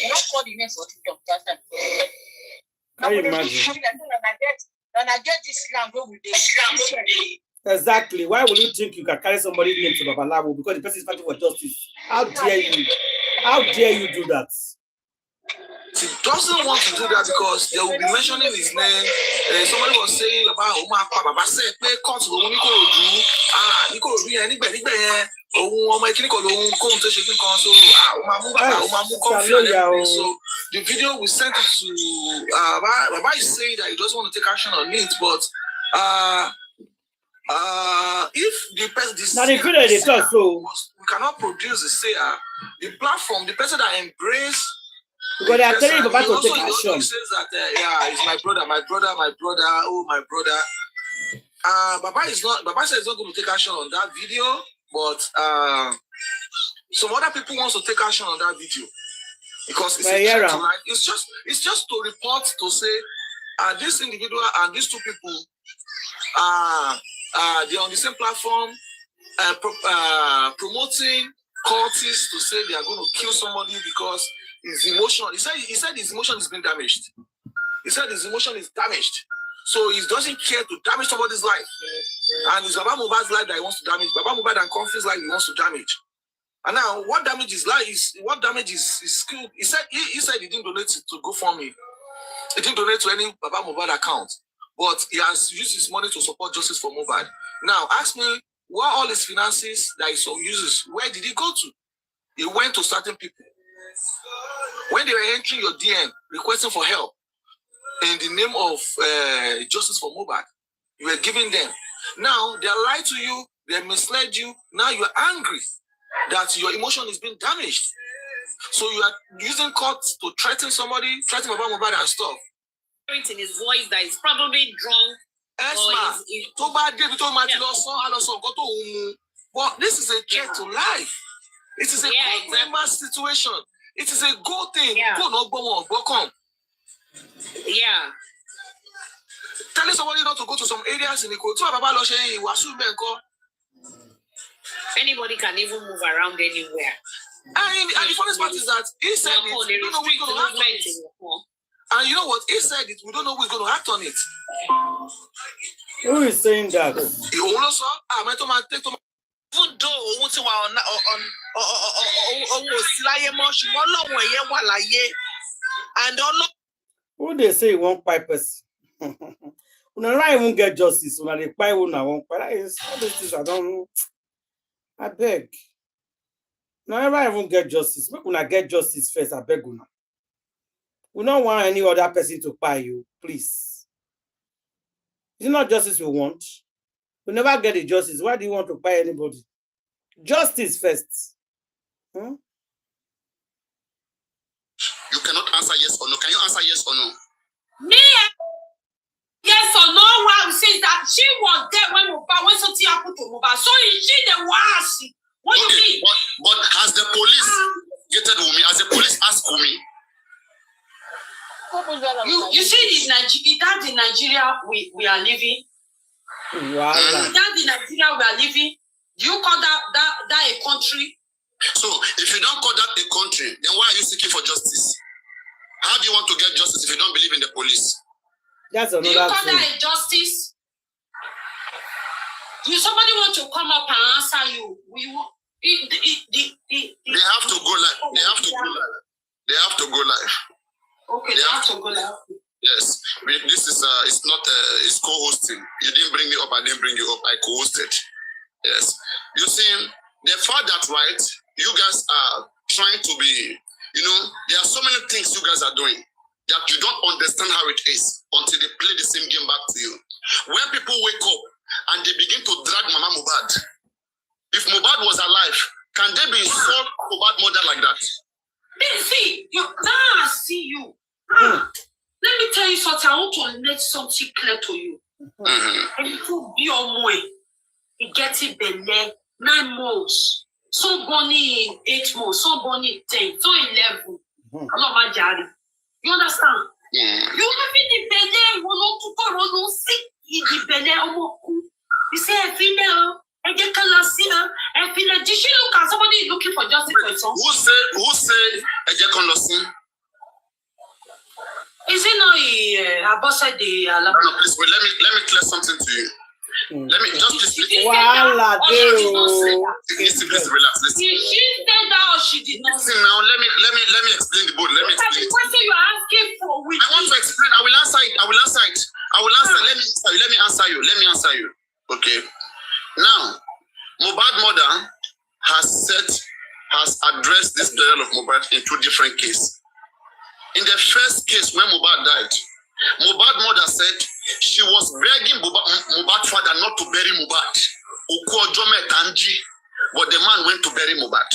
They don't call the names for TikTok that time. Can you imagine? When I get this slang, go with this. Exactly. Why would you think you can carry somebody's name to Babalawo because the person is fighting for justice? How dare you? How dare you do that? He doesn't want to do that because they will be mentioning his name. Somebody was saying about Baba said, "Pay cost go Nico do Nico do anybody so the video we sent it to Baba is saying that he doesn't want to take action on it, but if the person we cannot produce the sayer, the platform, the person that embrace. Because they are telling you about to take action. He says that it's my brother, oh my brother. Baba says he's not going to take action on that video, but some other people want to take action on that video because it's just to report to say this individual and these two people they're on the same platform, promoting cultists to say they are going to kill somebody because his emotion. He said his emotion has been damaged. He said his emotion is damaged, so he doesn't care to damage somebody's life. And it's Baba Mohbad's life that he wants to damage. Baba Mohbad and Comfy's life he wants to damage. And now, what damage is life is what damage is skill. He said he didn't donate to GoFundMe. He didn't donate to any Baba Mohbad account, but he has used his money to support justice for Mohbad. Now, ask me what all his finances that he uses. Where did he go to? He went to certain people. When they were entering your DM requesting for help in the name of justice for Mohbad, you were giving them. Now they lied to you, they misled you. Now you're angry that your emotion is being damaged. So you are using courts to threaten somebody, threaten Baba Mohbad and stuff. In his voice that is probably drunk. But this is a threat to life. It is a member situation. It is a good thing. Yeah. Telling somebody not to go to some areas in the anybody can even move around anywhere. And the funniest part is that he said it, we don't know who's going to act on it. And you know what? He said it, we don't know who's going to act on it. Who is saying that? Even though who they say won't pipe us? When I even get justice, when I buy one, I won't. But all these things I don't. I beg. Now I even get justice. When I get justice first, I beg you now. We don't want any other person to buy you, please. It's not justice we want. We never get the justice. Why do you want to buy anybody? Justice first. You cannot answer yes or no. Can you answer yes or no? Me? Yes or no? Well, says that she was there when something happened to Mohbad. So is she the one? What do you mean? But has the police getted Wumi? Has the police asked Wumi? You see, that's the Nigeria we are living. Wow. That's the Nigeria we are living. Do you call that a country? So, if you don't call that a country, then why are you seeking for justice? How do you want to get justice if you don't believe in the police? That's another thing. Do you call that a justice? Do somebody want to come up and answer you? They have to go live. They have to go live. They have to go live. Okay, they have to go live. Yes, this is it's not it's co-hosting. You didn't bring me up, I didn't bring you up. I co-hosted. Yes, you see, the fact that right, you guys are trying to be, there are so many things you guys are doing that you don't understand how it is until they play the same game back to you. When people wake up and they begin to drag Mama Mohbad, if Mohbad was alive, can they be sold Mohbad mother like that? See, I see you. Let me tell you something. I want to make something clear to you. And it will be on way. He gets it the leg 9 months. So born in 8 months. So born in 10. So 11. You understand? Yeah. You have in the belly. You sick in the belly. You say, I feel now. And you can see her. I feel like, did she look at somebody looking for justice for his son? Who say, is it not a said the no, please wait, let me clear something to you. Let me just please please relax. Listen. Did she say that or she did not? Listen now, let me explain the board. Let me explain. The question you are asking for I want to explain. I will answer it. Let me answer you. Okay. Now, Mohbad mother has addressed this burial of Mohbad in 2 different cases. In the first case, when Mohbad died, Mohbad mother said she was begging Mohbad father not to bury Mohbad. But the man went to bury Mohbad.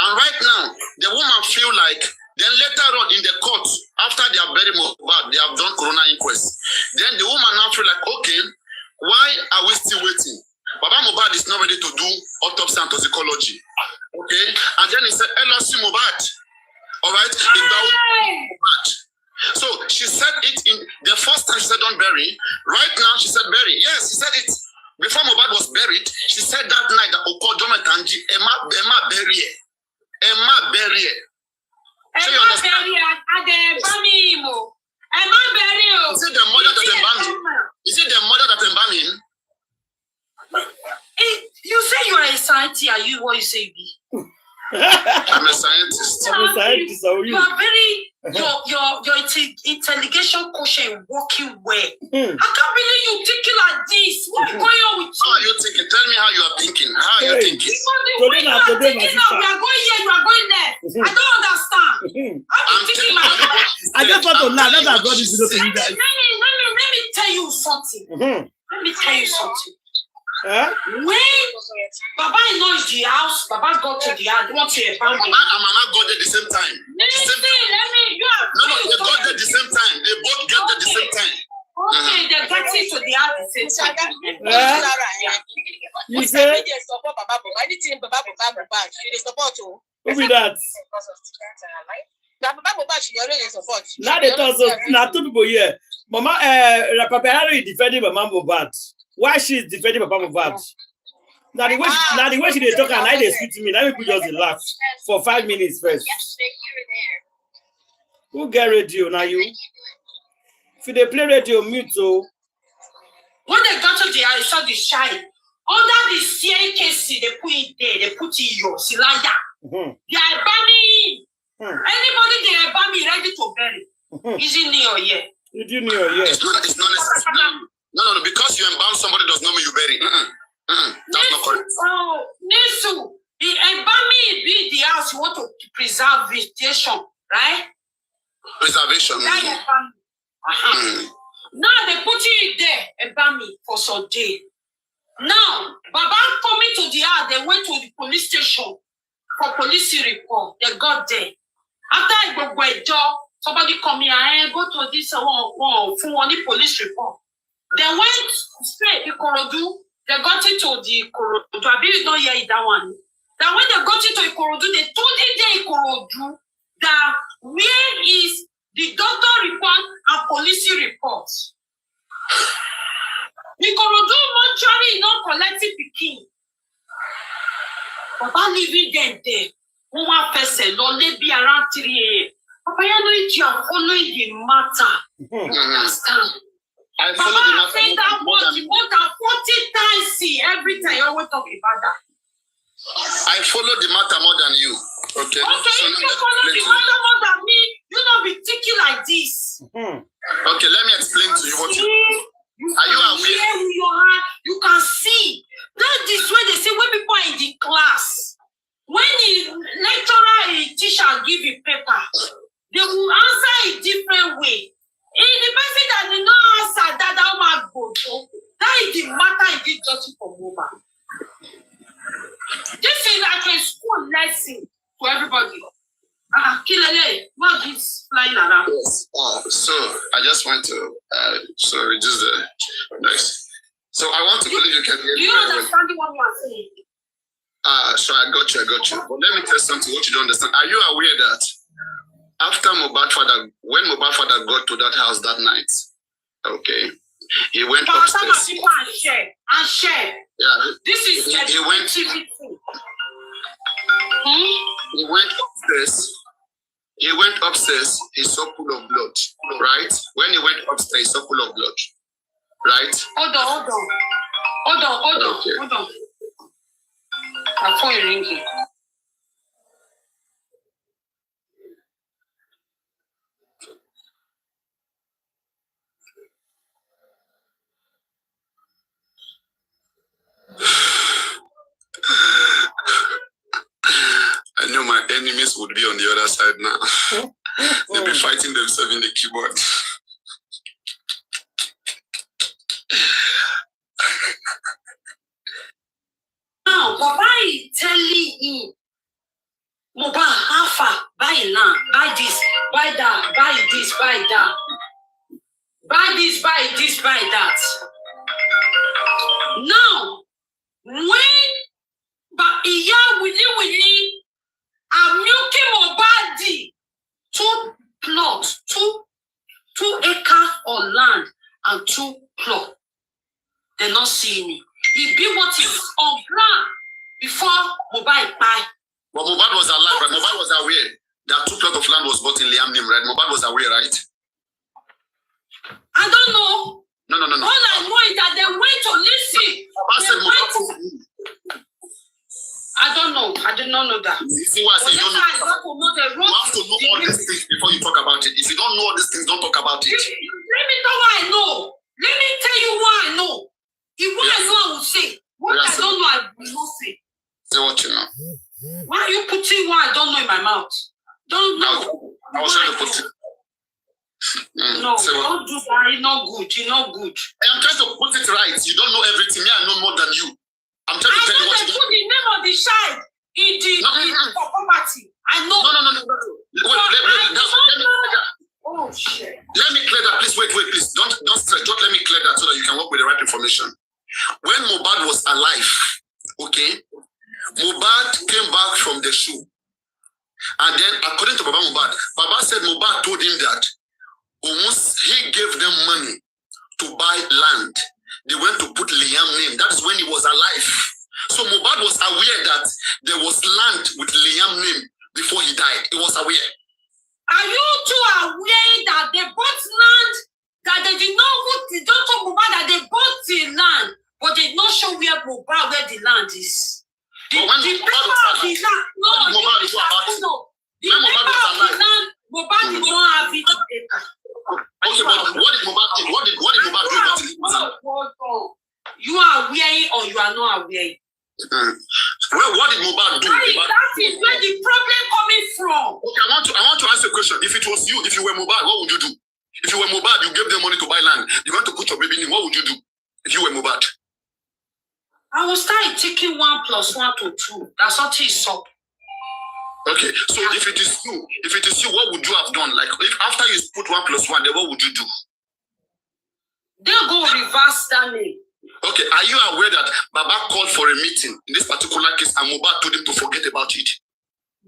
And right now, the woman feel like, then later on in the court, after they have buried Mohbad, they have done corona inquest. Then the woman now feel like, okay, why are we still waiting? Baba Mohbad is not ready to do autopsy and toxicology. Okay? And then he said, LLC Mohbad. All right? So she said it in the first time she said don't bury. Right now she said bury. Yes, she said it. Before Mohbad was buried, she said that night that Okodomo Tanji, Emma bury it. Emma bury it. So you understand? Is it the mother that embalmed him? Is it the mother that embalmed him? You say you are a scientist. Are you what you say be? I'm a scientist. I'm a scientist. You are very your intelligence quotient working well. I can't believe you thinking like this. What's going on with you? How are you thinking? Tell me how you are thinking. How are you thinking? When you are thinking now, we are going here, you are going there. I don't understand. I'm thinking I just want to learn. That's why I brought this video to you guys. Let me tell you something. Let me tell you something. When Baba is not in the house, Baba got to the house. They want to embalm him. Mama got there the same time. They got there the same time. They both got there the same time. Okay, they got into the house the same time. You say? support Baba. Anything Baba she support you. Who be that? Baba she already support. Now they talk so. Now two people here. Mama, Papa Harry defending Mama Mohbad. Why she's defending Papa Mohbad? Now the way she dey talk and I dey speak to me, let me put just a laugh for 5 minutes first. Who get radio now? You? If they play radio, mute so. When they got to the house, they saw the shine. Under the CAKC, they put it there. They put it your Silaya. They are banning. Anybody they are banning ready to bury. Is it near here? You do near here. It's not necessary. No. Because you embalm somebody does not mean you bury. That's not correct. Oh, Nisu, the embalming be the house you want to preserve vegetation, right? Preservation. Now they put it there, embalming for some day. Now, Baba coming to the house, they went to the police station for police report. They got there. After I go by job, somebody come here and go to this one police report. They went straight to Ikorodu. They got into the Ikorodu. I believe not hear that one. That when they got into Ikorodu, they told the Ikorodu that where is the doctor report and police report. Ikorodu mortuary not collecting pikin. Papa leaving them there. One person don't let be around 3 a.m. Papa, you know you are following the matter. Understand? I follow the matter. Say that more than 40 times. See, every time you always talk about that. I follow the matter more than you. Okay. Okay, so if you follow the matter more than me, you don't be thinking like this. Okay, let me explain to you what you are you aware? Who you are, you can see. That is when they say when people are in the class, when the lecturer, a teacher give a paper, they will answer a different way. If the person that did not answer that might go to, that is the matter in this justice for Mohbad. This is like a school lesson to everybody. Kilele, what is flying around? Yes. So I just want to reduce the noise. So I want to believe you can hear me. Do you understand what you are saying? So I got you. But let me tell you something what you don't understand. Are you aware that after Mohbad father, when Mohbad father got to that house that night, okay, he went upstairs. And share. Yeah. This is he went upstairs. He went upstairs, he saw pool of blood, right? When he went upstairs, he saw pool of blood, right? Hold on. My phone is ringing. I know my enemies would be on the other side now. They'll be fighting themselves in the keyboard. Now, Baba is telling him, Mohbad, how far? Buy land, buy this, buy that, buy this, buy that. Buy this, buy this, buy that. Now, when Willie, I'm milking Mohbad 2 plots, 2 acres of land and 2 plots. They're not seeing me. It be what is on plan before Mohbad buy. But Mohbad was alive, right? Mohbad was aware that 2 plots of land was bought in Liam name, right? Mohbad was aware, right? I don't know. No. All I know is that they went to listen. I don't know. I did not know that. You see why I say you don't know? You have to know all these things before you talk about it. If you don't know all these things, don't talk about it. Let me know what I know. Let me tell you what I know. If what I know, I will say. What I don't know, I will not say. Say what you know. Why are you putting what I don't know in my mouth? Don't know. I was trying to put it. No, don't do that. It's not good. It's not good. I'm trying to put it right. You don't know everything. Me, I know more than you. I'm trying to tell you what you do. Put the name of the child in the for property. I know. No. Oh shit. Let me clear that. Please wait, please. Don't stress. Just let me clear that so that you can work with the right information. When Mohbad was alive, okay, Mohbad came back from the show. And then, according to Baba Mohbad, Baba said Mohbad told him that once he gave them money to buy land, they went to put Liam name. That is when he was alive. So Mohbad was aware that there was land with Liam name before he died. He was aware. Are you two aware that they bought land, that they did not they don't talk about that they bought the land, but they did not show where the land is? The paper of the land, Mohbad did not have it. Okay, but what did Mohbad do? What did Mohbad do about it? You are aware or you are not aware? Well, what did Mohbad do? That is where the problem coming from. Okay, I want to ask a question. If it was you, if you were Mohbad, what would you do? If you were Mohbad, you gave them money to buy land. You want to put your baby in. What would you do if you were Mohbad? I will start taking 1 + 1 to 2. That's what he saw. Okay, so if it is you, what would you have done? Like, if after you put 1 + 1, then what would you do? They'll go reverse that name. Okay, are you aware that Baba called for a meeting in this particular case and Mohbad told him to forget about it?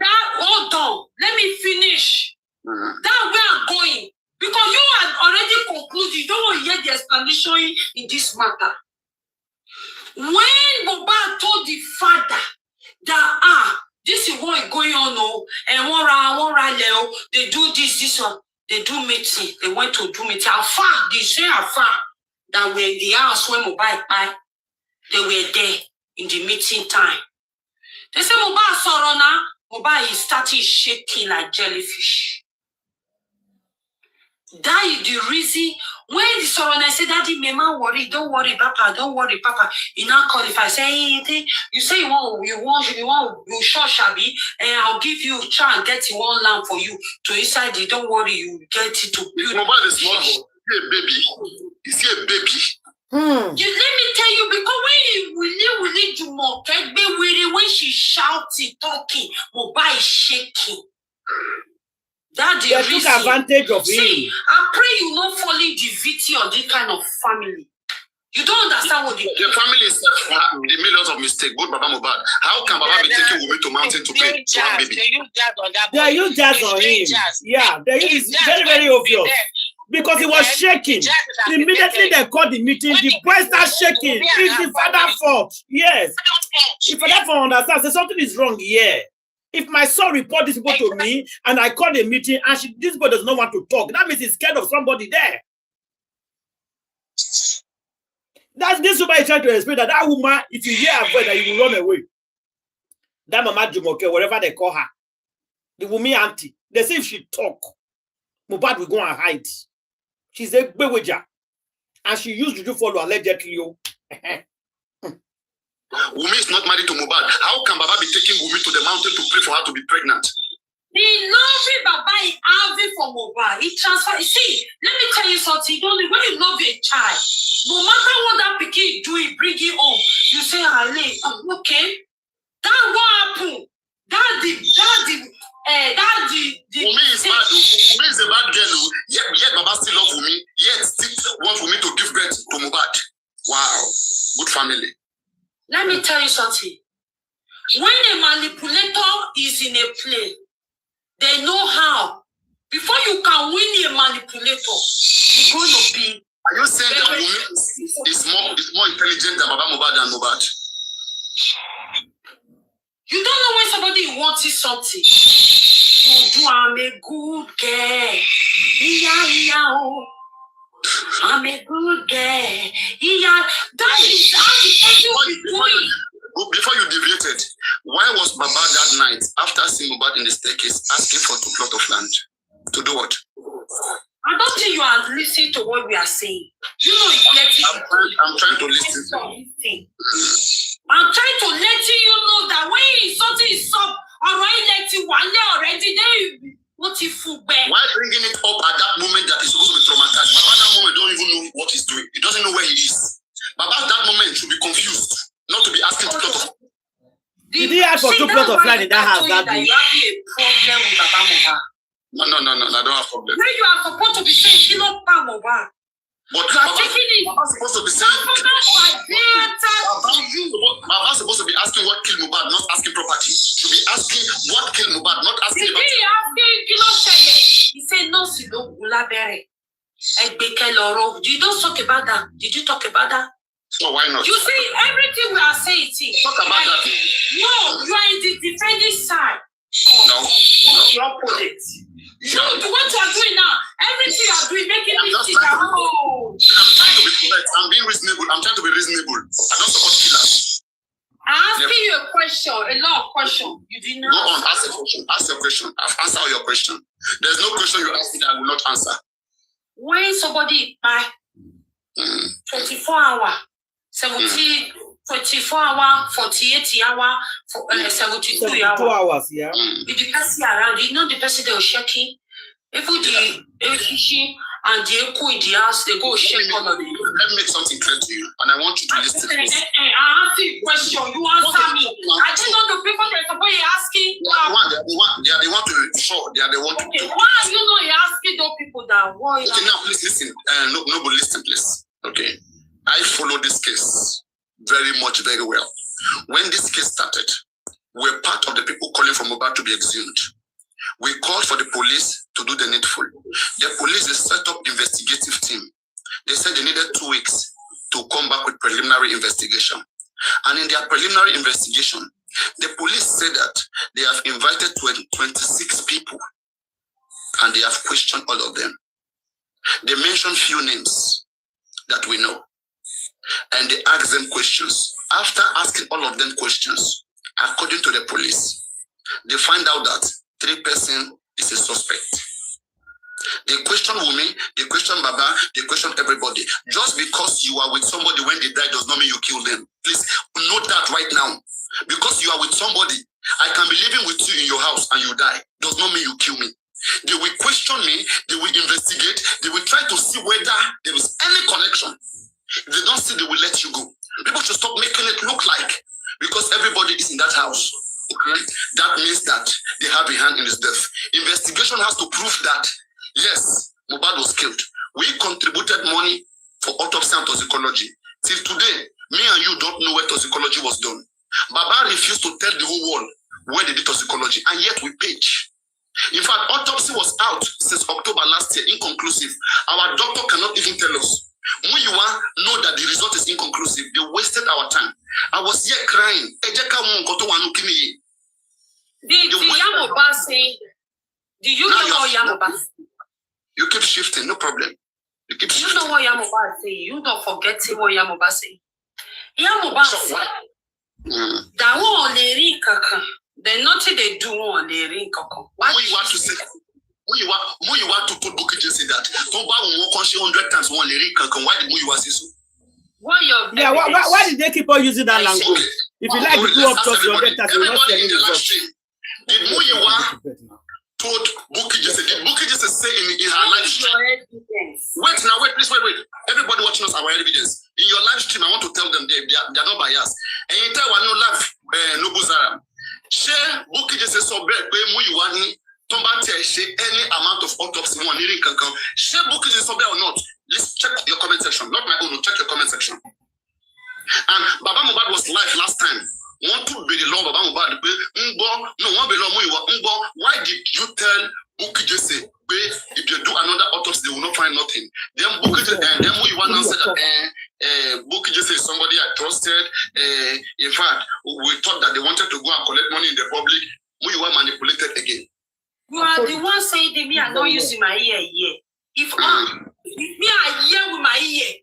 Hold on, let me finish. That's where I'm going. Because you had already concluded, you don't want to hear the explanation in this matter. When Mohbad told the father that, this is what is going on, and they do this one, they do meeting, they went to do meeting. They say that were in the house when Mohbad died, they were there in the meeting time. They say Mohbad sorrow now, Mohbad is starting shaking like jellyfish. That is the reason when the sorrow I say, Daddy, Mama, worry, don't worry, Papa, don't worry, Papa. You now call if I say, hey, you say you sure shabby, and I'll give you a chance, get one lamp for you to inside it. Don't worry, you get it to build. Mohbad is not a baby. Is he a baby? Let me tell you, because when you do more, when she shouting, talking, Mohbad is shaking. That's the reason. Took advantage of him. See, I pray you not fall in the victim of this kind of family. You don't understand what the family is the millions of mistakes. Good Baba Mohbad. How can Baba be taking women to mountain to play to have baby? They use jazz on him. Yeah, it's very, very obvious. Because he was shaking. Immediately they called the meeting, the boy started shaking. It's the father's fault. Yes. If the father understands, something is wrong here. If my son report this people to me and I call the meeting and this boy does not want to talk, that means he's scared of somebody there. That's this woman is trying to explain that woman, if you hear her voice, that you will run away. That Mama Jumoke, whatever they call her, the woman auntie, they say if she talk, Mohbad will go and hide. She's a bewager. And she used to do follow allegedly. Wumi is not married to Mohbad. How can Baba be taking Wumi to the mountain to pray for her to be pregnant? The loving Baba is having for Mohbad. He transfer. See, let me tell you something. When you love a child, no matter what that pikin do, he bring it home. You say, okay. That's what happened. That's the Wumi is bad. Wumi is a bad girl. Yet Baba still love Wumi. Yet still want Wumi to give birth to Mohbad. Wow. Good family. Let me tell you something. When a manipulator is in a play, they know how. Before you can win a manipulator, it's going to be Are you saying that Wunmi is more intelligent than Baba Mohbad and Mohbad? You don't know when somebody wants something. You I'm a good girl. I'm a good girl. That is how the person will be doing. Before you deviated, why was Baba that night, after seeing Mohbad in the staircase, asking for 2 plots of land? To do what? I don't think you are listening to what we are saying. You know, I'm trying to listen. I'm trying to let you know that when something is up, already let you one day already, then what if why bringing it up at that moment that is supposed to be traumatized? Baba at that moment don't even know what he's doing. He doesn't know where he is. Baba at that moment should be confused, not to be asking to plot of. Did he ask for 2 plots of land in that house that day? You have a problem with Baba Mohbad. No, I don't have a problem. When you are supposed to be saying, you know, Baba Mohbad. But Baba supposed to be saying, Baba supposed to be asking what killed Mohbad, not asking property. To be asking what killed Mohbad, not asking about. He said, no, you don't you don't talk about that. Did you talk about that? So why not? You see, everything we are saying, talk about that. No, you are in the defending side. No. Your opponent. No, what you are doing now, everything you are doing, making me think I'm trying to be correct. I'm being reasonable. I'm trying to be reasonable. I don't support killers. I'm asking you a question, a lot of questions. You did not. Go on, ask a question. Ask your question. I've answered your question. There's no question you ask me that I will not answer. When somebody buy 24 hours, 70, 24 hours, 48 hours, 72 hours, yeah. If the person around, you know the person they will checking. If the egushi and the echo in the house, they go check all of it. Let me make something clear to you, and I want you to listen. I ask you a question, you answer me. I don't know the people that are asking. They want to show. They want to. Okay, why are you not asking those people that? Okay, now please listen. No, but listen, please. Okay, I follow this case very well. When this case started, we're part of the people calling for Mohbad to be exhumed. We called for the police to do the needful. The police has set up investigative team. They said they needed 2 weeks to come back with preliminary investigation. And in their preliminary investigation, the police said that they have invited 26 people and they have questioned all of them. They mentioned few names that we know. And they asked them questions. After asking all of them questions, according to the police, they find out that 3 persons is a suspect. They question Wunmi, they question Baba, they question everybody. Just because you are with somebody when they die does not mean you kill them. Please note that right now. Because you are with somebody, I can be living with you in your house and you die. Does not mean you kill me. They will question me, they will investigate, they will try to see whether there is any connection. If they don't see, they will let you go. People should stop making it look like because everybody is in that house. Okay, that means that they have a hand in his death. Investigation has to prove that yes, Mohbad was killed. We contributed money for autopsy and toxicology. Till today, me and you don't know where toxicology was done. Baba refused to tell the whole world where they did toxicology, and yet we paid. In fact, autopsy was out since October last year, inconclusive. Our doctor cannot even tell us. Muyiwa know that the result is inconclusive. They wasted our time. I was here crying. Did Yamoba say? Do you know what Yamoba say? You keep shifting, no problem. You keep shifting. You know what Yamoba say? You don't forget what Yamoba say. Yamoba say that one leri kaka. Then nothing they do on leri kaka. What you want to say? Who you want to put Bukiji say that? Don't buy 100 times one leri kaka. Why did you say so? Why did they keep on using that language? Okay. If you like to do up to 100 times, you will not see any result. Did Muyiwa told Bukiji say? Did Bukiji say in her live stream? Wait, please wait. Everybody watching us, our evidence. In your live stream, I want to tell them they are not biased. And you tell one no live no buzara. Share Bukiji say so bad. Muyiwa ni tomba share any amount of autopsy one needing kankan. Share Bukiji so bad or not? Let's check your comment section. Not my own. Check your comment section. And Baba Mohbad was live last time. Want to be the law Baba Mohbad? No, one below Muyiwa. Why did you tell Bukiji say? If they do another autopsy, they will not find nothing. Then Bukiji and then Muyiwa fact, we thought that they wanted to go and collect money in the public. We were manipulated again. You are the one saying to me, I'm not using my ear here. If me, I hear with my ear.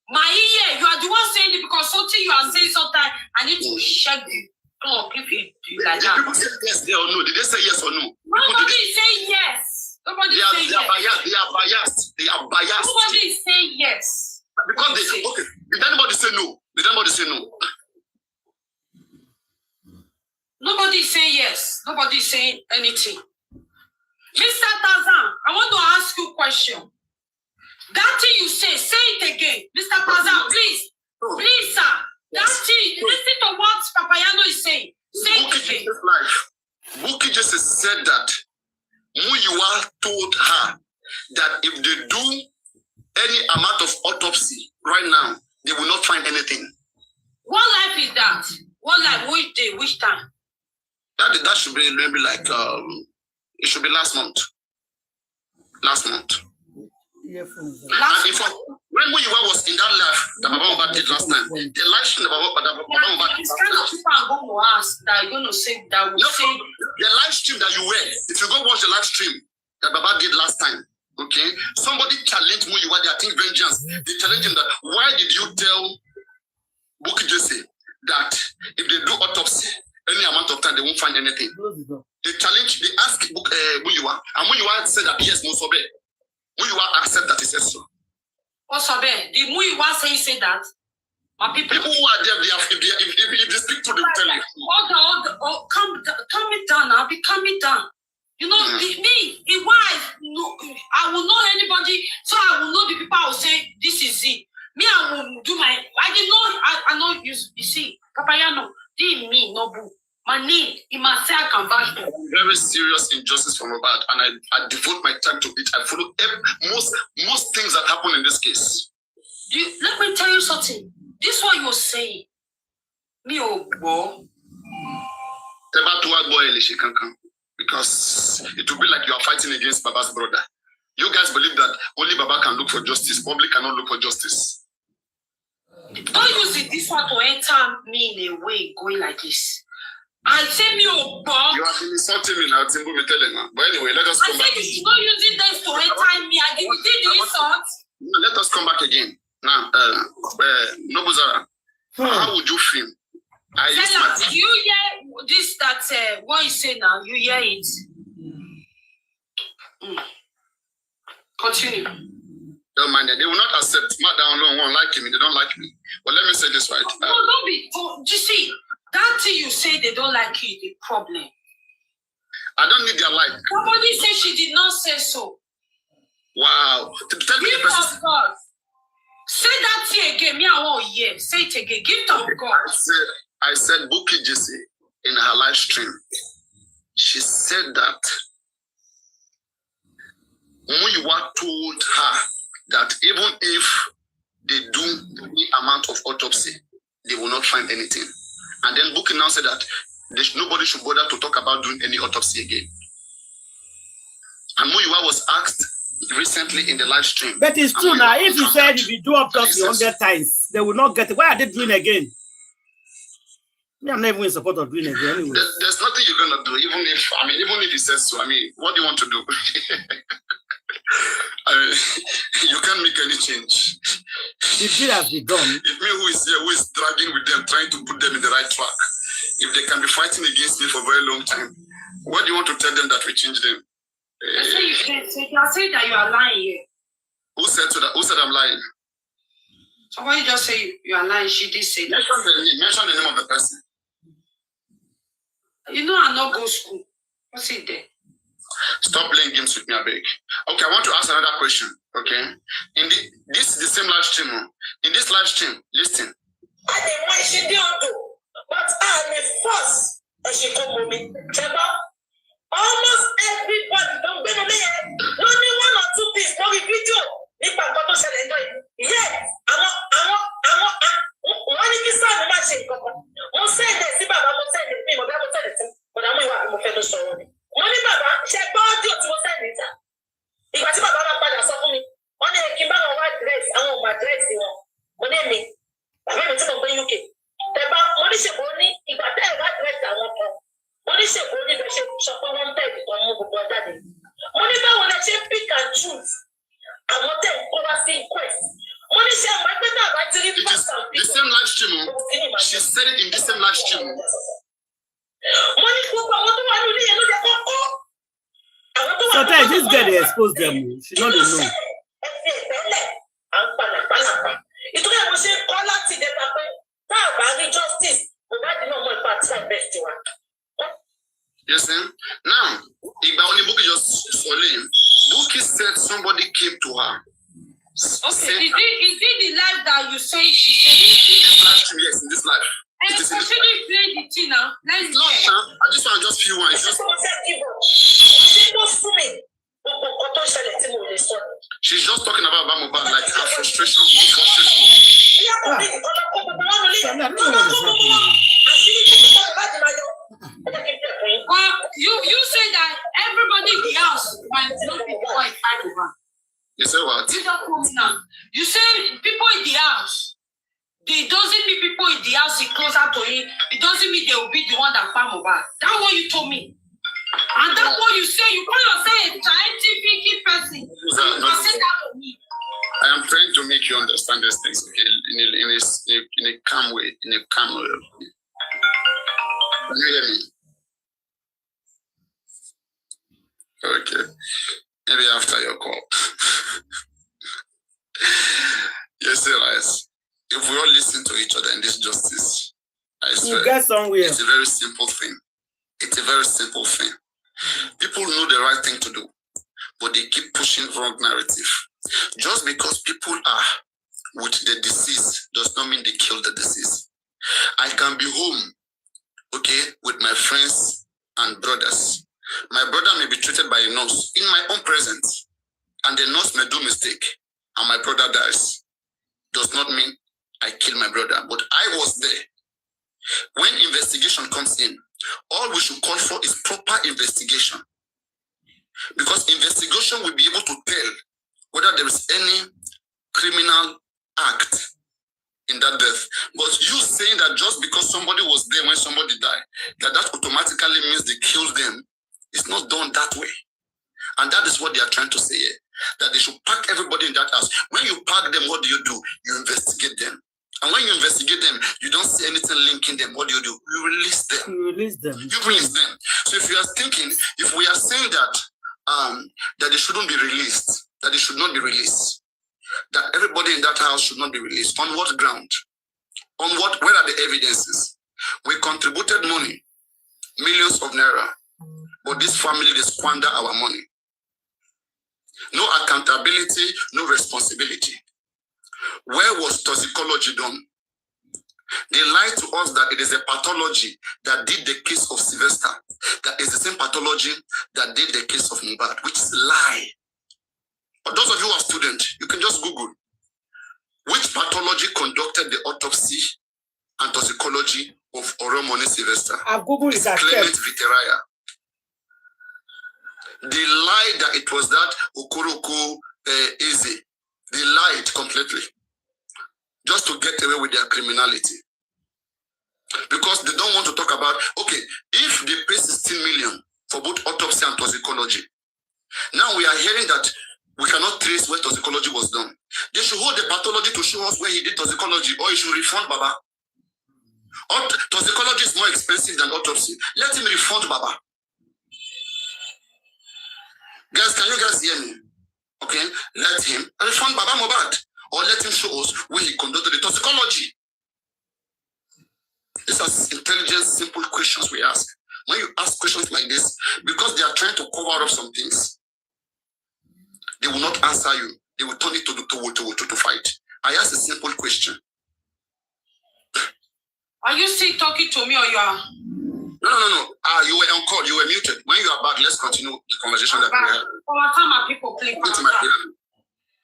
My ear, you are the one saying it because something you are saying sometimes, I need to check the clock if you do like that. People say yes or no. Did they say yes or no? Nobody is saying yes. Nobody is saying yes. They are biased. They are biased. Nobody is saying yes. Because they, okay, did anybody say no? Did anybody say no? Nobody is saying yes. Nobody is saying anything. Mr. Tazan, I want to ask you a question. That thing you say it again. Mr. Tazan, please. Please, sir. That thing, listen to what Papayano is saying. Say it again. Buki just said that Muyiwa told her that if they do any amount of autopsy right now, they will not find anything. What life is that? What life? Which day? Which time? That should be maybe like it should be last month. Last month. And in fact, when Muyiwa was in that life that Mohbad did last time, the live stream that Mohbad did last time. I'm going to ask that you're going to say that will say the live stream that you were. If you go watch the live stream that Baba did last time, okay, somebody challenged Muyiwa. I think vengeance. They challenged him that why did you tell Buki Jesse that if they do autopsy, any amount of time they won't find anything? They challenged. They asked Muyiwa, and Muyiwa said that yes, Musobe. Muyiwa accept that he says so. Musobe, did Muyiwa say that? My people who are there, if they speak to them, tell you. Calm me down now. Calm me down. You know, the wife, no, I will know anybody, so I will know the people. I will say, this is it. Me, I will do my, I didn't know, I know, you see, Papayano, did me, no boo. My name, in my self conversion. Very serious injustice from Mohbad, and I devote my time to it. I follow most things that happen in this case. Let me tell you something. This is what you're saying. Me, oh, boy. Because it will be like you are fighting against Baba's brother. You guys believe that only Baba can look for justice. Public cannot look for justice. Don't use this one to enter me in a way going like this. I say me, oh, boy. You have been insulting me now, Timbo. But anyway, let us come back. I said you're not using this to enter me. I didn't do the insult. No, let us come back again. Now, Nobuzara, how would you feel? Do you hear this, that, what you say now? You hear it? Continue. Don't mind that. They will not accept. Madam won't like me. They don't like me. But let me say this right. No, don't be. You see, that thing you say they don't like you, the problem. I don't need their like. Somebody said she did not say so. Wow. Tell me the person. God. Say that thing again. Me, I won't hear. Say it again. Gift of God. I said Buki Jesse in her live stream. She said that Muyiwa told her that even if they do any amount of autopsy, they will not find anything. And then Buki now said that nobody should bother to talk about doing any autopsy again. And Muyiwa was asked recently in the live stream. But it's true now. If you said if you do autopsy 100 times, they will not get it. Why are they doing again? I'm not even in support of doing it again anyway. There's nothing you're gonna do, even if he says so. What do you want to do? You can't make any change. The deal has been done. If me who is here, who is dragging with them, trying to put them in the right track, if they can be fighting against me for a very long time, what do you want to tell them that we change them? You are saying that you are lying here. Who said that? Who said I'm lying? Somebody just say you are lying. She did say that. Mention the name of the person. You know I not go to school. What's it there? Stop playing games with me, I beg. Okay, I want to ask another question. Okay, this is the same live stream. In this live stream, listen. I didn't want she did but I'm a force. And she come with me. Almost everybody don't be me. Only one or two pieces for the video. If I'm going to say yeah, I if you saw the machine, I'm saying this, I'm saying this, but I'm going to say this. Money Baba, check out your two sentences. If I see Baba Baba so for me, only a Kimba white dress, I want my dress. Money me. I mean, it's not going UK. The money she bought truth. I want them over the inquest. Money share my better by the same live stream. She said it in the same live stream. Money for sometimes this girl they expose them. She don't know. You see? Now, Buki said somebody came to her. Okay, is it the life that you say she said? This life stream, yes, in this life. And continue playing the thing now. I just want to just feel one. She's just talking about Mohbad, like her frustration. Well, you say that everybody in the house might not be the wife fight over. You say what? You say people in the house. It doesn't mean people in the house is closer to him. It doesn't mean they will be the one that farm over. That's what you told me. And that's what you say. You call yourself a scientific person. You say that to me. I am trying to make you understand these things, okay, in a calm way, in a calm way. Can you hear me? Okay. Maybe after your call. Yes, right. If we all listen to each other in this justice, I swear, get somewhere. It's a very simple thing. It's a very simple thing. People know the right thing to do, but they keep pushing wrong narrative. Just because people are with the disease does not mean they kill the disease. I can be home, okay, with my friends and brothers. My brother may be treated by a nurse in my own presence, and the nurse may do mistake, and my brother dies. Does not mean I kill my brother, but I was there. When investigation comes in, all we should call for is proper investigation. Because investigation will be able to tell whether there is any criminal act in that death. But you saying that just because somebody was there when somebody died, that automatically means they killed them, it's not done that way. And that is what they are trying to say here, that they should pack everybody in that house. When you pack them, what do? You investigate them. And when you investigate them, you don't see anything linking them. What do? You release them. You release them. You release them. So if you are thinking, if we are saying that that they shouldn't be released, that they should not be released, that everybody in that house should not be released, on what ground? On what? Where are the evidences? We contributed money, millions of naira, but this family, they squander our money. No accountability, no responsibility. Where was toxicology done? They lied to us that it is a pathology that did the case of Sylvester, that is the same pathology that did the case of Mohbad, which is a lie. For those of you who are students, you can just Google which pathology conducted the autopsy and toxicology of Oromoni Sylvester. I've Googled it. Clement Viteraya. They lied that it was that Okoroko Eze. They lied completely, just to get away with their criminality. Because they don't want to talk about, okay, if they pay 16 million for both autopsy and toxicology, now we are hearing that we cannot trace where toxicology was done. They should hold the pathology to show us where he did toxicology, or he should refund Baba. Toxicology is more expensive than autopsy. Let him refund Baba. Guys, can you guys hear me? Okay, let him refund Baba Mohbad, or let him show us where he conducted the toxicology. These are intelligent, simple questions we ask. When you ask questions like this, because they are trying to cover up some things, they will not answer you. They will turn it to fight. I asked a simple question. Are you still talking to me, or you are? No. You were on call. You were muted. When you are back, let's continue the conversation that we had.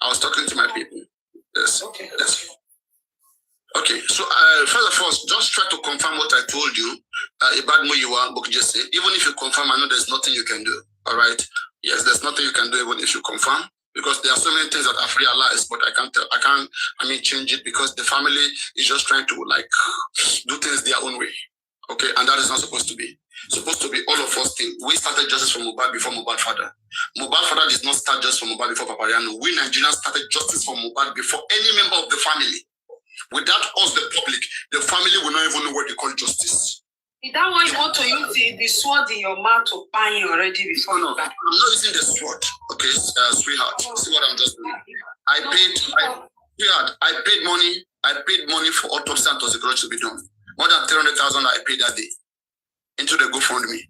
I was talking to my people. Yes. Okay. Yes. Okay. So, first of all, just try to confirm what I told you. Even if you confirm, I know there's nothing you can do. All right. Yes, there's nothing you can do even if you confirm, because there are so many things that I've realized, but I can't change it, because the family is just trying to do things their own way. Okay, and that is not supposed to be. It's supposed to be all of us thing. We started justice from Mohbad before Mohbad father. Mohbad father did not start just for Mohbad before Papariano. We Nigerians started justice for Mohbad before any member of the family. Without us, the public, the family will not even know what they call justice. Is that why you want to use the sword in your mouth to ban you already before? No, I'm not using the sword. Okay, sweetheart. See what I'm just doing. I paid money for autopsy and toxicology to be done. More than 300,000 I paid that day into the GoFundMe,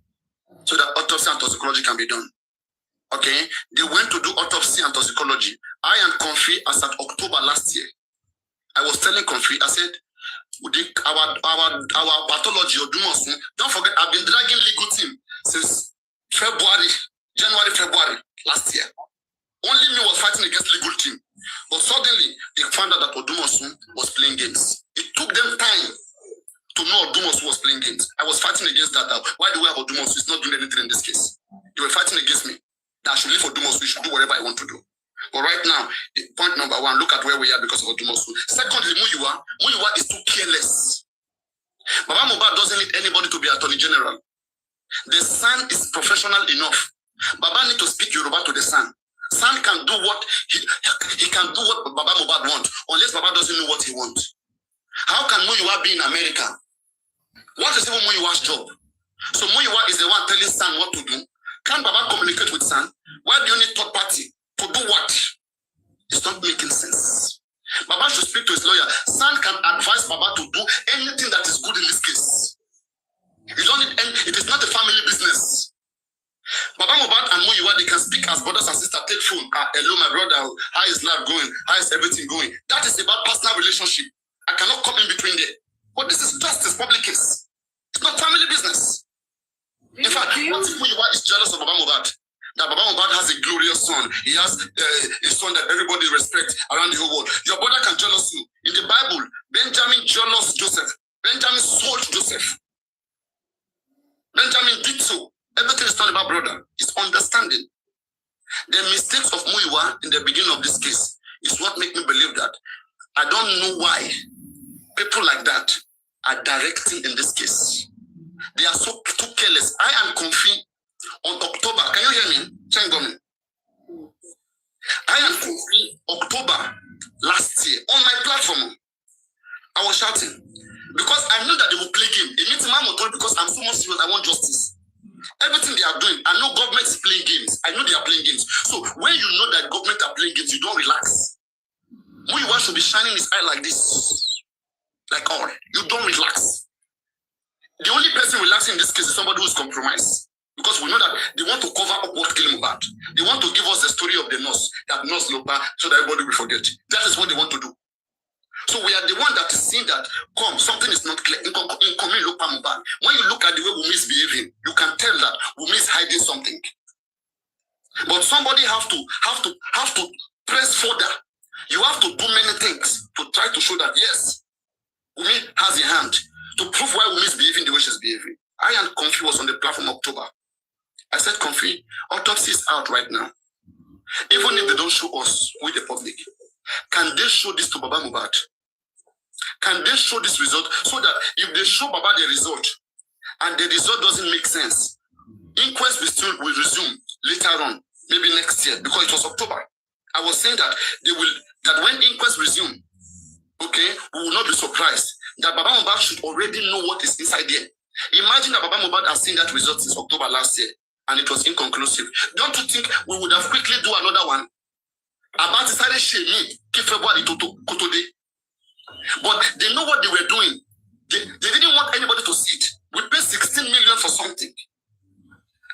so that autopsy and toxicology can be done. Okay, they went to do autopsy and toxicology. I and Comfy, as at October last year, I was telling Comfy, I said, our pathology, don't forget, I've been dragging legal team since January, February last year. Only me was fighting against legal team. But suddenly, they found out that Odumosun was playing games. It took them time to know Odumosun was playing games. I was fighting against that. Why do we have Odumosun? He's not doing anything in this case. They were fighting against me. That I should leave Odumosun. We should do whatever I want to do. But right now, point number one, look at where we are because of Odumosun. Secondly, Muyiwa is too careless. Baba Mohbad doesn't need anybody to be Attorney General. The son is professional enough. Baba need to speak Yoruba to the son. Son can do what he can do what Baba Mohbad wants, unless Baba doesn't know what he wants. How can Muyiwa be in America? What is even Muyiwa's job? So Muyiwa is the one telling son what to do. Can Baba communicate with son? Why do you need third party? To do what? It's not making sense. Baba should speak to his lawyer. Son can advise Baba to do anything that is good in this case. It is not a family business. Baba Mohbad and Muyiwa, they can speak as brothers and sisters. Take phone. Hello, my brother. How is life going? How is everything going? That is about personal relationship. I cannot come in between there. But this is justice, public case. It's not family business. In fact, what if Muyiwa is jealous of Baba Mohbad? That Baba Mohbad has a glorious son. He has a son that everybody respects around the whole world. Your brother can jealous you. In the Bible, Benjamin jealous Joseph. Benjamin sold Joseph. Benjamin did so. Everything is not about brother. It's understanding. The mistakes of Muyiwa in the beginning of this case is what makes me believe that. I don't know why people like that are directing in this case. They are so too careless. I am confused. On October, can you hear me? Chengomi. I am confused. October last year on my platform, I was shouting because I knew that they would play game. It means because I'm so much serious. I want justice. Everything they are doing, I know government is playing games. I know they are playing games. So when you know that government are playing games, you don't relax. Muyiwa should be shining his eye like this, like all. You don't relax. The only person relaxing in this case is somebody who is compromised. Because we know that they want to cover up what killed Mohbad. They want to give us the story of the nurse, that nurse Lopa, so that everybody will forget. That is what they want to do. So we are the one that is seeing that, something is not clear. In Mohbad, when you look at the way Wunmi is behaving, you can tell that Wunmi is hiding something. But somebody have to press further. You have to do many things to try to show that, yes, Wunmi has a hand to prove why Wunmi is behaving the way she's behaving. I and Comfy was on the platform October. I said, Comfy, autopsy is out right now. Even if they don't show us with the public, can they show this to Baba Mohbad? Can they show this result so that if they show Baba the result and the result doesn't make sense, inquest will resume later on, maybe next year, because it was October. I was saying that when inquest resume, okay, we will not be surprised that Baba Mohbad should already know what is inside there. Imagine that Baba Mohbad has seen that result since October last year and it was inconclusive. Don't you think we would have quickly do another one? About February to today. But they know what they were doing. They didn't want anybody to see it. We paid 16 million for something.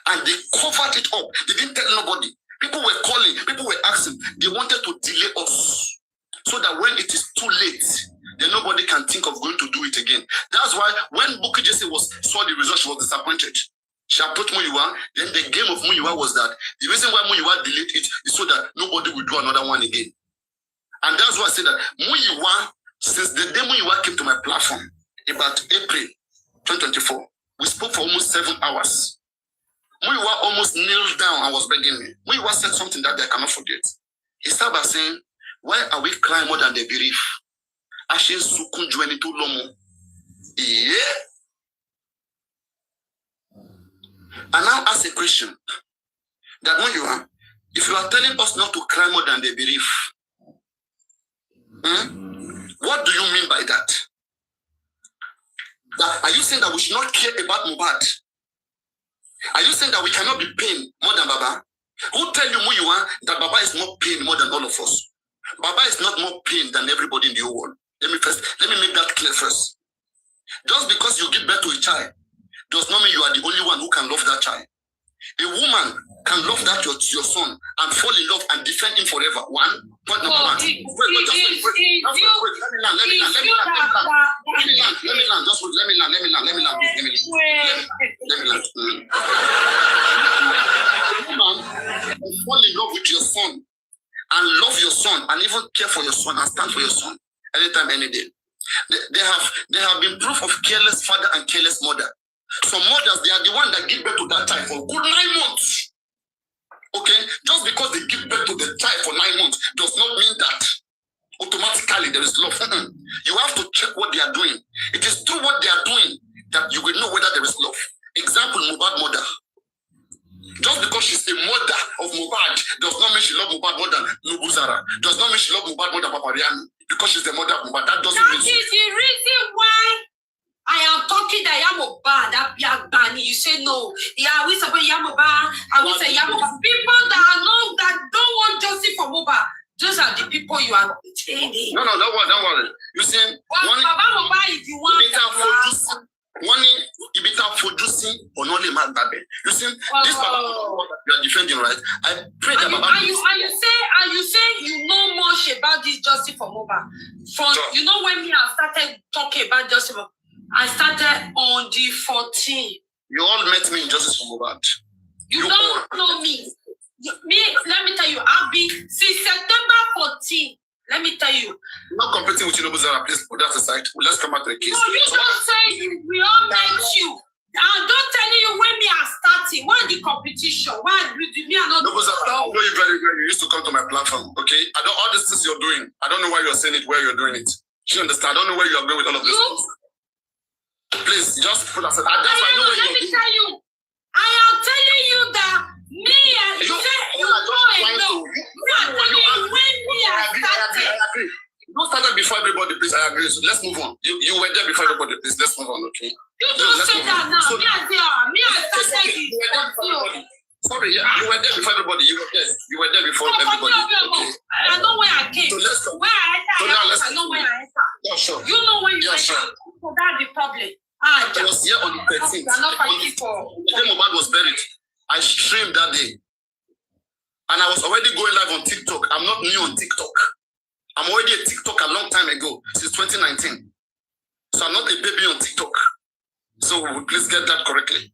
And they covered it up. They didn't tell nobody. People were calling, people were asking. They wanted to delay us so that when it is too late, then nobody can think of going to do it again. That's why when Bukky Jesse saw the result, she was disappointed. She approached Muyiwa. Then the game of Muyiwa was that the reason why Muyiwa delayed it is so that nobody will do another one again. And that's why I said that Muyiwa, since the day Muyiwa came to my platform, about April 2024, we spoke for almost 7 hours. Muyiwa almost kneeled down and was begging me. Muyiwa said something that I cannot forget. He started by saying, why are we crying more than the bereaved? Ashe sukun ju eni to lomo. Yeah. And now ask a question. That when you are, if you are telling us not to cry more than they believe, what do you mean by that? Are you saying that we should not care about Mohbad? Are you saying that we cannot be pained more than Baba? Who tell you who you are that Baba is more pain more than all of us? Baba is not more pain than everybody in the whole world. Let me make that clear first. Just because you give birth to a child does not mean you are the only one who can love that child. A woman can love that your son and fall in love and defend him forever. One. Point number one. Let me land. A woman can fall in love with your son and love your son and even care for your son and stand for your son anytime, any day. There have been proof of careless father and careless mother. Some mothers, they are the one that give birth to that child for good 9 months. Okay? Just because they give birth to the child for 9 months does not mean that automatically there is love. You have to check what they are doing. It is through what they are doing that you will know whether there is love. Example, Mohbad mother. Just because she's a mother of Mohbad does not mean she loves Mohbad more than Nubuzara. Does not mean she loves Mohbad more than Papariano. Because she's the mother of Mohbad. That doesn't mean. That is the reason why I am talking that Mohbad, that Bani. You say no. Yeah, we support Mohbad. I will say Mohbad. People that don't want justice for Mohbad. Those are the people you are entertaining. No, don't worry. You see, Mohbad is the one. One ibita producing or not the man baby. You see, this Baba you are defending, right? I pray that Baba. And you say you know much about this justice for Mohbad. From you know when me I started talking about justice for I started on the 14th. You all met me in justice for Mohbad. You don't know me. Let me tell you, I've been since September 14th. Let me tell you. I'm not competing with you, Buzara. Please put that aside. Let's come back to the case. No, you don't say we all met you. I'm not telling you when we are starting. Why the competition? Why do me and not? No, Buzara, I know you very well. You used to come to my platform, okay? I don't all these things you're doing. I don't know why you're saying it, where you're doing it. You understand? I don't know where you are going with all of this. Please, just put aside. Let me tell you. I am telling you that me and you say you know when we are starting. You don't start before everybody, please. I agree. So let's move on. You were there before everybody, please. Let's move on, okay? You don't say that now. So, me I started it. Sorry, you were there before everybody. You were there before everybody. Okay. I know where I came. So let's go. Where I entered. I know where I entered. Yeah, sure. You know where you entered. So that's the problem. I was here on the 13th. The day Mohbad was buried. I streamed that day. And I was already going live on TikTok. I'm not new on TikTok. I'm already a TikTok a long time ago, since 2019. So I'm not a baby on TikTok. So please get that correctly.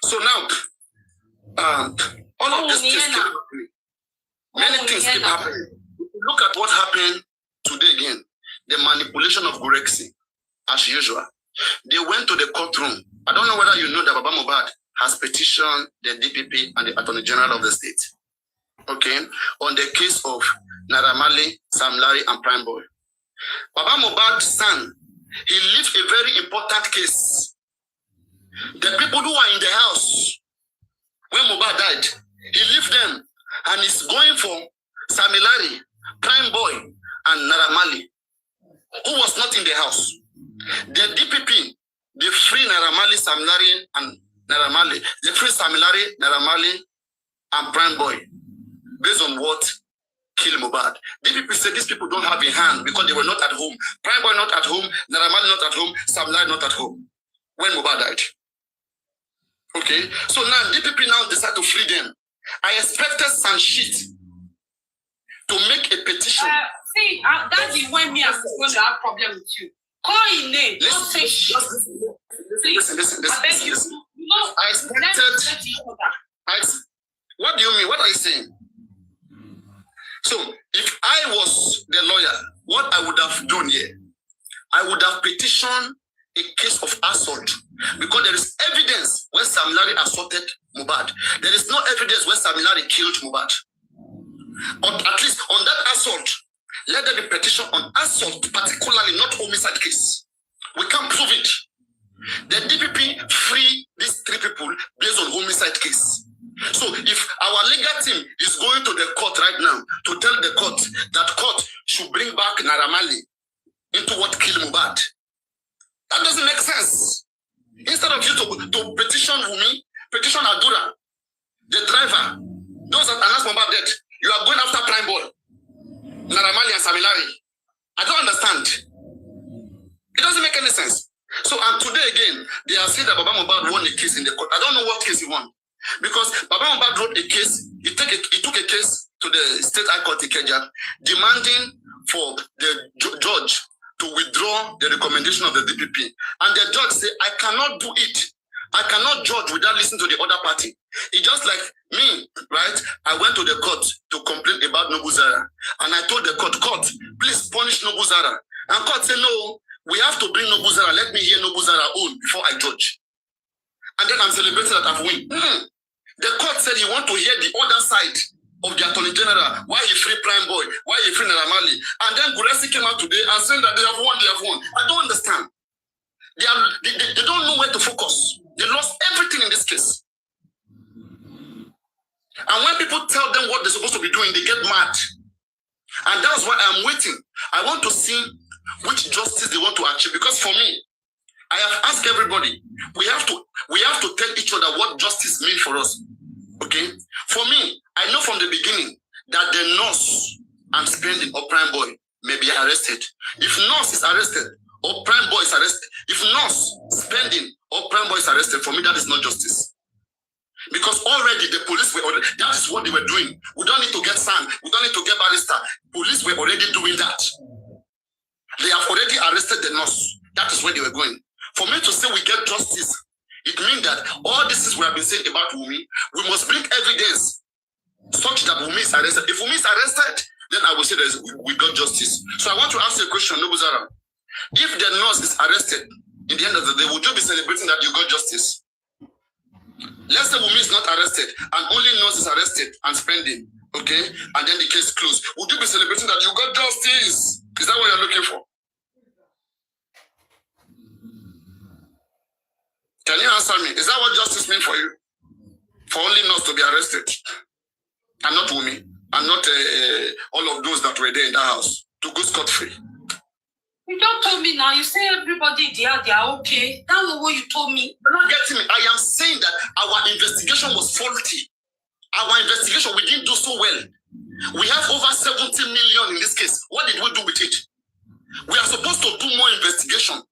So now, all of this keeps happening. Many things keep happening. Look at what happened today again. The manipulation of Gorexi, as usual. They went to the courtroom. I don't know whether you know that Baba Mohbad has petitioned the DPP and the Attorney General of the state, okay, on the case of Naira Marley, Sam Larry, and Prime Boy. Baba Mohbad's son, he lived a very important case. The people who are in the house when Mohbad died, he left them and is going for Sam Larry, Prime Boy, and Naira Marley, who was not in the house. The DPP, they free Naira Marley, Sam Larry, and Naira Marley. They free Sam Larry, Naira Marley, and Prime Boy, based on what killed Mohbad. DPP said these people don't have a hand because they were not at home. Prime Boy not at home, Naira Marley not at home, Sam Larry not at home when Mohbad died. Okay, so now DPP now decide to free them. I expected some shit to make a petition. That is when me and going to have problem with you. Call his name. Don't say shit. Listen. You know, I expected. What do you mean? What are you saying? So, if I was the lawyer, what I would have done here, I would have petitioned a case of assault because there is evidence when Sam Larry assaulted Mohbad. There is no evidence when Sam Larry killed Mohbad. But at least on that assault, let there be petition on assault, particularly not homicide case. We can't prove it. The DPP free these 3 people based on homicide case. So if our legal team petition Adura, the driver, those that announced Mohbad dead. You are going after Prime Boy, Naramali and Samilari. I don't understand. It doesn't make any sense. So, and today again, they are saying that Baba Mohbad won a case in the court. I don't know what case he won. Because Baba Mohbad wrote a case, he took a case to the State High Court in Kenya, demanding for the judge to withdraw the recommendation of the DPP. And the judge said, I cannot do it. I cannot judge without listening to the other party. It's just like me, right? I went to the court to complain about Nobuzara. And I told the court, please punish Nobuzara. And court said, no, we have to bring Nobuzara. Let me hear Nobuzara own before I judge. And then I'm celebrating that I've won. The court said he want to hear the other side of the Attorney General. Why he free Prime Boy? Why he free Naramali? And then Guresi came out today and said that they have won, they have won. I don't understand. They don't know where to focus. They lost everything in this case. And when people tell them what they're supposed to be doing, they get mad. And that's why I'm waiting. I want to see which justice they want to achieve. Because for me, I have asked everybody, we have to tell each other what justice means for us. Okay? For me, I know from the beginning that the nurse and spending or Prime Boy may be arrested. If nurse is arrested or Prime Boy is arrested, if nurse, spending or Prime Boy is arrested, for me that is not justice. Because already the police were already, that is what they were doing. We don't need to get Sam, we don't need to get barrister. Police were already doing that. They have already arrested the nurse. That is where they were going. For me to say we get justice, it means that all this is we have been saying about Wumi, we must bring evidence such that Wumi is arrested. If Wumi is arrested, then I will say that we got justice. So I want to ask you a question, Nobuzara. If the nurse is arrested, in the end of the day, would you be celebrating that you got justice? Let's say Wumi is not arrested and only nurse is arrested and spending, okay? And then the case closed. Would you be celebrating that you got justice? Is that what you're looking for? Can you answer me? Is that what justice means for you? For only nurse to be arrested? And not Wumi, and not all of those that were there in the house to go scot-free. You don't told me now. You say everybody there, they are okay. That was what you told me. You're not getting me. I am saying that our investigation was faulty. Our investigation, we didn't do so well. We have over 70 million in this case. What did we do with it? We are supposed to do more investigation.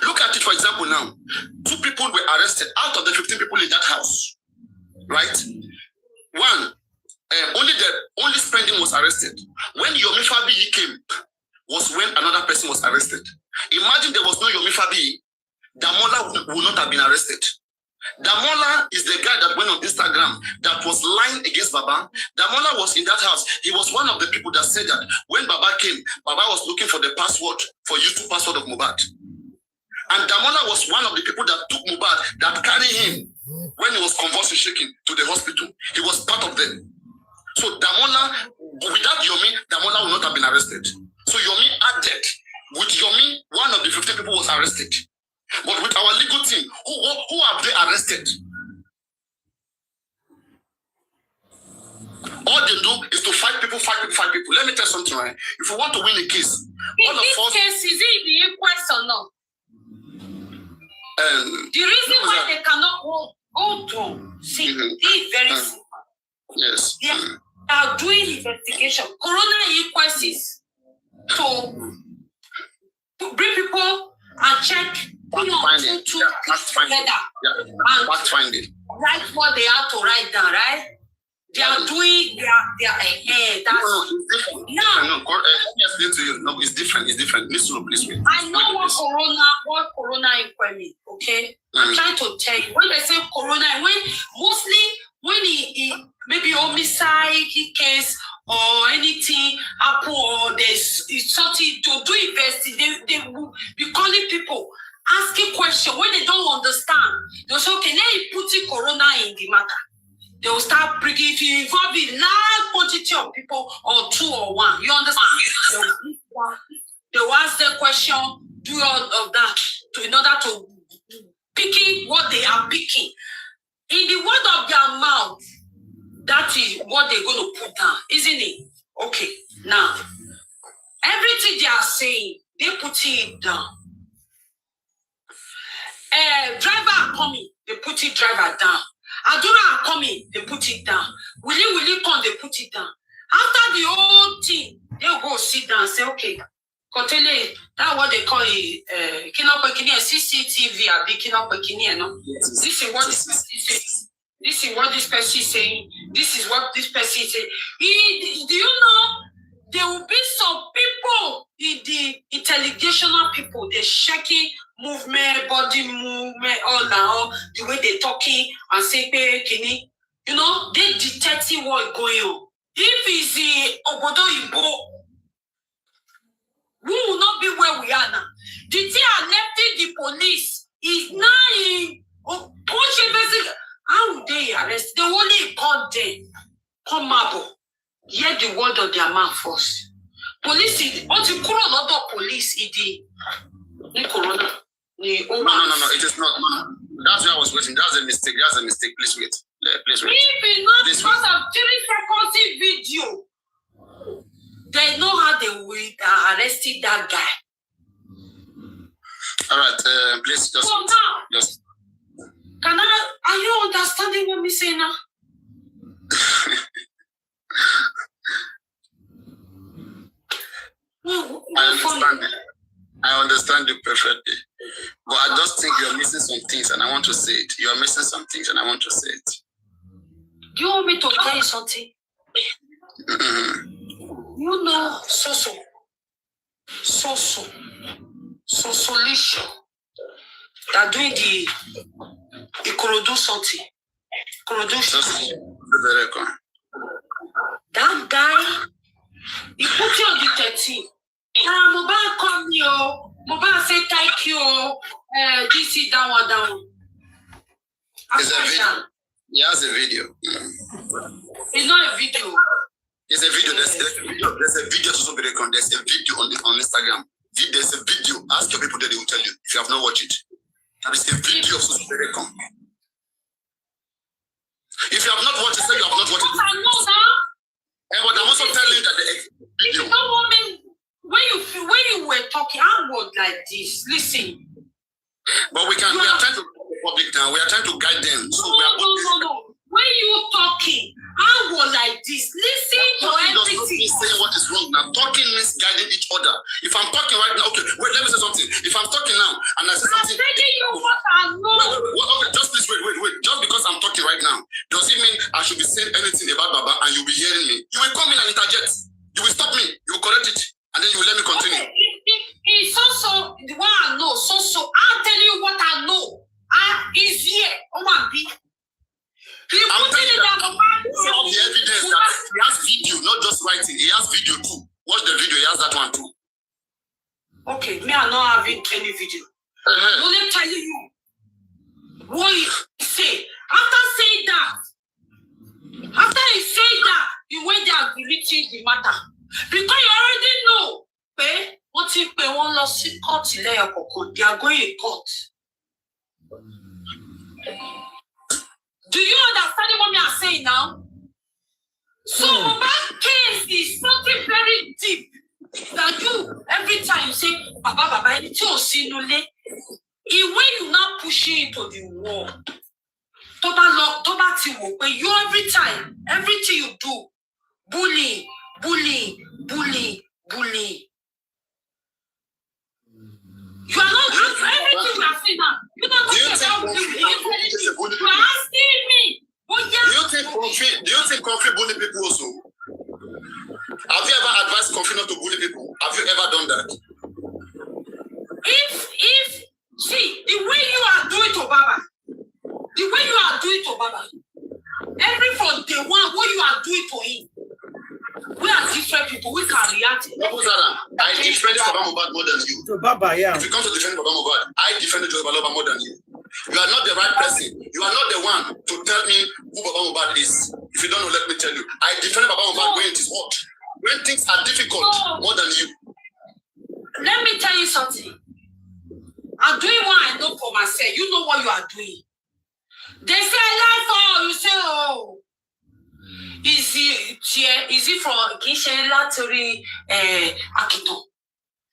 Look at it, for example, now. 2 people were arrested out of the 15 people in that house. Right? One, only spending was arrested. When Yomi Fabi came, was when another person was arrested. Imagine there was no Yomi Fabi, Damola would not have been arrested. Damola is the guy that went on Instagram that was lying against Baba. Damola was in that house. He was one of the people that said that when Baba came, Baba was looking for the password for YouTube password of Mohbad. And Damola was one of the people that took Mohbad, that carried him when he was convulsing, shaking to the hospital. He was part of them. So Damola, without Yomi, Damola would not have been arrested. So Yomi added, with Yomi, one of the 15 people was arrested. But with our legal team, who have they arrested? All they do is to fight people. Let me tell you something, right? If you want to win a case, in this case, is it the inquest or not? The reason why they cannot go to see is very simple. Yes. They are doing investigation. Corona inquests to bring people and check together and write what they have to write down, right? They are doing No, it's different. Listen, please wait. I know what corona inquiry, okay? I'm trying to tell you. When they say corona, when he maybe homicide case or anything happen or there's something to do investigation, they will be calling people, asking questions when they don't understand. They'll say, okay, let me put in corona in the matter. They will start bringing, if you involve a large quantity of people or 2 or 1, you understand? They will ask the question, do all of that in order to picking what they are picking. In the word of their mouth, that is what they're going to put down, isn't it? Okay, now, everything they are saying, they put it down. Driver are coming. they put it driver down. Adura coming, they put it down. Willie come, they put it down. After the whole thing, they'll go sit down and say, okay, Kotele, that's what they call it, CCTV, no? This is what this person is saying. This is what this person is saying. This is what this person is saying. Do you know, there will be some people, the intellectual people, they're shaking movement, body movement, all now, the way they're talking and say, Kini, you know, they detecting what's going on. If it's the Obodo Ibo, we will not be where we are now. The thing I left the police is now in how would they arrest? They only called them. Come up. Hear the word of their mouth first. Police is until corona police the corona. No, it is not. No. That's why I was waiting. That's a mistake. Please wait. Please wait. If it's not because of 3 seconds video, they know how they will arrested that guy. All right, please just. So now, are you understanding what me say now? I understand you perfectly. But I just think you're missing some things and I want to say it. You are missing some things and I want to say it. Do you want me to tell you something? You know, solution. They're doing the Ikorodu something. That guy, he put you on the 13. Mohbad come here. Mohbad say thank you. This is that one down. It's a video. He has a video. It's not a video. It's a video. There's a video. There's a video on Instagram. There's a video. Ask your people that they will tell you if you have not watched it. There is a video of Social Telecom. If you have not watched it, say you have not watched it. I know now. But I'm also telling you that the video. You don't want me. When you were talking, I was like this. Listen. But we are trying to the public now. We are trying to guide them. So no. When you talking, I was like this. Listen to everything. Saying what is wrong now. Talking means guiding each other. If I'm talking right now, okay, wait, let me say something. If I'm talking now and I say something, I'm telling you what I know. Okay, just please wait. Just because I'm talking right now, does it mean I should be saying anything about Baba and you'll be hearing me? You will come in and interject. You will stop me. You will correct it, and then you will let me continue. Okay. It's also what I know. I'll tell you what I know. Is here. I'm telling you that some of the evidence that he has video, not just writing, he has video too. Watch the video, he has that one too. Okay, me I'm not having any video. I'm only telling you what he say. After he said that, you went there and deleted the matter. Because you already know, what if they won't lost court in there, they are going in court. Do you understand what me are saying now? So that case is something very deep that you every time you say Baba, it's your sinule. When you now push it into the wall, you every time, everything you do, bully. You are not everything we are saying now. You're not talking about bullying. You are asking me. Do you think Kofi bully people also? Have you ever advised Kofi not to bully people? Have you ever done that? If see the way you are doing to Baba, every from day one, what you are doing to him, we are different people. We can react. I defend Baba Mohbad more than you. Baba, yeah. If you come to defend Baba Mohbad, I defend Baba more than you. You are not the right person. You are not the one to tell me who Baba Mohbad is. If you don't know, let me tell you. I defend Baba Mohbad when it is hot. When things are difficult, more than you. Let me tell you something. I'm doing what I know for myself. You know what you are doing. They say life, you say, oh. Is it from Kisha Lattery Akito?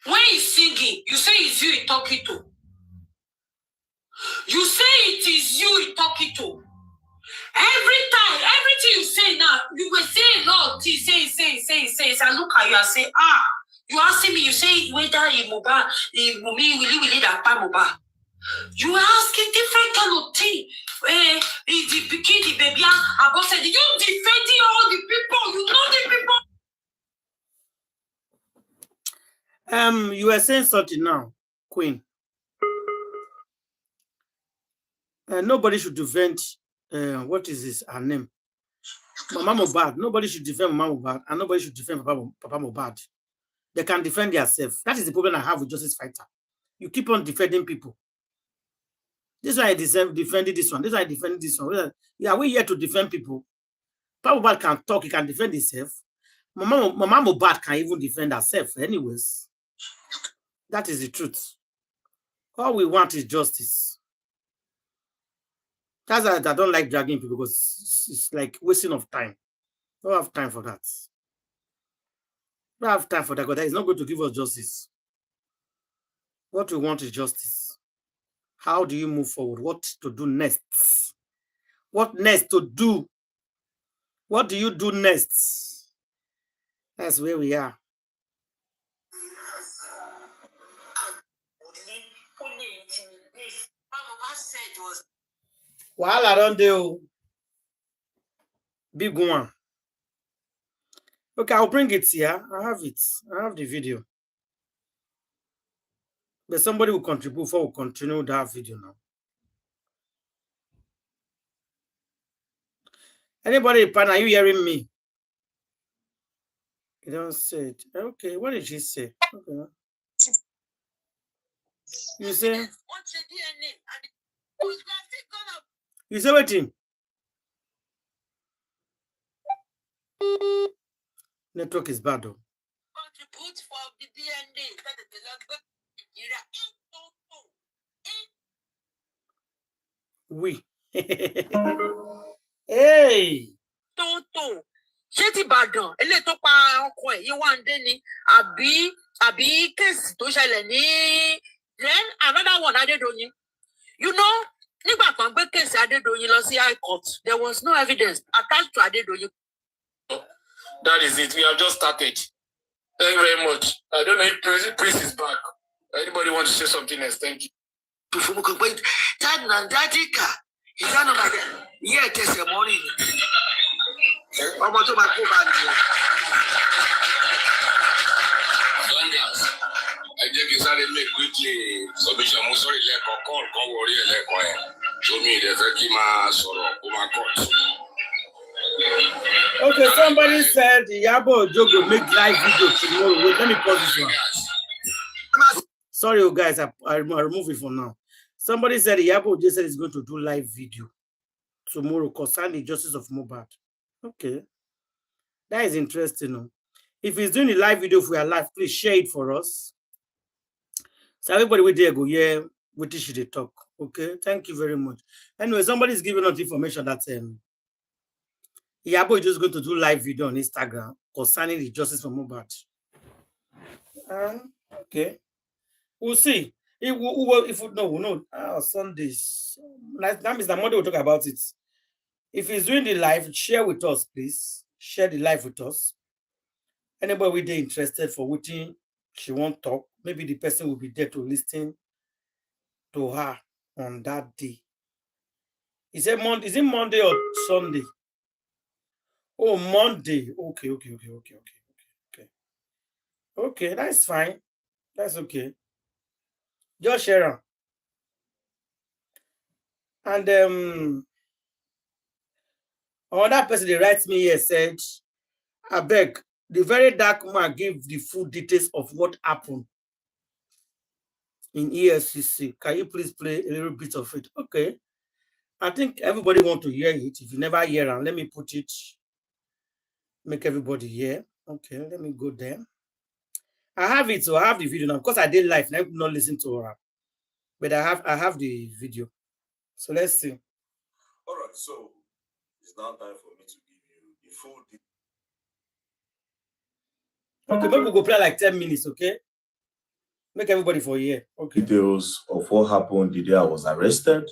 When he's singing, you say it's you talking to. You say it is you talking to. Every time, everything you say now, you will say a lot. Say. I look at you and say, you asking me, you say whether in Mohbad, in Mumi, will that Mohbad. You are asking different kind of thing. The bikini, baby, about said, you defending all the people, you know the people. You were saying something now, Queen. Nobody should defend, what is this, her name? Mama Mohbad. Nobody should defend Mama Mohbad, and nobody should defend Papa Mohbad. They can defend themselves. That is the problem I have with Justice Fighter. You keep on defending people. This is why I defended this one. This is why I defended this one. Yeah, we're here to defend people. Papa Mohbad can talk, he can defend himself. Mama Mohbad can even defend herself anyways. That is the truth. All we want is justice. That's why I don't like dragging people, because it's like wasting of time. I don't have time for that. I don't have time for that, because that is not going to give us justice. What we want is justice. How do you move forward? What to do next? What next to do? What do you do next? That's where we are. While I don't do big one. Okay, I'll bring it here. I have it. I have the video. But somebody will contribute before we continue that video now. Anybody, Pan, are you hearing me? You don't say it. Okay, what did she say? Okay. You say? You say what thing? Network is bad though. Contribute for the DNA. Oui. Hey! Tótó. Ṣé ti Ìbàdàn eléyìí tó pa ọkọ ẹ̀ yìí wà ń dé ni àbí kéèsì tó ṣẹlẹ̀ ní then another one Adédoyin. You know, nígbà kan gbé kéèsì Adédoyin lọ sí High Court, there was no evidence attached to Adédoyin. That is it. We have just started. Thank you very much. I don't know if Prince is back. Anybody want to say something else? Thank you. I just make quickly submission. I'm sorry, call warrior. Show me the court. Okay, somebody said Yabo Jogo make live video tomorrow. Wait, let me pause this one. Sorry, guys, I remove it for now. Somebody said Yabo just said he's going to do live video tomorrow concerning the justice of Mohbad. Okay, that is interesting. If he's doing the live video for your life, please share it for us. So everybody will there go, yeah, what should they talk? Okay, thank you very much. Anyway, somebody is giving us information that Yabo is just going to do live video on Instagram concerning the justice for Mohbad. Okay, we'll see. If we know, Sundays. That means that Monday we'll talk about it. If he's doing the live, share with us, please. Share the live with us. Anybody with there interested for waiting, she won't talk. Maybe the person will be there to listen to her on that day. Is it Monday or Sunday? Oh, Monday. Okay. Okay, that's fine. That's okay. Just share them. And another person that writes me here said, I beg, the VeryDarkMan gave the full details of what happened in ESCC. Can you please play a little bit of it? Okay. I think everybody wants to hear it. If you never hear it, let me put it, make everybody hear. Okay, let me go there. I have it, so I have the video now. Because I did live, and I could not listen to her. But I have the video. So let's see. All right, so it's now time for me to give you the full details. Okay, but we'll go play like 10 minutes, okay? Make everybody for a year. Okay. Details of what happened the day I was arrested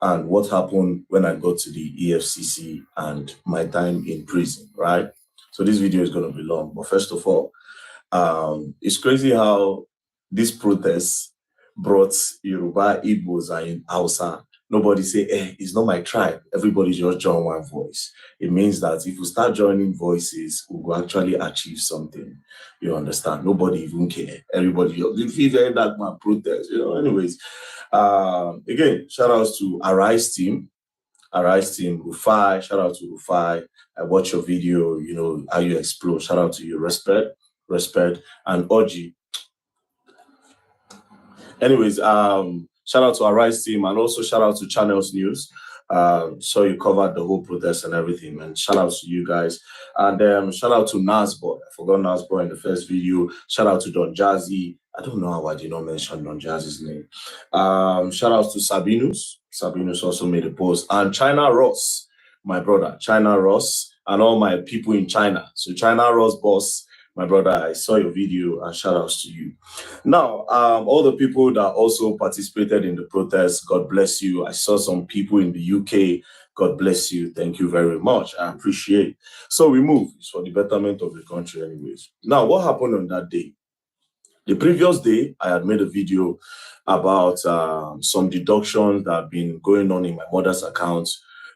and what happened when I got to the EFCC and my time in prison, right? So this video is going to be long, but first of all, it's crazy how this protest brought Yoruba, Igbos, and Hausa. Nobody say, it's not my tribe. Everybody just join one voice. It means that if we start joining voices, we will actually achieve something. You understand? Nobody even care. Everybody, VeryDarkMan protest, anyways. Again, shout outs to Arise team, Rufai, shout out to Rufai. I watch your video, how you explode. Shout out to you, respect, and Oji. Anyways, shout out to Arise team and also shout out to Channels News. So you covered the whole protest and everything, and shout out to you guys. And shout out to Nasboy. I forgot Nasboy in the first video. Shout out to Don Jazzy. I don't know how I did not mention Don Jazzy's name. Shout out to Sabinus. Sabinus also made a post. And China Ross, my brother, China Ross, and all my people in China. So China Ross boss, my brother, I saw your video and shout outs to you. Now, all the people that also participated in the protest, God bless you. I saw some people in the UK. God bless you. Thank you very much. I appreciate it. So we move. It's for the betterment of the country anyways. Now, what happened on that day? The previous day, I had made a video about some deductions that have been going on in my mother's account,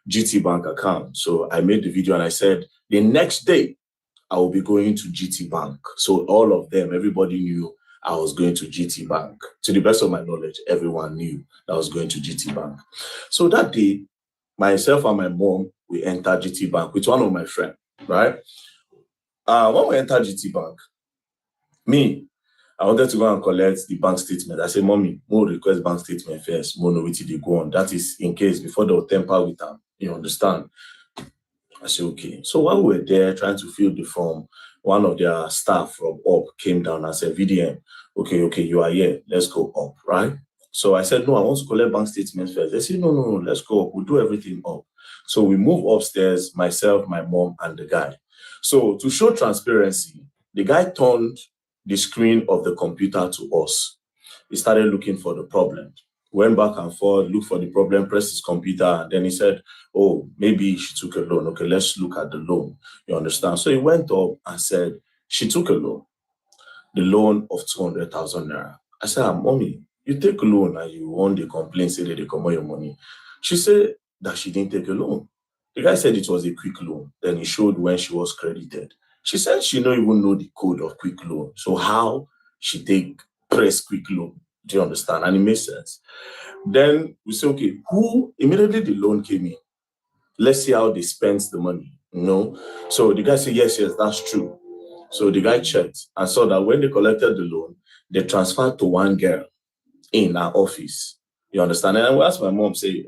GT Bank account. So I made the video and I said, the next day, I will be going to GT Bank. So all of them, everybody knew I was going to GT Bank. To the best of my knowledge, everyone knew I was going to GT Bank. So that day, myself and my mom, we entered GT Bank with one of my friends, right? When we entered GT Bank, I wanted to go and collect the bank statement. I said, Mommy, we'll request bank statement first. We'll know what they go on. That is in case before they'll temper with them. You understand? I said, okay. So while we were there trying to fill the form, one of their staff from up came down and said, VDM, okay, you are here. Let's go up, right? So I said, no, I want to collect bank statements first. They said, no, let's go up. We'll do everything up. So we move upstairs, myself, my mom, and the guy. So to show transparency, the guy turned the screen of the computer to us. He started looking for the problem. Went back and forth, looked for the problem, pressed his computer, and then he said, oh, maybe she took a loan. Okay, let's look at the loan. You understand? So he went up and said, she took a loan, the loan of 200,000 naira. I said, Mommy, you take a loan and you want the complaint, say that they come on your money. She said that she didn't take a loan. The guy said it was a quick loan. Then he showed when she was credited. She said she don't even know the code of quick loan. So how she take press quick loan? Do you understand? And it makes sense. Then we say, okay, who immediately the loan came in? Let's see how they spent the money. So the guy said, yes, that's true. So the guy checked and saw that when they collected the loan, they transferred to one girl in our office. You understand? And I asked my mom, say,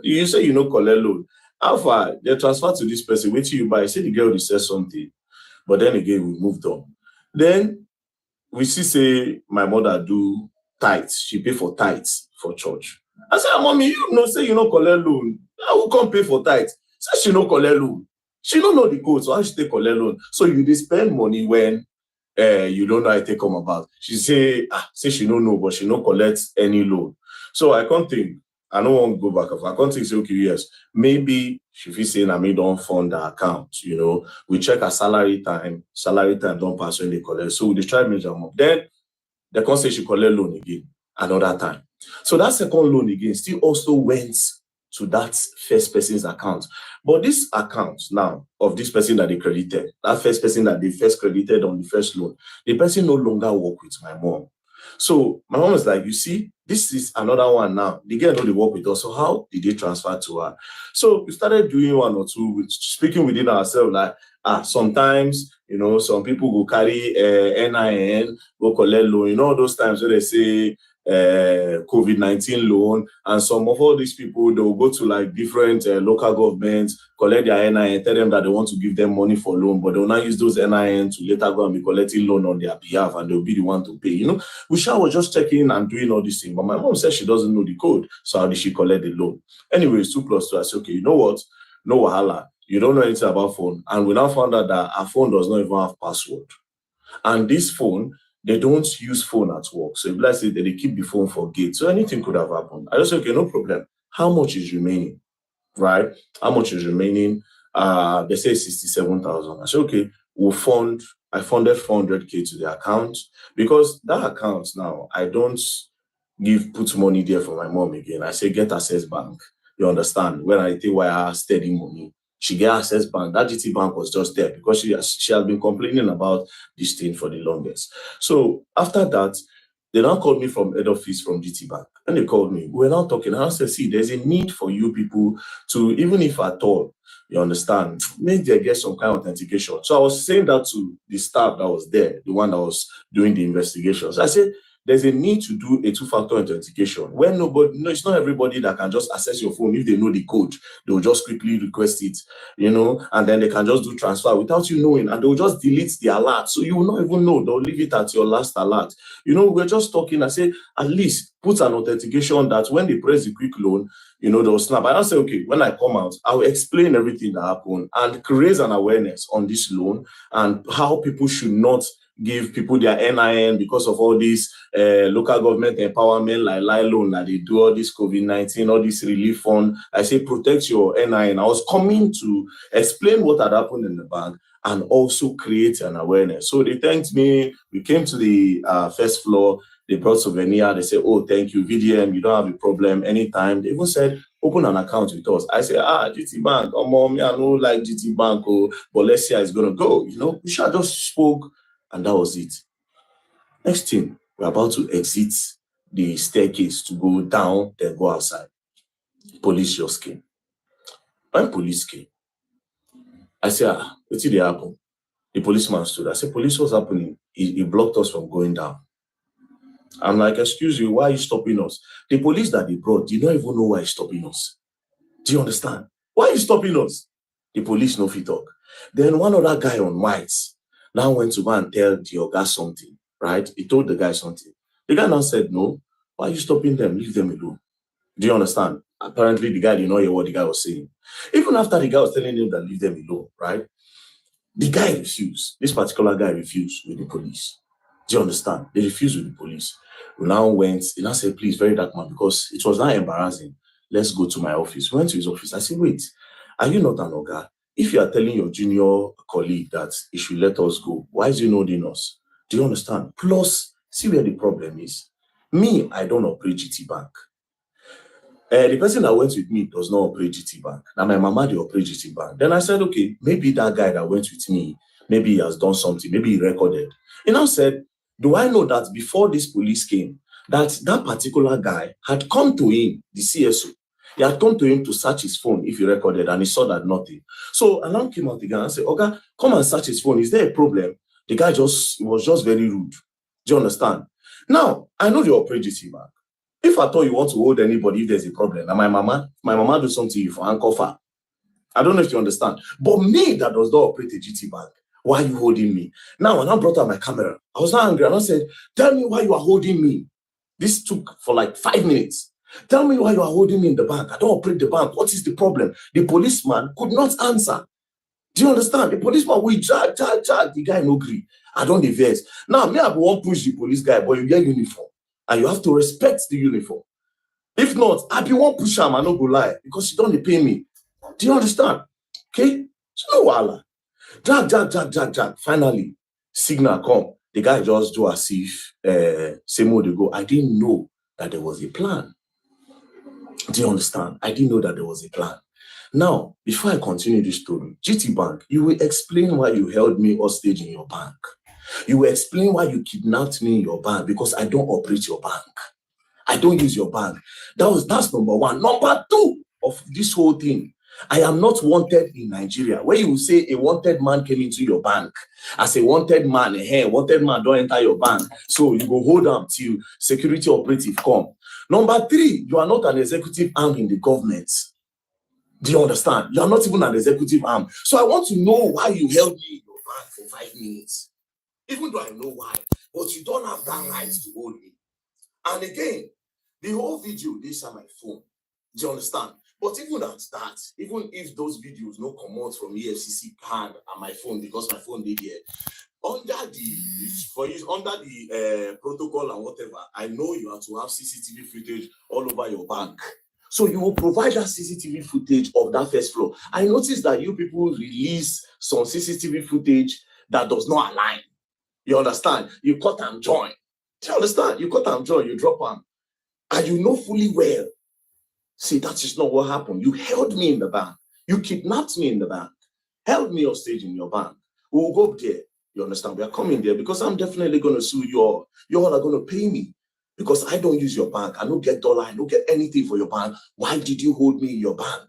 you say you know collect loan. How far? They transferred to this person. Wait till you buy. Say the girl said something. But then again, we moved on. Then we see, say, my mother do tithes. She pay for tithes for church. I said, Mommy, say you know collect loan. I will come pay for tithes. Say she no collect loan. She don't know the code, so how she take collect loan? So you spend money when you don't know how it come about. She say she don't know, but she no collect any loan. So I can't think. I don't want to go back. I can't think, say, okay, yes, maybe she feel saying I don't fund the account, We check her salary time don't pass when they collect. So we try to measure them up. Then they can't say she collect loan again another time. So that second loan again still also went to that first person's account. But this account now of this person that they credited, that first person that they first credited on the first loan, the person no longer work with my mom. So my mom was like, you see, this is another one now. The girl know they work with us. So how did they transfer to her? So we started doing one or two, speaking within ourselves, like, sometimes, some people go carry NIN, go collect loan. Those times where they say COVID-19 loan, and some of all these people, they will go to like different local governments, collect their NIN, tell them that they want to give them money for loan, but they will not use those NIN to later go and be collecting loan on their behalf, and they'll be the one to pay. We was just checking and doing all these things, but my mom said she doesn't know the code, so how did she collect the loan? Anyways, 2 + 2, I said, okay, you know what? No wahala. You don't know anything about phone. And we now found out that our phone does not even have password. And this phone, they don't use phone at work. So if let's say that they keep the phone for gate, so anything could have happened. I just say, okay, no problem. How much is remaining? Right? How much is remaining? They say 67,000. I said, okay, I funded 400K to the account, because that account now, I don't put money there for my mom again. I say, get Access Bank. You understand? When I take wire steady money, she get Access Bank. That GT Bank was just there because she has been complaining about this thing for the longest. So after that, they now called me from head office from GT Bank, and they called me. We were now talking, and I said, see, there's a need for you people to, even if at all, you understand, make they get some kind of authentication. So I was saying that to the staff that was there, the one that was doing the investigations. I said, there's a need to do a two-factor authentication. When it's not everybody that can just access your phone. If they know the code, they'll just quickly request it, and then they can just do transfer without you knowing, and they'll just delete the alert. So you will not even know. They'll leave it at your last alert. We're just talking. I say, at least put an authentication that when they press the quick loan, they'll snap. And I say, okay, when I come out, I'll explain everything that happened and create an awareness on this loan and how people should not give people their NIN because of all these local government empowerment, like loan that they do, all this COVID-19, all this relief fund. I say, protect your NIN. I was coming to explain what had happened in the bank and also create an awareness. So they thanked me. We came to the first floor. They brought souvenir. They said, oh, thank you, VDM. You don't have a problem anytime. They even said, open an account with us. I said, GT Bank. Oh, mom, I know like GT Bank, but let's see how it's going to go. We should have just spoke, and that was it. Next thing, we're about to exit the staircase to go down, then go outside. Police just came. When police came, I said, what did happen? The policeman stood. I said, police, what's happening? He blocked us from going down. I'm like, excuse you, why are you stopping us? The police that they brought did not even know why he's stopping us. Do you understand? Why are you stopping us? The police no fit talk. Then one other guy on whites now went to go and tell the Oga something, right? He told the guy something. The guy now said, no, why are you stopping them? Leave them alone. Do you understand? Apparently, the guy didn't know what the guy was saying. Even after the guy was telling him that leave them alone, right? The guy refused. This particular guy refused with the police. Do you understand? They refused with the police. We now went, he now said, please, VeryDarkMan, because it was not embarrassing. Let's go to my office. We went to his office. I said, wait, are you not an Oga? If you are telling your junior colleague that he should let us go, why is he not in us? Do you understand? Plus, see where the problem is. Me, I don't operate GT Bank. The person that went with me does not operate GT Bank. Now, my mama, they operate GT Bank. Then I said, okay, maybe that guy that went with me, maybe he has done something, maybe he recorded. He now said, do I know that before this police came, that particular guy had come to him, the CSO, he had come to him to search his phone if he recorded, and he saw that nothing. So alarm came out again and said, okay, come and search his phone. Is there a problem? The guy was just very rude. Do you understand? Now, I know they operate GT Bank. If I thought you want to hold anybody if there's a problem, and my mama do something to you for handcuff. I don't know if you understand. But me that does not operate a GT Bank, why are you holding me? Now, when I brought out my camera, I was not angry. And I said, tell me why you are holding me. This took for like 5 minutes. Tell me why you are holding me in the bank. I don't operate the bank. What is the problem? The policeman could not answer. Do you understand? The policeman, we drag. The guy no agree. I don't diverse. Now, me, I won't push the police guy, but you wear uniform. And you have to respect the uniform. If not, I be one push him, I no go lie, because you don't pay me. Do you understand? Okay? So no wala. Drag. Finally, signal come. The guy just do as if same way they go. I didn't know that there was a plan. Do you understand? I didn't know that there was a plan. Now, before I continue this story, GT Bank, you will explain why you held me hostage in your bank. You will explain why you kidnapped me in your bank, because I don't operate your bank. I don't use your bank. That's number one. Number two of this whole thing, I am not wanted in Nigeria. Where you will say a wanted man came into your bank. As a wanted man, wanted man don't enter your bank. So you go hold on till security operative come. Number three, you are not an executive arm in the government. Do you understand? You are not even an executive arm. So I want to know why you held me in your bank for 5 minutes. Even though I know why, but you don't have that right to hold me. And again, the whole video, this on my phone. Do you understand? But even at that, even if those videos no come out from EFCC hand and my phone, because my phone did here, under the protocol and whatever, I know you have to have CCTV footage all over your bank. So you will provide that CCTV footage of that first floor. I noticed that you people release some CCTV footage that does not align. You understand? You cut and join. Do you understand? You cut and join, you drop them. And you know fully well. See, that is not what happened. You held me in the bank. You kidnapped me in the bank. Held me hostage in your bank. We will go up there. You understand? We are coming there because I'm definitely going to sue you all. You all are going to pay me because I don't use your bank. I don't get dollar. I don't get anything for your bank. Why did you hold me in your bank?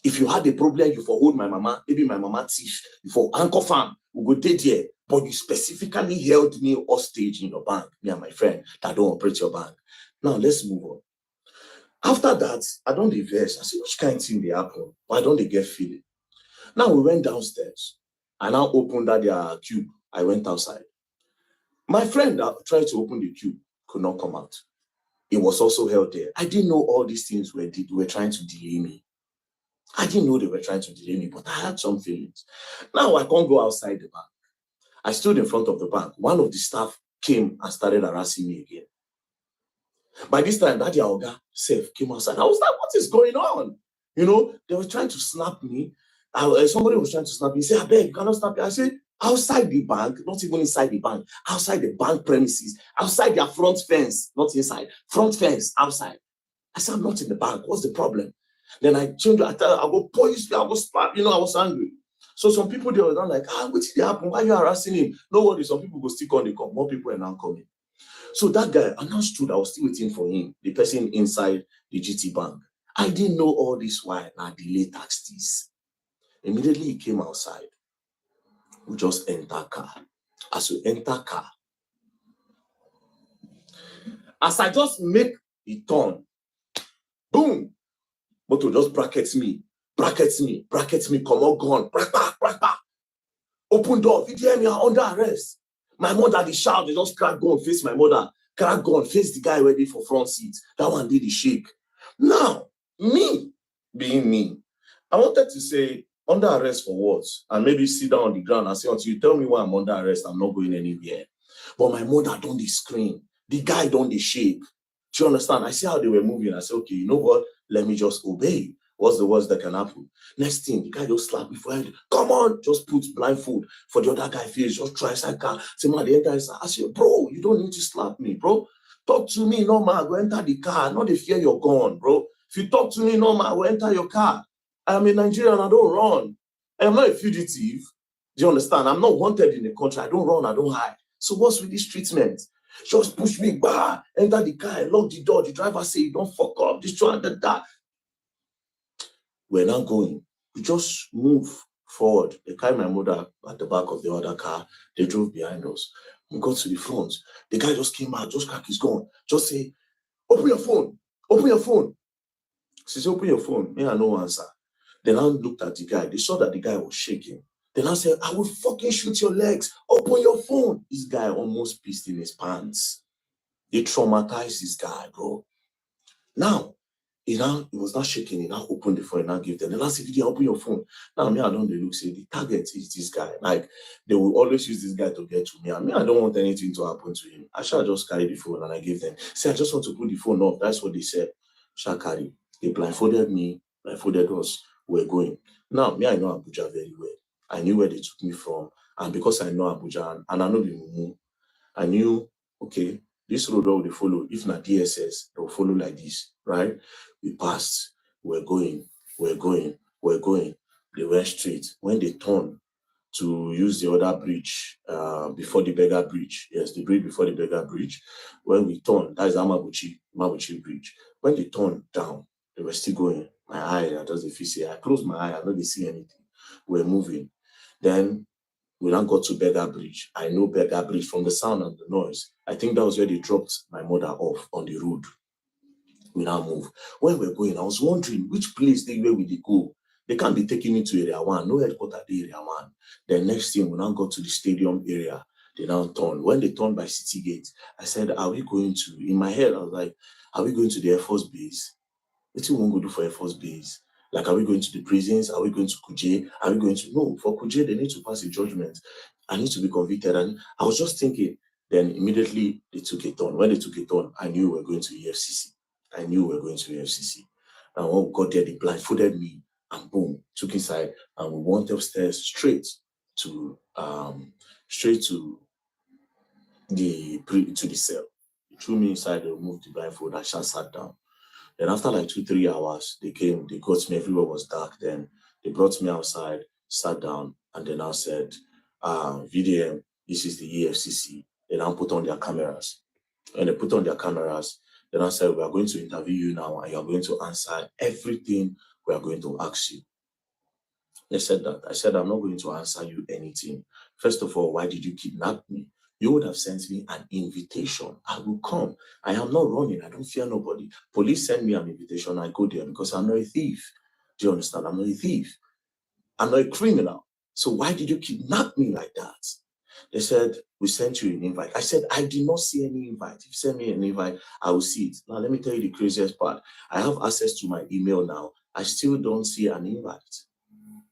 If you had a problem, you for hold my mama, maybe my mama thief, you for anchor farm, we go dead here. But you specifically held me hostage in your bank, me and my friend that don't operate your bank. Now let's move on. After that, I don't diverse. I said, which kind of thing they happen? Why don't they get feeling? Now we went downstairs. I now opened that their cube. I went outside. My friend that tried to open the cube could not come out. It was also held there. I didn't know all these things were trying to delay me. I didn't know they were trying to delay me, but I had some feelings. Now I can't go outside the bank. I stood in front of the bank. One of the staff came and started harassing me again. By this time, that Oga self came outside. I was like, what is going on? You know, they were trying to snap me. Somebody was trying to snap me. He said, I beg, you cannot snap me. I said, outside the bank, not even inside the bank, outside the bank premises, outside their front fence, not inside, front fence, outside. I said, I'm not in the bank. What's the problem? Then I changed. I go poison, I go spam. You know, I was angry. So some people, they were not like, what did happen? Why are you harassing him? No worries. Some people go stick on the come. More people are now coming. So that guy understood I was still waiting for him, the person inside the GT bank. I didn't know all this while. Now delay taxes. Immediately he came outside. We just enter car. As we enter car, as I just make the turn, boom, motor just brackets me, come on, gone, brack. Open door, VDM, you're under arrest. My mother, the shout, they just crack gun, face my mother, crack gun, face the guy ready for front seat. That one did the shake. Now, me, being me, I wanted to say, under arrest for what? And maybe sit down on the ground and say, until you tell me why I'm under arrest, I'm not going anywhere. But my mother don't dey scream. The guy don't dey shake. Do you understand? I see how they were moving. I said, okay, you know what? Let me just obey. What's the worst that can happen? Next thing, the guy just slapped me for head. Come on, just put blindfold for the other guy face. Just try inside car. Say, man, the enter inside. I said, bro, you don't need to slap me, bro. Talk to me, no man. Go enter the car. Not the fear you're gone, bro. If you talk to me, no man, go enter your car. I'm a Nigerian. I don't run. I'm not a fugitive. Do you understand? I'm not wanted in the country. I don't run. I don't hide. So what's with this treatment? Just push me, bah, enter the car, lock the door. The driver say, you don't fuck up. This one, that. We're not going. We just move forward. They carried my mother at the back of the other car. They drove behind us. We got to the front. The guy just came out, just crack his gun. Just say, open your phone. Open your phone. She said, open your phone. Me, I no answer. Then I looked at the guy. They saw that the guy was shaking. Then I said, I will fucking shoot your legs. Open your phone. This guy almost pissed in his pants. They traumatized this guy, bro. Now, he was not shaking. He now opened the phone and now gave them. The last video, open your phone. Now, me, I don't look, say the target is this guy. Like, they will always use this guy to get to me. And me, I don't want anything to happen to him. I shall just carry the phone and I gave them. Say, I just want to put the phone off. That's what they said. Shall carry. They blindfolded me, blindfolded us. We're going. Now, me, I know Abuja very well. I knew where they took me from. And because I know Abuja and I know the Mumu, I knew, okay, this road will follow. If not DSS, they will follow like this, right? We passed. We're going. They went straight. When they turned to use the other bridge, before the beggar bridge, yes, the bridge before the beggar bridge, when we turned, that is Mabuchi bridge. When they turned down, they were still going. My eye, I just say, I closed my eye, I don't see anything. We're moving. Then we now got to Beggar Bridge. I know Beggar Bridge from the sound and the noise. I think that was where they dropped my mother off on the road. We now move. When we're going, I was wondering which place where will they go? They can't be taking me to area 1. No headquarters area 1. The next thing, we now got to the stadium area. They now turned. When they turned by City Gate, I said, are we going to, in my head, I was like, are we going to the Air Force Base? What you want to do for Air Force Base? Like, are we going to the prisons? Are we going to Kuje? Are we going to... No, for Kuje, they need to pass a judgment. I need to be convicted. And I was just thinking, then immediately they took it on. When they took it on, I knew we were going to EFCC. I knew we were going to EFCC. And when we got there, they blindfolded me and boom, took inside. And we went upstairs straight to the cell. They threw me inside, they removed the blindfold, I just sat down. Then after like 2-3 hours, they came, they got me, everywhere was dark. Then they brought me outside, sat down, and then I said, VDM, this is the EFCC. Then I put on their cameras. And they put on their cameras. Then I said, we are going to interview you now, and you are going to answer everything we are going to ask you. They said that. I said, I'm not going to answer you anything. First of all, why did you kidnap me? You would have sent me an invitation. I will come. I am not running. I don't fear nobody. Police send me an invitation. I go there because I'm not a thief. Do you understand? I'm not a thief. I'm not a criminal. So why did you kidnap me like that? They said, we sent you an invite. I said, I did not see any invite. If you send me an invite, I will see it. Now, let me tell you the craziest part. I have access to my email now. I still don't see an invite.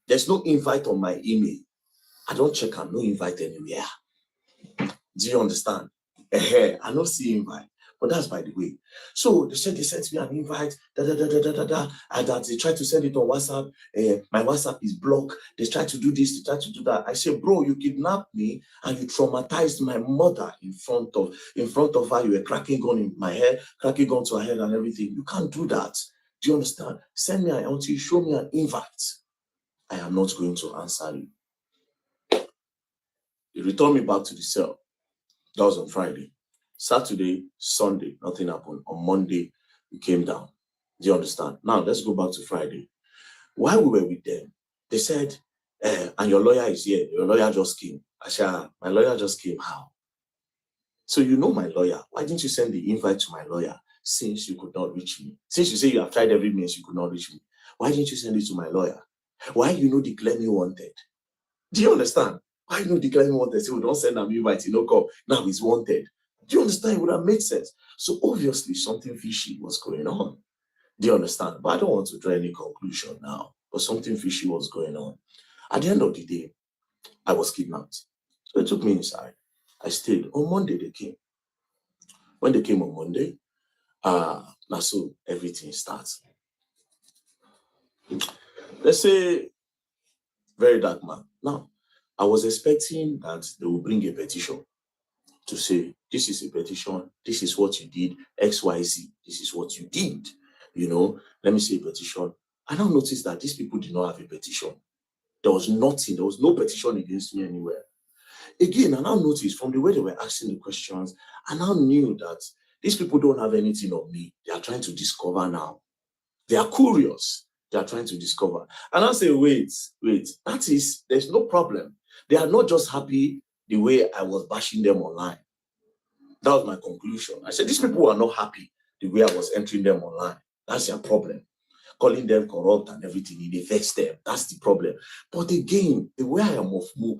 There's no invite on my email. I don't check on no invite anywhere. Do you understand? I don't see invite, but that's by the way. So they said they sent me an invite, and that they tried to send it on WhatsApp. My WhatsApp is blocked. They tried to do this, they tried to do that. I said, bro, you kidnapped me and you traumatized my mother in front of her. You were cracking gun in my head, cracking gun to her head and everything. You can't do that. Do you understand? Send me until you show me an invite. I am not going to answer you. They returned me back to the cell. That was on Friday. Saturday, Sunday, nothing happened. On Monday, we came down. Do you understand? Now, let's go back to Friday. While we were with them, they said, and your lawyer is here. Your lawyer just came. I said, my lawyer just came. How? So you know my lawyer. Why didn't you send the invite to my lawyer since you could not reach me? Since you say you have tried every means, you could not reach me. Why didn't you send it to my lawyer? Why you know declare me wanted? Do you understand? Why you know declare me wanted? Say, we don't send an invite, you know, come. Now he's wanted. Do you understand? It would have made sense. So obviously something fishy was going on. Do you understand? But I don't want to draw any conclusion now. But something fishy was going on. At the end of the day, I was kidnapped. So they took me inside. I stayed. On Monday they came. When they came on Monday, now so everything starts. Let's say VeryDarkMan. Now, I was expecting that they will bring a petition to say, this is a petition, this is what you did, XYZ, this is what you did. You know, let me say a petition. I now noticed that these people did not have a petition. There was nothing, there was no petition against me anywhere. Again, I now noticed from the way they were asking the questions, I now knew that these people don't have anything on me. They are trying to discover now. They are curious. They are trying to discover. And I say, wait, that is, there's no problem. They are not just happy the way I was bashing them online. That was my conclusion. I said, these people are not happy the way I was entering them online. That's their problem. Calling them corrupt and everything, it affects them. That's the problem. But again, the way I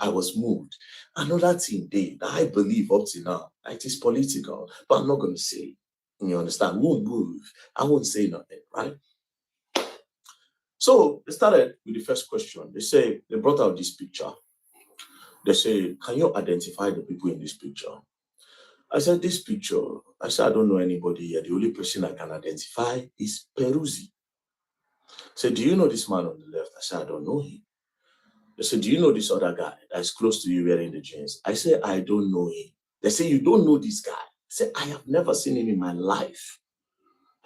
was moved, another thing that I believe up to now, it is political, but I'm not going to say. You understand? Won't move. I won't say nothing, right? So they started with the first question. They brought out this picture. They say, can you identify the people in this picture? I said, this picture, I don't know anybody here. The only person I can identify is Peruzzi. I said, do you know this man on the left? I said, I don't know him. They said, do you know this other guy that's close to you wearing the jeans? I said, I don't know him. They say, you don't know this guy? I said, I have never seen him in my life.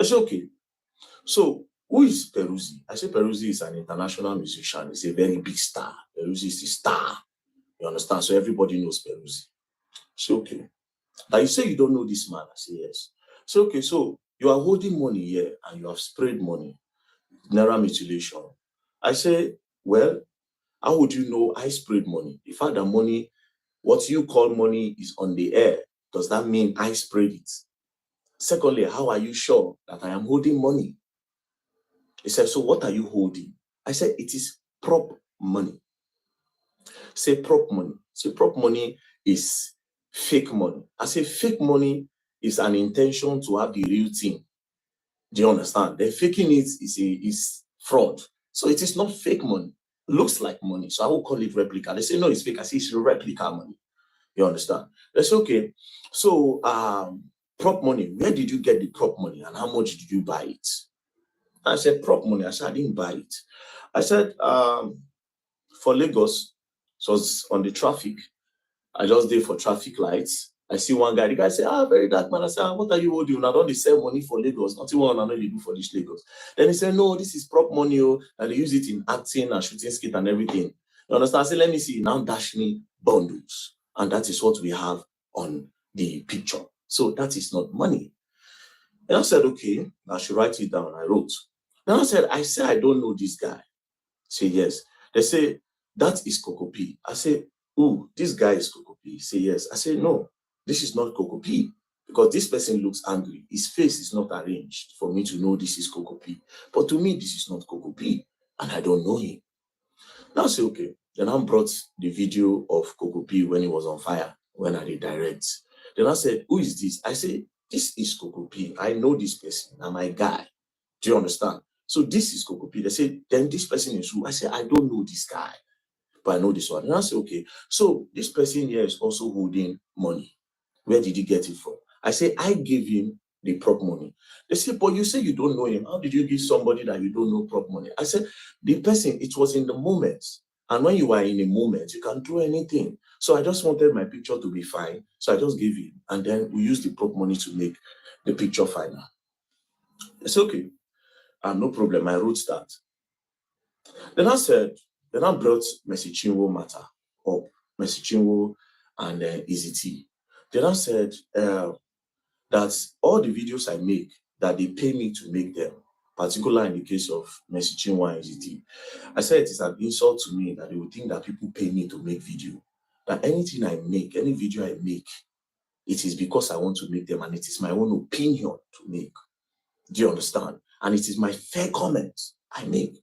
I said, okay. So, who is Peruzzi? I said, Peruzzi is an international musician. He's a very big star. Peruzzi is the star. You understand? So everybody knows Peruzzi. So, okay. Now you say you don't know this man. I say, yes. So, okay, so you are holding money here and you have sprayed money. Naira mutilation. I say, well, how would you know I sprayed money? The fact that money, what you call money, is on the air, does that mean I sprayed it? Secondly, how are you sure that I am holding money? He said, so what are you holding? I said, it is prop money. Say prop money. Say prop money is fake money. I say fake money is an intention to have the real thing. Do you understand? The faking it is fraud. So it is not fake money. Looks like money. So I will call it replica. They say, no, it's fake. I say it's replica money. You understand? That's okay. So prop money, where did you get the prop money and how much did you buy it? I said, prop money. I said, I didn't buy it. I said, for Lagos, so I was on the traffic. I just did for traffic lights. I see one guy. The guy said, VeryDarkMan. I said, what are you holding? I don't sell money for Lagos. Nothing one I know they do for this Lagos. Then he said, no, this is prop money. Oh, and they use it in acting and shooting skit and everything. You understand? I said, let me see. Now dash me bundles. And that is what we have on the picture. So that is not money. And I said, okay, I should write it down. I wrote. Then I said, I don't know this guy. Say yes. They say, that is Coco P. I say, oh, this guy is Coco P. Say yes. I say, no, this is not Coco P. Because this person looks angry. His face is not arranged for me to know this is Coco P. But to me, this is not Coco P. And I don't know him. Now I say, okay. Then I brought the video of Coco P when he was on fire, when I did direct. Then I said, who is this? I say, this is Coco P. I know this person. I'm my guy. Do you understand? So this is Coco P. They say, then this person is who? I say, I don't know this guy, but I know this one. And I say, okay. So this person here is also holding money. Where did he get it from? I say, I gave him the prop money. They say, but you say you don't know him. How did you give somebody that you don't know prop money? I said, the person, it was in the moment. And when you are in a moment, you can do anything. So I just wanted my picture to be fine. So I just gave him. And then we used the prop money to make the picture final. It's okay. No problem. I wrote that. Then I said, then I brought Mercy Chinwo matter up. Mercy Chinwo and Easy. Then I said that all the videos I make, that they pay me to make them, particularly in the case of Mercy Chinwo and Easy. I said it is an insult to me that they would think that people pay me to make video. That anything I make, any video I make, it is because I want to make them and it is my own opinion to make. Do you understand? And it is my fair comment I make.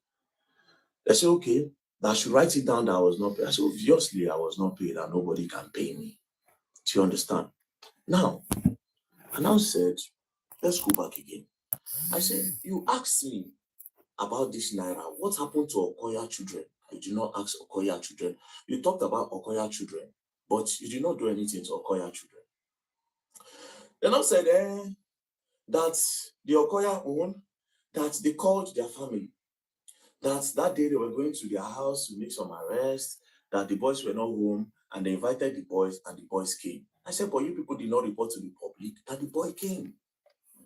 They say, okay, that I should write it down that I was not paid. I said, obviously I was not paid and nobody can pay me. Do you understand? Now, I now said, let's go back again. I said, you asked me about this Naira. What happened to Okoya children? I did not ask Okoya children. You talked about Okoya children, but you did not do anything to Okoya children. Then I said, that the Okoya own, that they called their family. That day they were going to their house to make some arrests, that the boys were not home, and they invited the boys, and the boys came. I said, but you people did not report to the public that the boy came,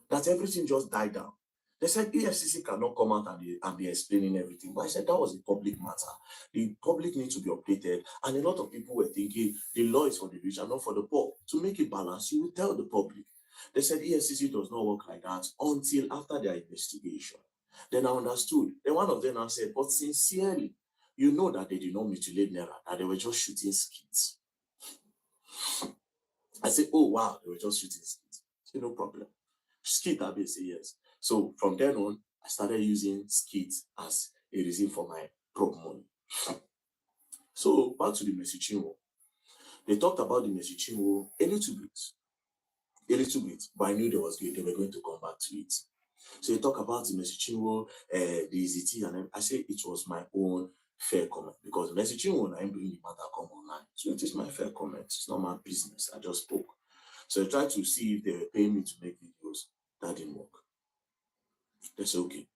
that everything just died down. They said EFCC cannot come out and be explaining everything. But I said that was a public matter. The public needs to be updated. And a lot of people were thinking the law is for the rich and not for the poor. To make it balanced, you will tell the public. They said EFCC does not work like that until after their investigation. Then I understood. Then one of them now said, but sincerely, you know that they did not mutilate Naira, that they were just shooting skits. I said, oh, wow, they were just shooting skits. I said, no problem. Skit, I say yes. So from then on, I started using skits as a reason for my prop money. So back to the Mercy Chinwo. They talked about the Mercy Chinwo a little bit, but I knew they were going to come back to it. So they talk about the Mercy Chinwo, the Easy, and I say it was my own fair comment because Mercy Chinwo and I bring the matter come online. So it is my fair comment. It's not my business. I just spoke. So I tried to see if they were paying me to make videos. That didn't work. They said, okay,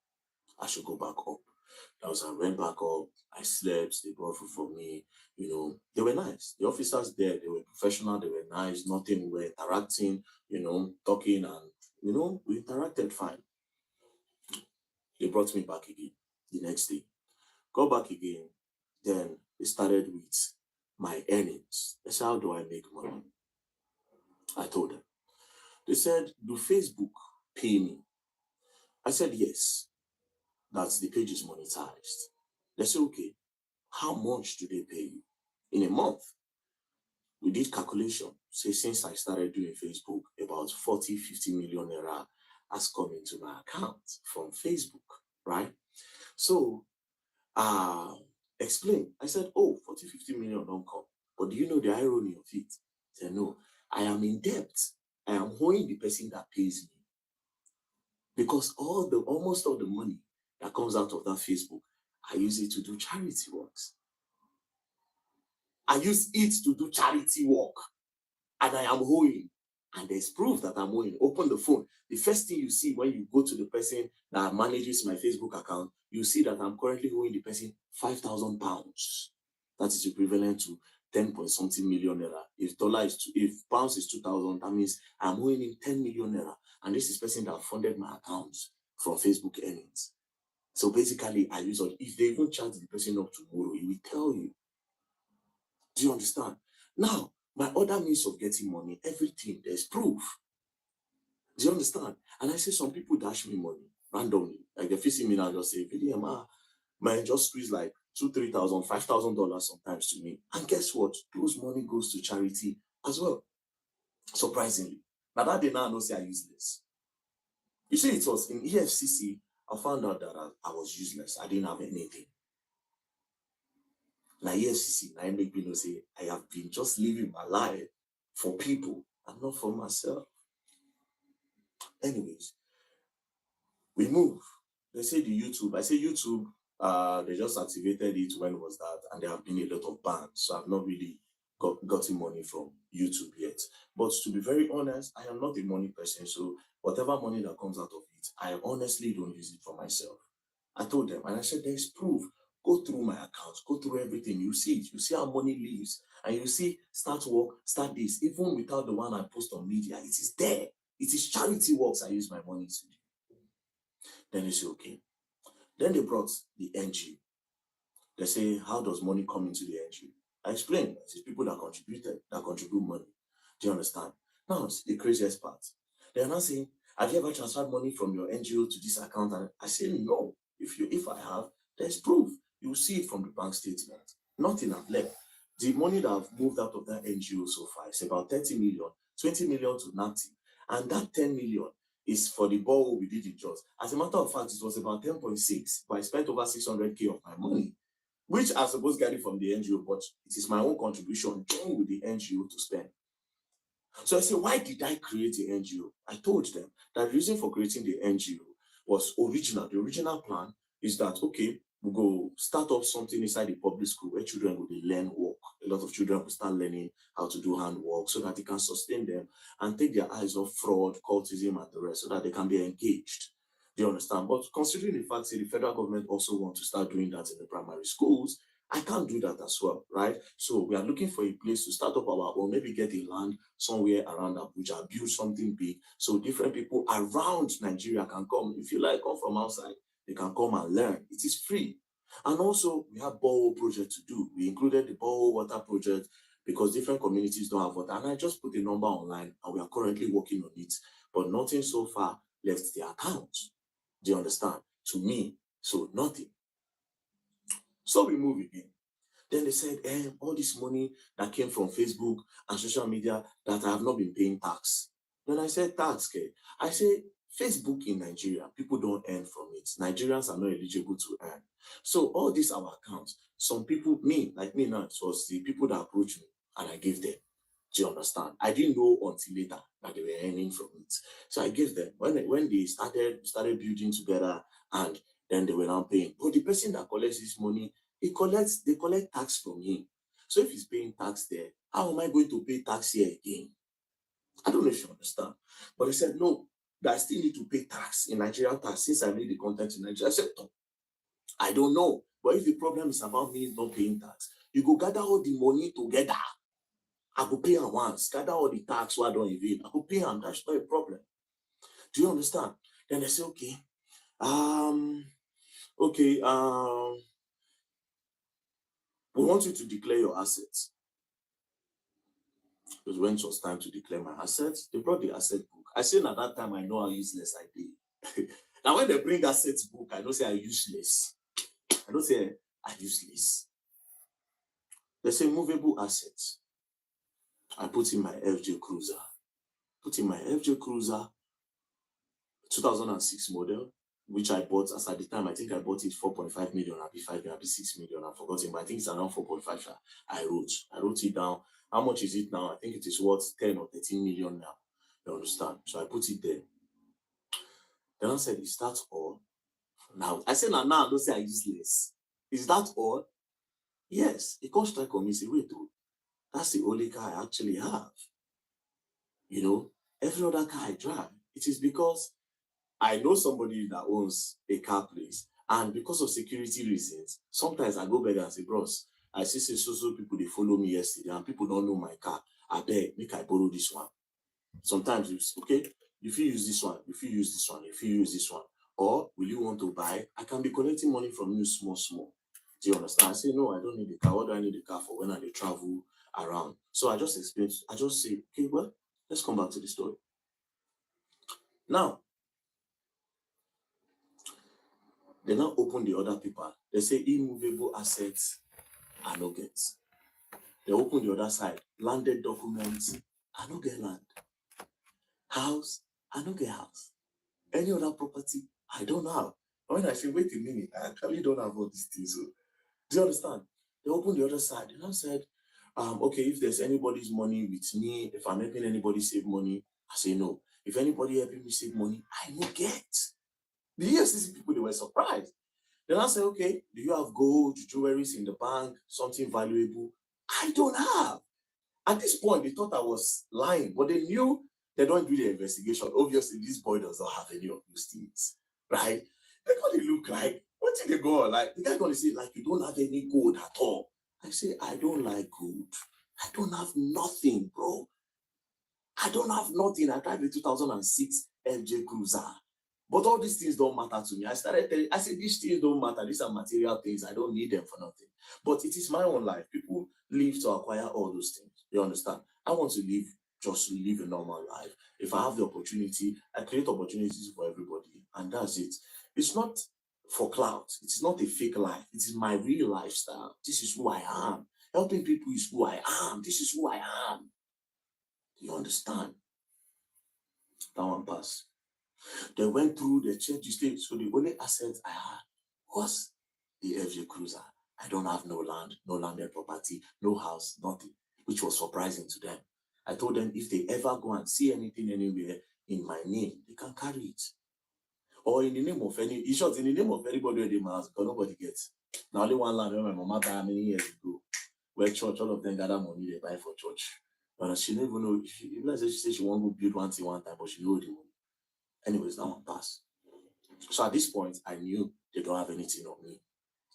I should go back up. I went back up. I slept. They brought food for me. You know, they were nice. The officers there, they were professional. They were nice. Nothing. We were interacting, you know, talking and, you know, we interacted fine. They brought me back again the next day. Go back again. Then they started with my earnings. They said, how do I make money? I told them. They said, do Facebook pay me? I said, yes. That's the page is monetized. They said, okay, how much do they pay you? In a month, we did calculation. Say, since I started doing Facebook, about 40, 50 million naira has come into my account from Facebook, right? So, explain. I said, oh, 40, 50 million don't come. But do you know the irony of it? I said, no, I am in debt. I am owing the person that pays me. Because almost all the money that comes out of that Facebook, I use it to do charity works. I use it to do charity work. And I am owing. And there's proof that I'm owing. Open the phone. The first thing you see when you go to the person that manages my Facebook account, you see that I'm currently owing the person £5,000. That is equivalent to 10-point-something million naira. If pounds is 2,000, that means I'm owing him 10 million naira. And this is the person that funded my account from Facebook earnings. So basically, I use all. If they even charge the person up tomorrow, he will tell you. Do you understand? Now, my other means of getting money, everything, there's proof. Do you understand? And I say some people dash me money randomly. Like if you see me now, just say, VDM, man, just squeeze like $2,000, $3,000, $5,000 sometimes to me. And guess what? Those money goes to charity as well. Surprisingly. Now that day now I know say I useless. You see, it was in EFCC, I found out that I was useless. I didn't have anything. Now EFCC, I make me know say I have been just living my life for people and not for myself. Anyways, we move. They say the YouTube. I say YouTube, they just activated it. When was that? And there have been a lot of bans. So I've not really gotten money from YouTube yet. But to be very honest, I am not a money person. So whatever money that comes out of it, I honestly don't use it for myself. I told them, and I said, there's proof. Go through my accounts, go through everything. You see it. You see how money leaves. And you see, start work, start this. Even without the one I post on media, it is there. It is charity works I use my money to do. Then they say, okay. Then they brought the NGO. They say, how does money come into the NGO? I explained, it's people that contribute money. Do you understand? Now, it's the craziest part. They're not saying, have you ever transferred money from your NGO to this account? And I say, no. If I have, there's proof. You see it from the bank statement. Nothing I've left. The money that I've moved out of that NGO so far is about 30 million, 20 million to NAPTI. And that 10 million is for the borehole we did in Jos. As a matter of fact, it was about 10.6, but I spent over 600K of my money, which I supposed to get it from the NGO, but it is my own contribution joined with the NGO to spend. So I said, why did I create the NGO? I told them that the reason for creating the NGO was original. The original plan is that, okay, we'll go start up something inside the public school where children will learn work. A lot of children will start learning how to do handwork so that they can sustain them and take their eyes off fraud, cultism, and the rest so that they can be engaged. Do you understand? But considering the fact that the federal government also wants to start doing that in the primary schools, I can't do that as well, right? So we are looking for a place to start up our own, maybe get a land somewhere around Abuja, build something big so different people around Nigeria can come. If you like, come from outside, they can come and learn. It is free. And also, we have borehole project to do. We included the borehole water project because different communities don't have water. And I just put a number online and we are currently working on it. But nothing so far left the account. Do you understand? To me, so nothing. So we move again. Then they said, all this money that came from Facebook and social media that I have not been paying tax. Then I said, tax, okay. I said, Facebook in Nigeria, people don't earn from it. Nigerians are not eligible to earn. So all these our accounts, some people, like me now, it was the people that approached me and I gave them. Do you understand? I didn't know until later that they were earning from it. So I gave them. When they started building together and then they were now paying. But the person that collects this money, they collect tax from him. So if he's paying tax there, how am I going to pay tax here again? I don't know if you understand. But they said, no, that I still need to pay tax in Nigerian tax since I made the content in Nigeria. I said, no, I don't know. But if the problem is about me not paying tax, you go gather all the money together. I go pay them once, gather all the tax so I don't evade. I go pay them. That's not a problem. Do you understand? Then they say, okay, we want you to declare your assets. Because when it was time to declare my assets, they brought the asset book. I said at that time, I know how useless I did. Now when they bring assets book, I don't say I'm useless. I don't say I'm useless. They say movable assets. I put in my FJ Cruiser. 2006 model, which I bought as at the time. I think I bought it 4.5 million, I'll be 5 million, I'll be 6 million. I've forgotten, but I think it's around 4.5. I wrote it down. How much is it now? I think it is worth 10 or 13 million now. You understand? So I put it there. Then I said, is that all? Now, I said, now I don't say I useless. Is that all? Yes. He can't strike on me, say, wait, dude, that's the only car I actually have. You know, every other car I drive, it is because I know somebody that owns a car place, and because of security reasons, sometimes I go back and say, bros, I see so people, they follow me yesterday, and people don't know my car. I beg, make I borrow this one. Sometimes you say, okay, if you use this one, if you use this one, if you use this one, or will you want to buy? I can be collecting money from you small. Do you understand? I say, no, I don't need the car. What do I need the car for when I travel around? So I just explain, I just say, okay, well, let's come back to the story. Now, they now open the other paper. They say immovable assets are no get. They open the other side. Landed documents, I no get land. House, I no get house. Any other property, I don't have. When I say, wait a minute, I actually don't have all these things. So, do you understand? They open the other side. And I said, okay, if there's anybody's money with me, if I'm helping anybody save money, I say no. If anybody helping me save money, I no get. The EFCC people, they were surprised. Then I said, okay, do you have gold, jewelries in the bank, something valuable? I don't have. At this point, they thought I was lying, but they knew they don't do the investigation. Obviously, this boy does not have any of those things, right? They're going to look like, what did they go on? Like, the guy going to say, like, you don't have any gold at all. I say, I don't like gold. I don't have nothing, bro. I don't have nothing. I drive a 2006 FJ Cruiser. But all these things don't matter to me. I started telling, I said, these things don't matter. These are material things. I don't need them for nothing. But it is my own life. People live to acquire all those things. You understand? I want to just live a normal life. If I have the opportunity, I create opportunities for everybody. And that's it. It's not for clout. It's not a fake life. It is my real lifestyle. This is who I am. Helping people is who I am. This is who I am. Do you understand? That one pass. They went through, they checked the state. So the only assets I had was the FJ Cruiser. I don't have no land, no landed property, no house, nothing, which was surprising to them. I told them if they ever go and see anything anywhere in my name, they can carry it. Or in the name of any, in short, in the name of anybody in my house, because nobody gets. Now only one land when my mama died many years ago, where church, all of them gather money, they buy for church. But she didn't even know, she said she won't go build one thing one time, but she knew the money. Anyways, that one passed. So at this point, I knew they don't have anything on me.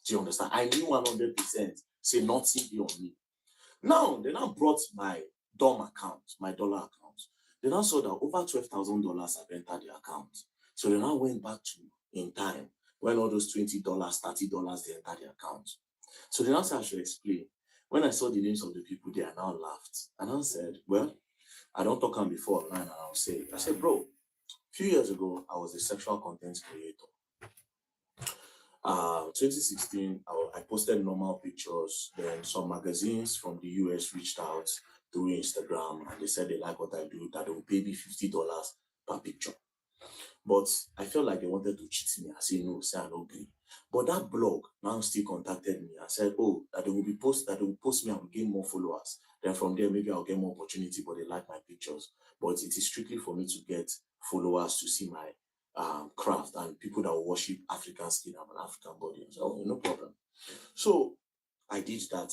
Do you understand? I knew 100%, say nothing be on me. Now, they now brought my DOM account, my dollar account. They now saw that over $12,000 have entered the account. So they now went back to in time when all those $20, $30 they entered the account. So they now said I should explain. When I saw the names of the people there, I now laughed. And I said, well, I don't talk on before online, and I'll say, I said, bro, a few years ago, I was a sexual content creator. 2016, I posted normal pictures. Then some magazines from the US reached out through Instagram, and they said they like what I do, that they will pay me $50 per picture. But I felt like they wanted to cheat me. I said no, say I don't agree. But that blog now still contacted me and said, oh, that they will post me and will gain more followers. Then from there, maybe I'll get more opportunity, but they like my pictures. But it is strictly for me to get followers to see my craft and people that will worship African skin. I'm an African body. So no problem. So I did that.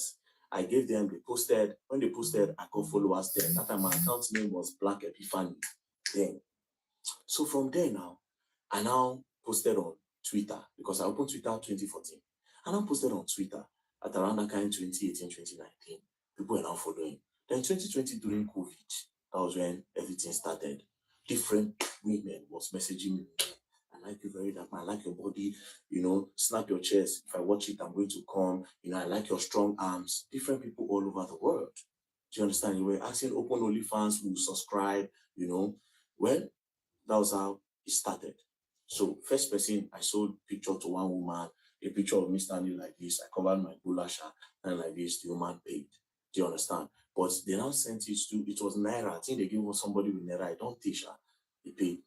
I gave them, they posted. When they posted, I got followers there. That time my account name was Black Epiphany. Then. So from there now, I now posted on Twitter because I opened Twitter 2014. I now posted on Twitter at around that kind 2018, 2019. People were now following. Then 2020 during COVID, that was when everything started. Different women was messaging me. I like you VeryDarkMan. I like your body. You know, snap your chest. If I watch it, I'm going to come. You know, I like your strong arms. Different people all over the world. Do you understand? You were asking open OnlyFans who subscribe, you know. Well, that was how it started. So first person, I sold picture to one woman, a picture of me standing like this. I covered my bulasha and like this, the woman paid. Do you understand? But they now sent it to, it was Naira. I think they gave somebody with Naira. I don't teach her. They paid.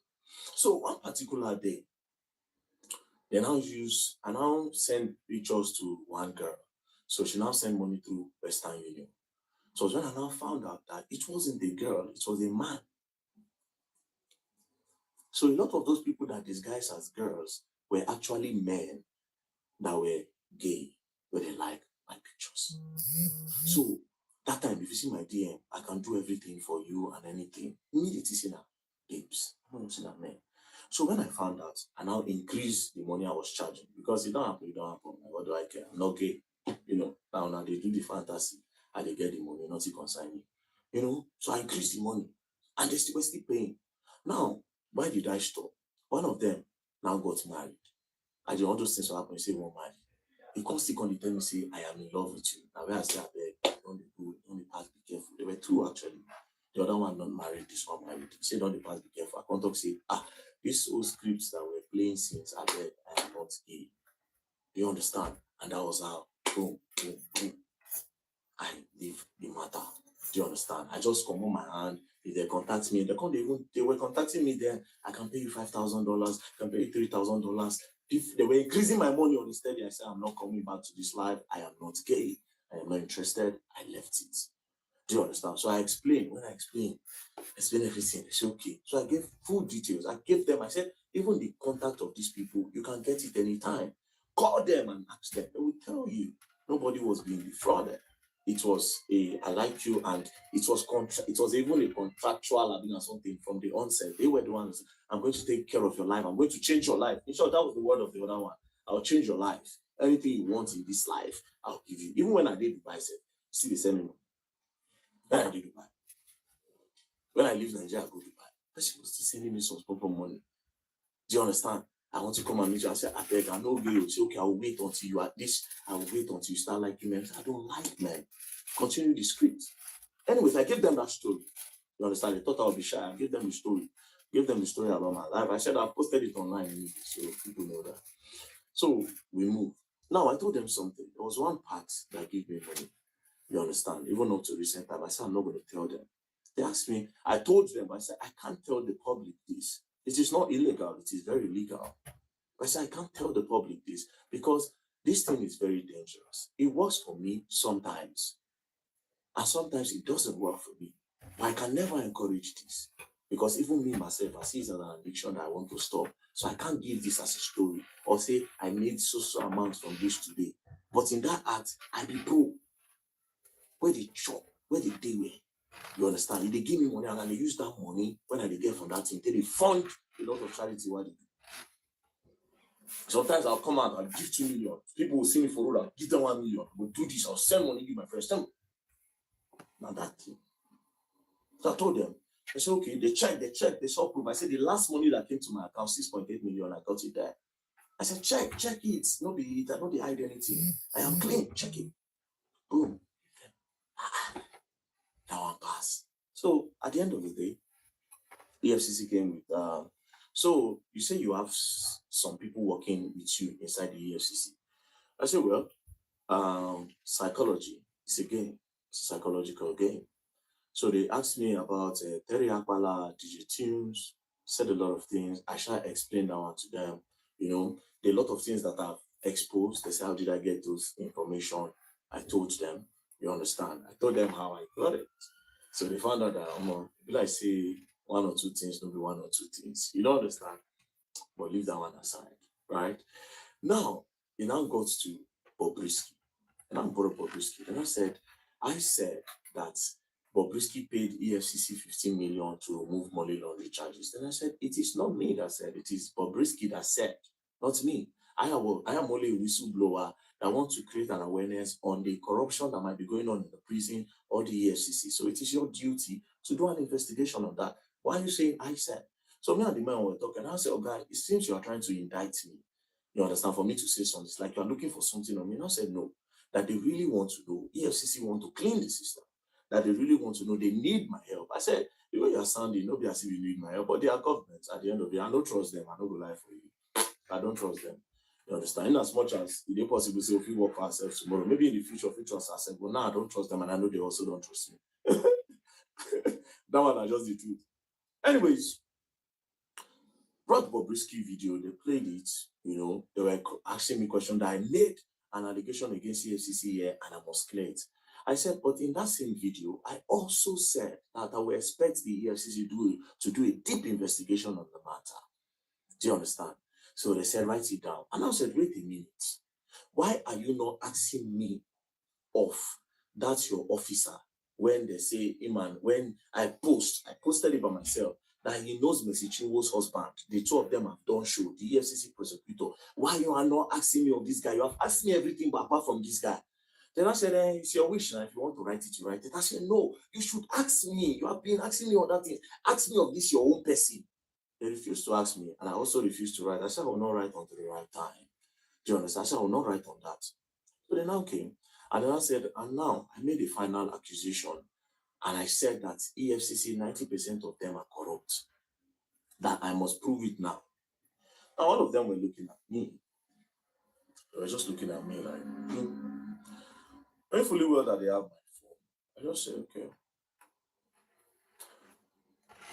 So one particular day, I now send pictures to one girl. So she now sent money through Western Union. So when I now found out that it wasn't a girl, it was a man. So a lot of those people that disguise as girls were actually men that were gay, where they like my pictures. So that time, if you see my DM, I can do everything for you and anything. Immediately see that babes, I'm not seeing that man. So when I found out, I now increased the money I was charging because it don't happen. What do I care? I'm not gay. Now they do the fantasy and they get the money, not to consign me. So I increased the money and they were still paying. Now, why did I stop? One of them now got married. I did all those things will happen, say, won't marry. He constantly tell me, say, I am in love with you. Now, when I say, I beg, don't be good, don't be pass, be careful. There were two actually. The other one not married, this one married. He said, don't be pass, be careful. I can't talk, say, these old scripts that we're playing since, I beg, I am not gay. You understand? And that was how, boom, boom, boom. I leave the matter. Do you understand? I just come on my hand. If they contact me, they were contacting me then. I can pay you $5,000, I can pay you $3,000. If they were increasing my money on the steady, I said, I'm not coming back to this life. I am not gay. I am not interested. I left it. Do you understand? So I explained. When I explained everything, they said, okay. So I gave full details. I said, even the contact of these people, you can get it anytime. Call them and ask them. They will tell you. Nobody was being defrauded. It was I like you, and it was even a contractual or something from the onset. They were the ones, I'm going to take care of your life. I'm going to change your life. In short, that was the word of the other one. I'll change your life. Anything you want in this life, I'll give you. Even when I did Dubai, I said, see the same. When I did Dubai. When I leave Nigeria, I go to Dubai. But she was still sending me some proper money. Do you understand? I want to come and meet you. I said, I beg, I know you. Say, okay, I will wait until you at this. I will wait until you start liking men. I don't like men. Continue the script. Anyways, I gave them that story. You understand? They thought I would be shy. I gave them the story. Gave them the story about my life. I said I posted it online anyway, so people know that. So we moved. Now I told them something. There was one part that gave me money. You understand? Even up to recent time, I said I'm not going to tell them. They asked me. I told them. I said I can't tell the public this. It is not illegal. It is very legal. I said I can't tell the public this because this thing is very dangerous. It works for me sometimes. And sometimes it doesn't work for me. But I can never encourage this. Because even me, myself, I see it as an addiction that I want to stop. So I can't give this as a story. Or say, I made so amounts from this today. But in that act, I be broke. Where they chop, where they do it. You understand? If they give me money and they use that money, when I get from that thing, they fund a lot of charity what they do. Sometimes I'll come out, I'll give 2 million. People will see me for road, I'll give them 1 million. I'll do this, I'll send money, give my friends. Not that thing. So I told them, I said, okay, they checked, they saw proof. I said, the last money that came to my account, 6.8 million, I got it there. I said, check it. No be it, I don't hide anything. I am clean, check it. Boom. That one pass. So at the end of the day, EFCC came with, so you say you have some people working with you inside the EFCC. I said, well, psychology is a game. It's a psychological game. So they asked me about Terry Akpala, DJ Tunes, said a lot of things. I shall explain that one to them. There are a lot of things that I've exposed. They said, how did I get those information? I told them, you understand? I told them how I got it. So they found out that, if I say one or two things, maybe one or two things. You don't understand? But leave that one aside, right? Now, it now got to Bobrisky. And I brought Bobrisky. And I said that Bobrisky paid EFCC 15 million to remove money laundering charges. Then I said, it is not me that said, it is Bobrisky that said, not me. I am only a whistleblower that wants to create an awareness on the corruption that might be going on in the prison or the EFCC. So it is your duty to do an investigation on that. Why are you saying I said? So me and the man were talking. I said, oh God, it seems you are trying to indict me. You understand? For me to say something, it's like you are looking for something on me. And I said, no, that they really want to know. EFCC want to clean the system. That they really want to know, they need my help. I said, the way you're sounding, nobody has said you need my help, but they are governments at the end of the day. I don't trust them. I don't go lie for you. I don't trust them. You understand? In as much as it is possible to say, if we work for ourselves tomorrow, maybe in the future, if we trust ourselves, but now I don't trust them, and I know they also don't trust me. That one, I just the truth. Anyways, brought Bobrisky video, they played it, they were asking me questions that I made an allegation against EFCC here, and I must clear it. I said, but in that same video, I also said that I will expect the EFCC to do a deep investigation on the matter. Do you understand? So they said, write it down. And I said, wait a minute. Why are you not asking me off? That's your officer. When they say, Iman, when I posted it by myself, that he knows Mercy Chinwo's husband. The two of them have done show, the EFCC prosecutor. Why you are not asking me of this guy? You have asked me everything, but apart from this guy. Then I said, it's your wish now. If you want to write it, you write it. I said, no, you should ask me. You have been asking me all that thing. Ask me of this, your own person. They refused to ask me, and I also refused to write. I said, I will not write until the right time. Do you understand? I said, I will not write on that. So they now came, and then I said, and now I made a final accusation, and I said that EFCC, 90% of them are corrupt, that I must prove it now. Now, all of them were looking at me. They were just looking at me like, very fully well that they have my phone. I just said, okay,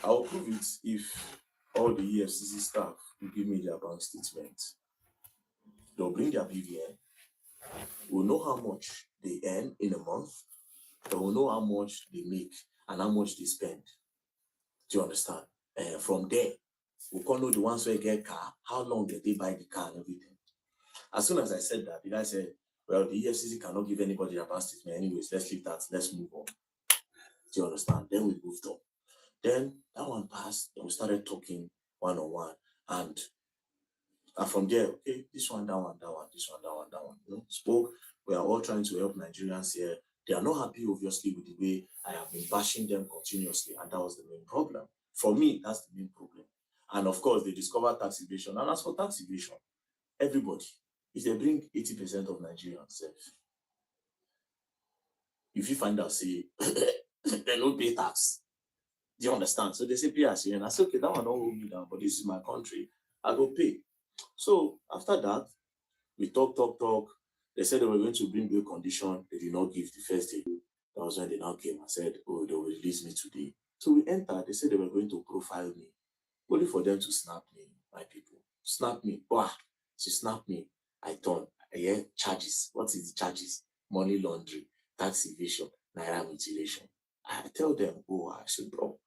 I'll prove it if all the EFCC staff will give me their bank statement. They'll bring their BVN. We'll know how much they earn in a month. They will know how much they make and how much they spend. Do you understand? And from there, we can know the ones who get car, how long did they buy the car and everything. As soon as I said that, the guy said, well, the EFCC cannot give anybody a bank statement. Anyways, let's leave that. Let's move on. Do you understand? Then we moved on. Then that one passed, and we started talking one-on-one. And from there, okay, this one, that one, that one, this one, that one, that one. You know, spoke. We are all trying to help Nigerians here. They are not happy, obviously, with the way I have been bashing them continuously, and that was the main problem. For me, that's the main problem. And of course, they discovered tax evasion. And as for tax evasion, everybody, if they bring 80% of Nigerians, if you find out, say, they don't pay tax. Do you understand? So they say pay as you, and I say, okay, that one don't hold me down, but this is my country. I go pay. So after that, we talk. They said they were going to bring bail condition. They did not give the first day. That was when they now came and said, oh, they will release me today. So we entered. They said they were going to profile me. Only for them to snap me, my people. Snap me. Wow. She snapped me. I turned. I hear charges. What is the charges? Money laundering, tax evasion, naira mutilation. I tell them, oh, I said, bro,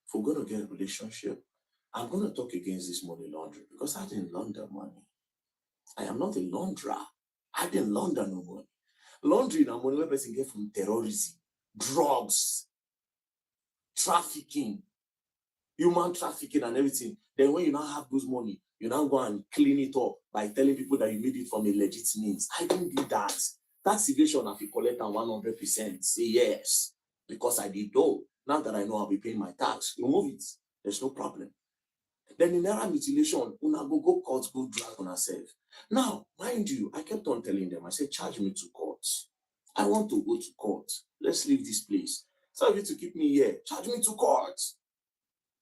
if we're going to get a relationship, I'm going to talk against this money laundering because I didn't launder money. I am not a launderer. I didn't launder no money. Laundering and money where person get from terrorism, drugs, trafficking, human trafficking and everything. Then when you now have those money, you now go and clean it up by telling people that you made it from a legit means. I didn't do that. Tax evasion, if you collect 100%, say yes, because I did though. Now that I know I'll be paying my tax, remove it. There's no problem. Then in naira mutilation, una go court, go drag on herself. Now, mind you, I kept on telling them, I said, charge me to court. I want to go to court. Let's leave this place. So if you to keep me here, charge me to court.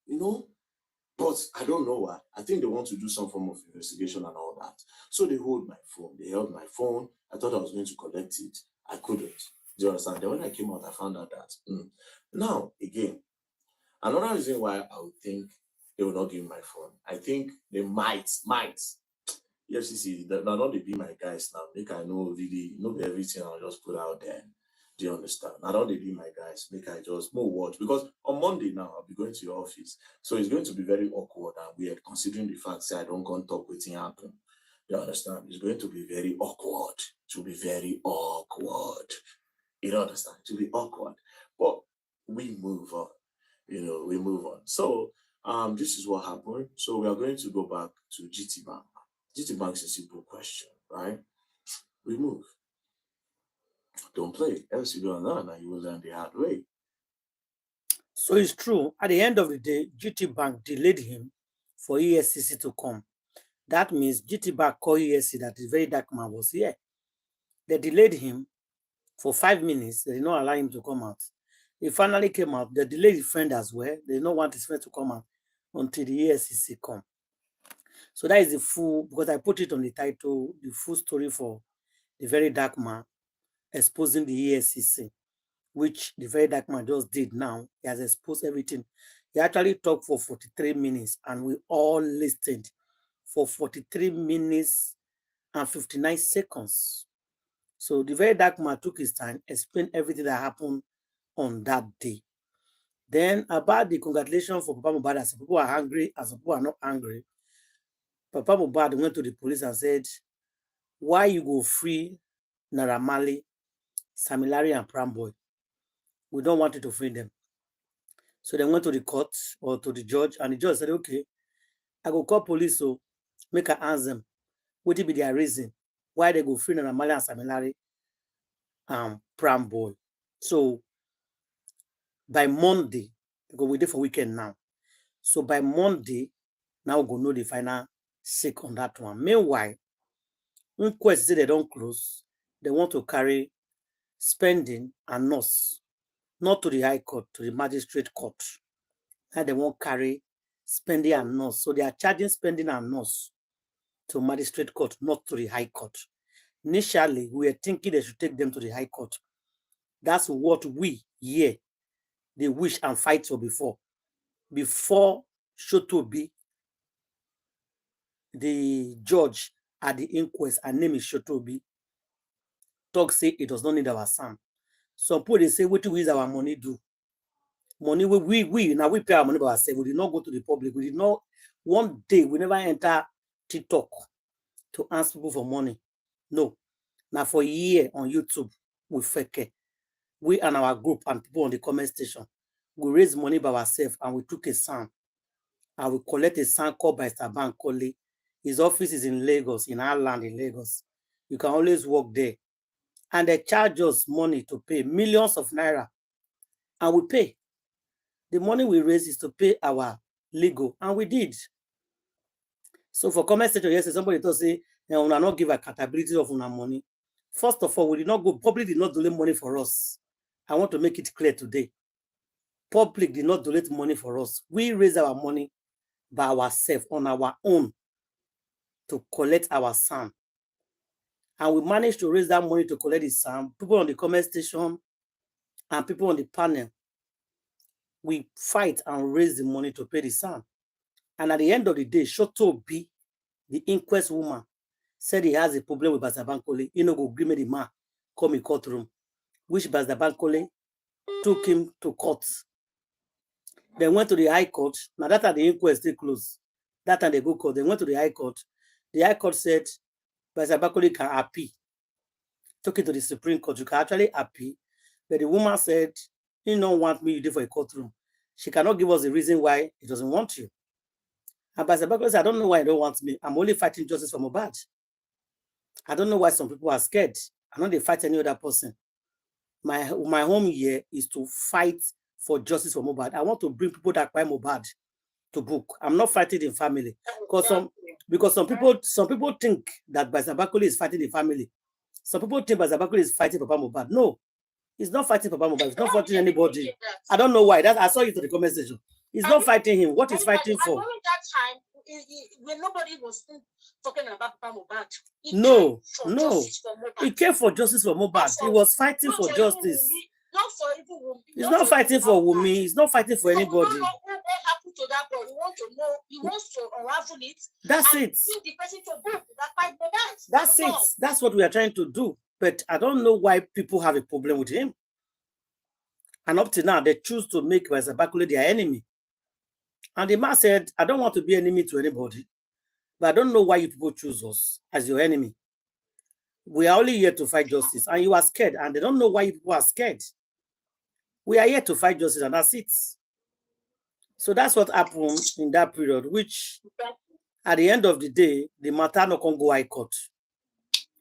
You know? But I don't know why. I think they want to do some form of investigation and all that. So they hold my phone. They held my phone. I thought I was going to collect it. I couldn't. Do you understand? Then when I came out, I found out that. Now, again, another reason why I would think they will not give my phone. I think they might. EFCC, now not they be my guys now. Make I know really, know everything I'll just put out there. Do you understand? Now don't they be my guys. Make I just more watch. Because on Monday now, I'll be going to your office. So it's going to be very awkward and weird considering the fact that I don't go and talk with him happen. You understand? It's going to be very awkward. It will be very awkward. You understand? It will be awkward. But we move on. You know, we move on. So this is what happened. So we are going to go back to GT Bank. GT Bank is a simple question, right? We move. Don't play, else you don't learn and you will learn the hard way. So it's true. At the end of the day, GT Bank delayed him for ESCC to come. That means GT Bank called ESC that the VeryDarkMan was here. They delayed him for 5 minutes. They did not allow him to come out. He finally came out. They delayed his friend as well. They did not want his friend to come out until the ESCC come. So that is the full, because I put it on the title, the full story for the VeryDarkMan exposing the ESCC, which the VeryDarkMan just did now. He has exposed everything. He actually talked for 43 minutes and we all listened for 43 minutes and 59 seconds. So the very dark man took his time, explained everything that happened on that day. Then about the congratulations for Papa Mohbad, as people are angry, as people are not angry. Papa Mohbad went to the police and said, why you go free Naira Marley, Sam Larry, and Pram Boy? We don't want you to free them. So they went to the court or to the judge, and the judge said, okay, I go call police, so make her ask them, what will be their reason why they go free Naira Marley and Sam Larry and Pram Boy. So by Monday, because we're there for weekend now. So by Monday, now we're going to know the final sick on that one. Meanwhile, inquest say they don't close. They want to carry spending and nurse, not to the High Court, to the Magistrate Court. Now they won't carry spending and nurse. So they are charging spending and nurse to Magistrate Court, not to the High Court. Initially, we were thinking they should take them to the High Court. That's what we here, they wish and fight for before. Before Shotobi, the judge at the inquest, her name is Shotobi, talk say it does not need our son. Some people they say, what do we use our money do? Money we now we pay our money by ourselves. We did not go to the public. We did not one day we never enter TikTok to ask people for money. No. Now for a year on YouTube, we fake. We and our group and people on the comment station, we raise money by ourselves and we took a son. And we collect a son called by Saban Kole. His office is in Lagos, in our land in Lagos. You can always walk there. And they charge us money to pay millions of naira. And we pay. The money we raise is to pay our legal. And we did. So for comment section, yes, somebody told say, we will not give accountability of our money. First of all, we did not go, public did not donate money for us. I want to make it clear today. Public did not donate money for us. We raise our money by ourselves on our own to collect our son. And we managed to raise that money to collect the son. People on the comment station and people on the panel, we fight and raise the money to pay the son. And at the end of the day, Shotobi, the inquest woman, said he has a problem with Pastor Bankole. He no go agree with the man come in courtroom, which Pastor Bankole took him to court. They went to the High Court. Now that time the inquest still closed. That time they go court. They went to the High Court. The High Court said Pastor Bankole can appeal. Took it to the Supreme Court. You can actually appeal. But the woman said, he don't want me to do for a courtroom. She cannot give us a reason why he doesn't want you. And Pastor Bankole said, I don't know why he don't want me. I'm only fighting justice for Mohbad. I don't know why some people are scared. I know they fight any other person. My home here is to fight for justice for Mohbad. I want to bring people that buy Mohbad to book. I'm not fighting in family. Because some people think that Pastor Bankole is fighting the family. Some people think Pastor Bankole is fighting Papa Mohbad. No, he's not fighting Papa Mohbad. He's not fighting anybody. I don't know why. I saw it in the comment section. He's not fighting him. What he's fighting for? During that time, when nobody was talking about Papa Mohbad. No. He came for justice for Mohbad. He was fighting for justice. Not for even Wumi. He's not fighting for Wumi. He's not fighting for anybody. What happened to that boy? We want to know. He wants to unravel it. That's it. The person to book that fight Mohbad. That's it. That's what we are trying to do. But I don't know why people have a problem with him. And up to now, they choose to make Pastor Bankole their enemy. And the man said, I don't want to be enemy to anybody. But I don't know why you people choose us as your enemy. We are only here to fight justice. And you are scared. And they don't know why you people are scared. We are here to fight justice, and that's it. So that's what happened in that period, which at the end of the day, the matter not can go High Court.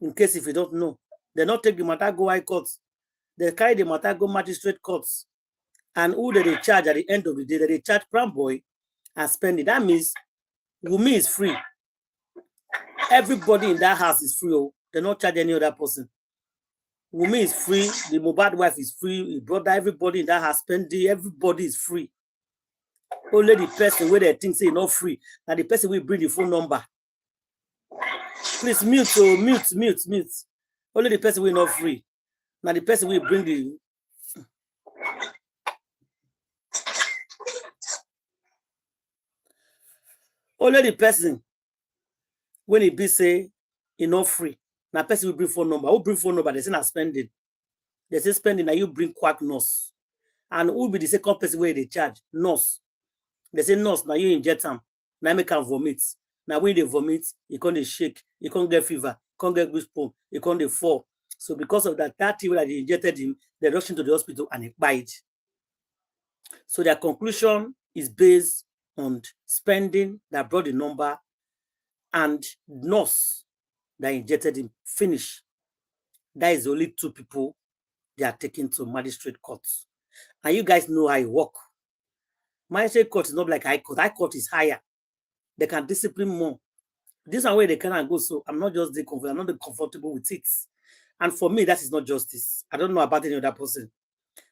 In case if you don't know, they not take the matter go High Court. They carry the matter go Magistrate Courts. And who they charge at the end of the day, they charge Pram Boy and spending. That means Wumi is free. Everybody in that house is free. They not charge any other person. Wumi is free. The Mohbad wife is free. His brother, everybody in that house spending. Everybody is free. Only the person where they think say not free. Now the person will bring the phone number. Please mute. Mute. Only the person will not free. Now the person will bring the. Only the person when he be say he not free. Now person will bring phone number. Who bring phone number? They say not spending. They say spending. Now you bring quack nurse. And who be the second person where they charge? Nurse. They say nurse. Now you inject them. Now make can vomit. Now when they vomit, you can't shake. You can't get fever. You can't get goosebumps. You can't fall. So because of that, that thing that they injected him, they rushed into the hospital and he died. So their conclusion is based on spending that brought the number and nurse that injected him. Finish. That is only 2 people they are taken to magistrate courts. And you guys know how it works. Magistrate court is not like high court. High court is higher. They can discipline more. This is where they cannot go. So I'm not just I'm not comfortable with it. And for me, that is not justice. I don't know about any other person.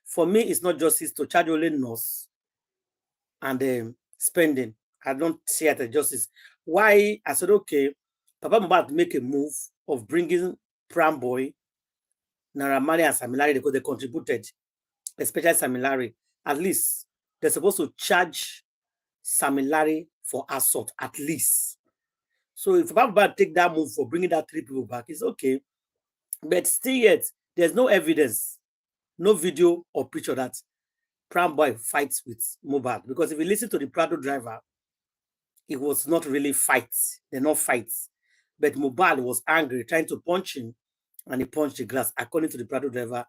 For me, it's not justice to charge only nurse and spending. I don't see it as justice. Why? I said, okay, Papa Mohbad make a move of bringing Pram Boy, Naira Marley and Sam Larry because they contributed, especially Sam Larry. At least they're supposed to charge Sam Larry for assault, at least. So if Papa Mohbad take that move for bringing that 3 people back, it's okay. But still yet, there's no evidence, no video or picture that Pram Boy fights with Mohbad. Because if you listen to the Prado driver, it was not really fights. They're not fights. But Mohbad was angry, trying to punch him, and he punched the glass, according to the Prado driver.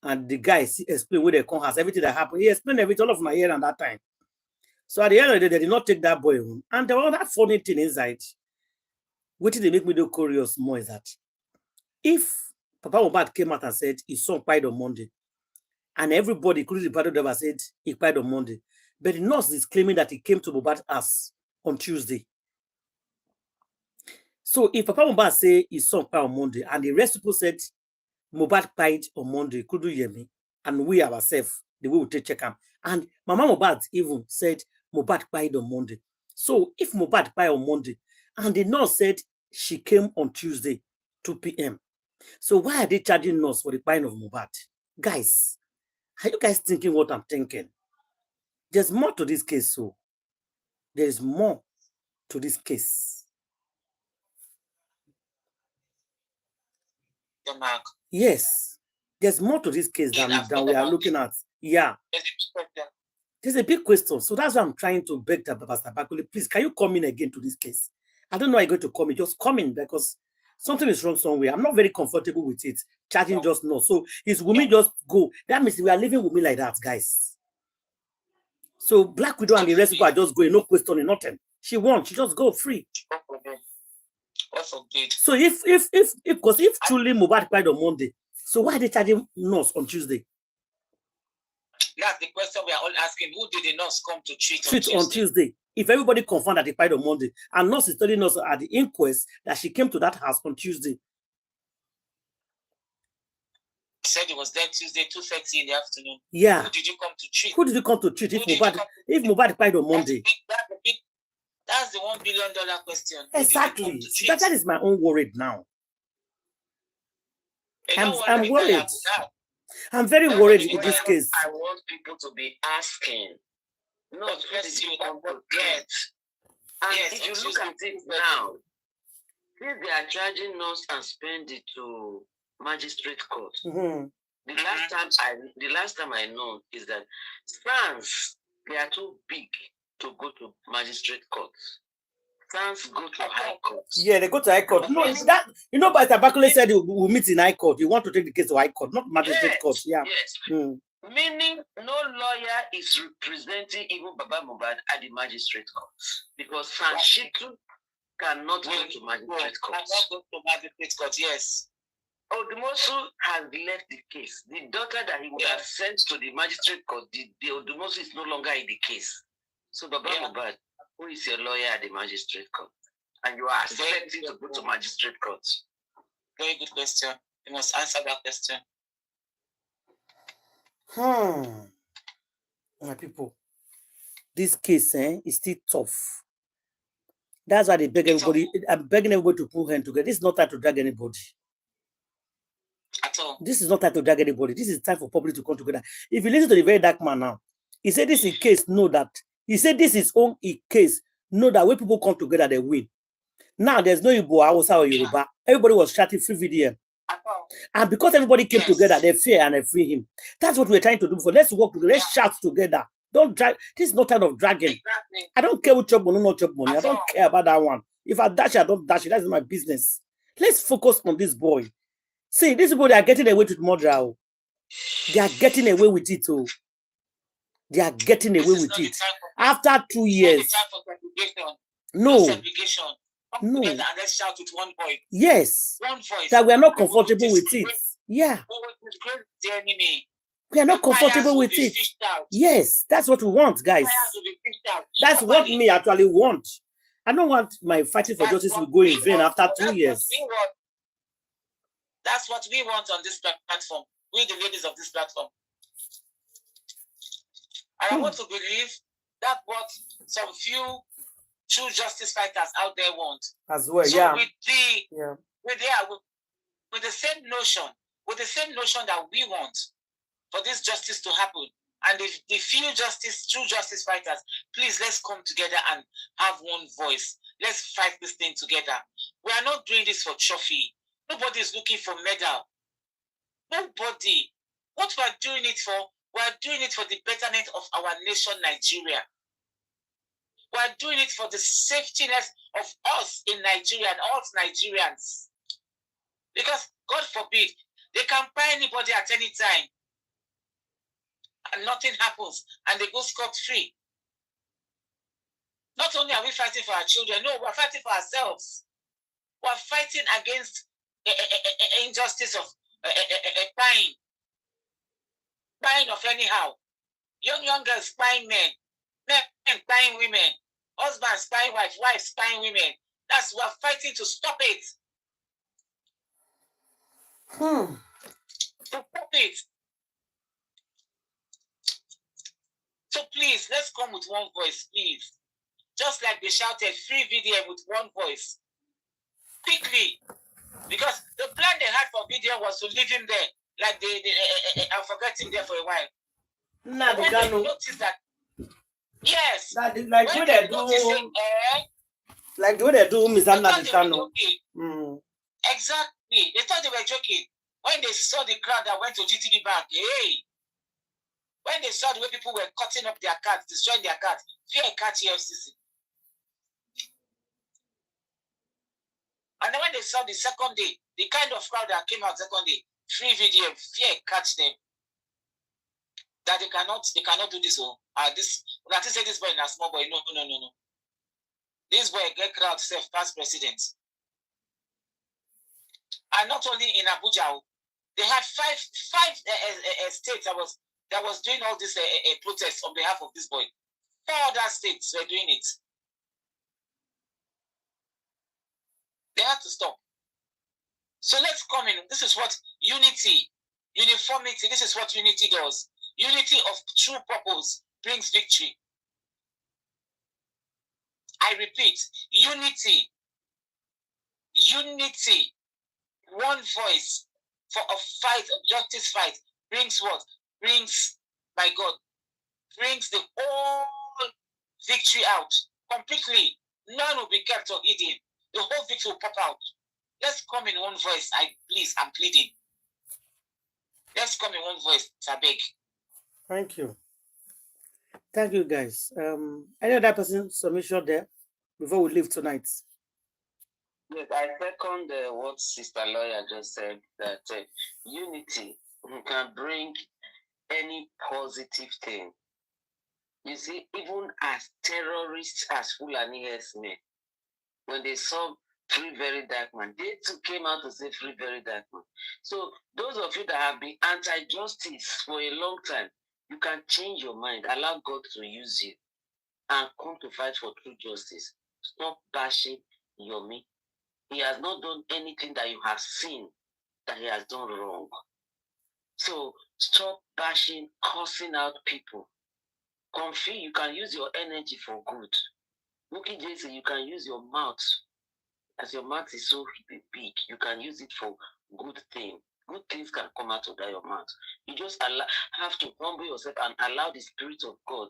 And the guy explained where they come has everything that happened. He explained everything, all of my hair at that time. So at the end of the day, they did not take that boy home. And there was that funny thing inside, which they make me do curious more is that if Papa Mohbad came out and said his son died on Monday, and everybody, including the Prado driver, said he died on Monday, but the nurse is claiming that he came to Mohbad's house on Tuesday. So if Papa Mohbad say his son died on Monday, and the rest people said Mohbad died on Monday, couldn't hear me, and we ourselves, the way we take check him. And Mama Mohbad even said Mohbad died on Monday. So if Mohbad died on Monday, and the nurse said she came on Tuesday, 2 p.m. So why are they charging nurse for the dying of Mohbad? Guys, are you guys thinking what I'm thinking? There's more to this case, so there's more to this case. Yes, there's more to this case than we are looking at. Yeah. There's a big question. So that's why I'm trying to beg that Pastor Bakule, please, can you come in again to this case? I don't know how you're going to come in. Just come in because something is wrong somewhere. I'm not very comfortable with it. Charging just no. So is Wumi just go? That means we are living Wumi like that, guys. So Black Widow and the rest of people are just going, no questioning, nothing. She won. She just go free. So if truly Mohbad died on Monday, so why are they charging nurse on Tuesday? That's the question we are all asking. Who did the nurse come to treat on Tuesday? If everybody confirmed that they died on Monday, and nurse is telling us at the inquest that she came to that house on Tuesday. Said it was there Tuesday, 2:30 in the afternoon. Yeah. Who did you come to treat? Who did you come to treat if Mohbad died on Monday? That's the $1 billion question. Exactly. That is my own worried now. I'm worried. I'm very worried in this case. I want people to be asking. No, first you forget. And yes, if you look at it now, if they are charging nurse and spend it to magistrate court. Mm-hmm. The last time I know is that France, they are too big to go to magistrate court. France go to high court. Yeah, they go to high court. No, that but Bakule said we'll meet in high court. You want to take the case to high court, not magistrate court. Yeah. Yes. Meaning no lawyer is representing even Baba Mohbad at the magistrate court because Sanshitu cannot go to magistrate court. Cannot go to magistrate court. Yes. Odumosu has left the case. The daughter that he would have sent to the magistrate court, the Odumosu is no longer in the case. So Baba Mohbad, who is your lawyer at the magistrate court? And you are accepting to go to magistrate court. Very good question. You must answer that question. My people, this case is still tough. That's why they beg everybody. I'm begging everybody to pull hands together. This is not time to drag anybody. At all. This is not time to drag anybody. This is time for public to come together. If you listen to the VeryDarkMan now, he said this is case, know that. He said this is own case, know that when people come together, they win. Now there's no Igbo, Hausa, or Yoruba. Everybody was shouting free VDM. And because everybody came together, they fear and they free him. That's what we're trying to do. For let's work together, let's shout together. Don't drag. This is not kind of dragging. I don't care what chop money, not chop money. I don't care about that one. If I dash, I don't dash it. That's my business. Let's focus on this boy. See, these people, they are getting away with murder. They are getting away with it. Oh. They are getting away with it. After 2 years. No. No. And let's shout with one voice. Yes. One voice. That we are not comfortable with it. Yeah. We are not comfortable with it. Yes. That's what we want, guys. That's what me actually want. I don't want my fighting for justice to go in vain after 2 years. That's what we want on this platform. We, the ladies of this platform. And I want to believe that's what some few true justice fighters out there want as well. So yeah. With the same notion that we want for this justice to happen, and if the few true justice fighters, please, let's come together and have one voice. Let's fight this thing together. We are not doing this for trophy. Nobody is looking for medal. Nobody. What we are doing it for? We are doing it for the betterment of our nation, Nigeria. We are doing it for the safetyness of us in Nigeria and all Nigerians. Because, God forbid, they can buy anybody at any time and nothing happens and they go scot-free. Not only are we fighting for our children, no, we're fighting for ourselves. We're fighting against injustice of buying of anyhow. Young girls spying men spying women, husbands spying wives spying women. That's what we're fighting to stop it. To stop it. So please, let's come with one voice, please. Just like they shouted free VDM with one voice. Quickly. Because the plan they had for VDM was to leave him there. Like I'll forget him there for a while. Nah, they can't notice that. Yes. Like the way they do, like the way they do, Miss Anna Dicano. Exactly. They thought they were joking. When they saw the crowd that went to GTB Bank, hey. When they saw the way people were cutting up their cards, destroying their cards, fear catch FCC. And then when they saw the second day, the kind of crowd that came out second day, free VDM, fear catch them. That they cannot do this. This say this boy is a small boy. No. This boy get crowd self past president. And not only in Abuja, they had five states that was doing all this protests on behalf of this boy. 4 other states were doing it. They had to stop. So let's come in. This is what unity, uniformity, this is what unity does. Unity of true purpose brings victory. I repeat, unity, one voice for a fight, a justice fight, brings what? Brings, my God, brings the whole victory out completely. None will be kept or hidden. The whole victory will pop out. Let's come in one voice. I'm pleading. Let's come in one voice. I beg. Thank you. Thank you, guys. Any other person submission there before we leave tonight? Yes, I second what Sister Lawyer just said, that unity can bring any positive thing. You see, even as terrorists, as Fulani herdsmen, when they saw Free VeryDarkMan, they too came out to say Free VeryDarkMan. So those of you that have been anti-justice for a long time, you can change your mind, allow God to use you, and come to fight for true justice. Stop bashing Yomi. He has not done anything that you have seen that he has done wrong. So stop bashing, cursing out people. Comfy, you can use your energy for good. Mookie Jason, you can use your mouth. As your mouth is so big, you can use it for good things. Good things can come out of your mouth. You just have to humble yourself and allow the Spirit of God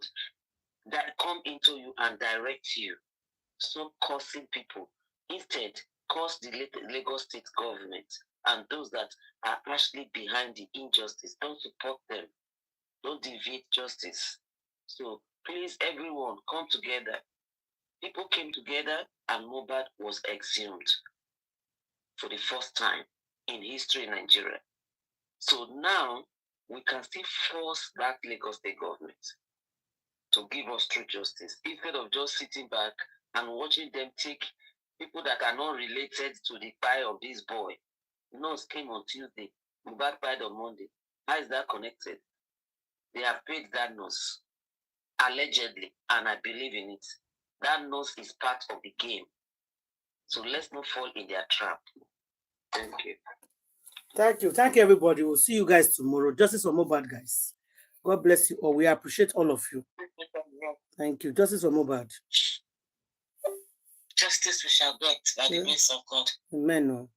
that come into you and direct you. Stop cursing people. Instead, curse the Lagos state government and those that are actually behind the injustice. Don't support them. Don't deviate justice. So please, everyone, come together. People came together and Mohbad was exhumed for the first time in history in Nigeria. So now we can still force that Lagos state government to give us true justice instead of just sitting back and watching them take people that are not related to the pie of this boy. Nurse came on Tuesday, Mohbad died on Monday. How is that connected? They have paid that nurse, allegedly, and I believe in it. That nurse is part of the game. So let's not fall in their trap. Thank you. Thank you. Thank you, everybody. We'll see you guys tomorrow. Justice for Mohbad, guys. God bless you all. We appreciate all of you. Thank you. Justice for Mohbad. Justice we shall get by the grace of God. Amen.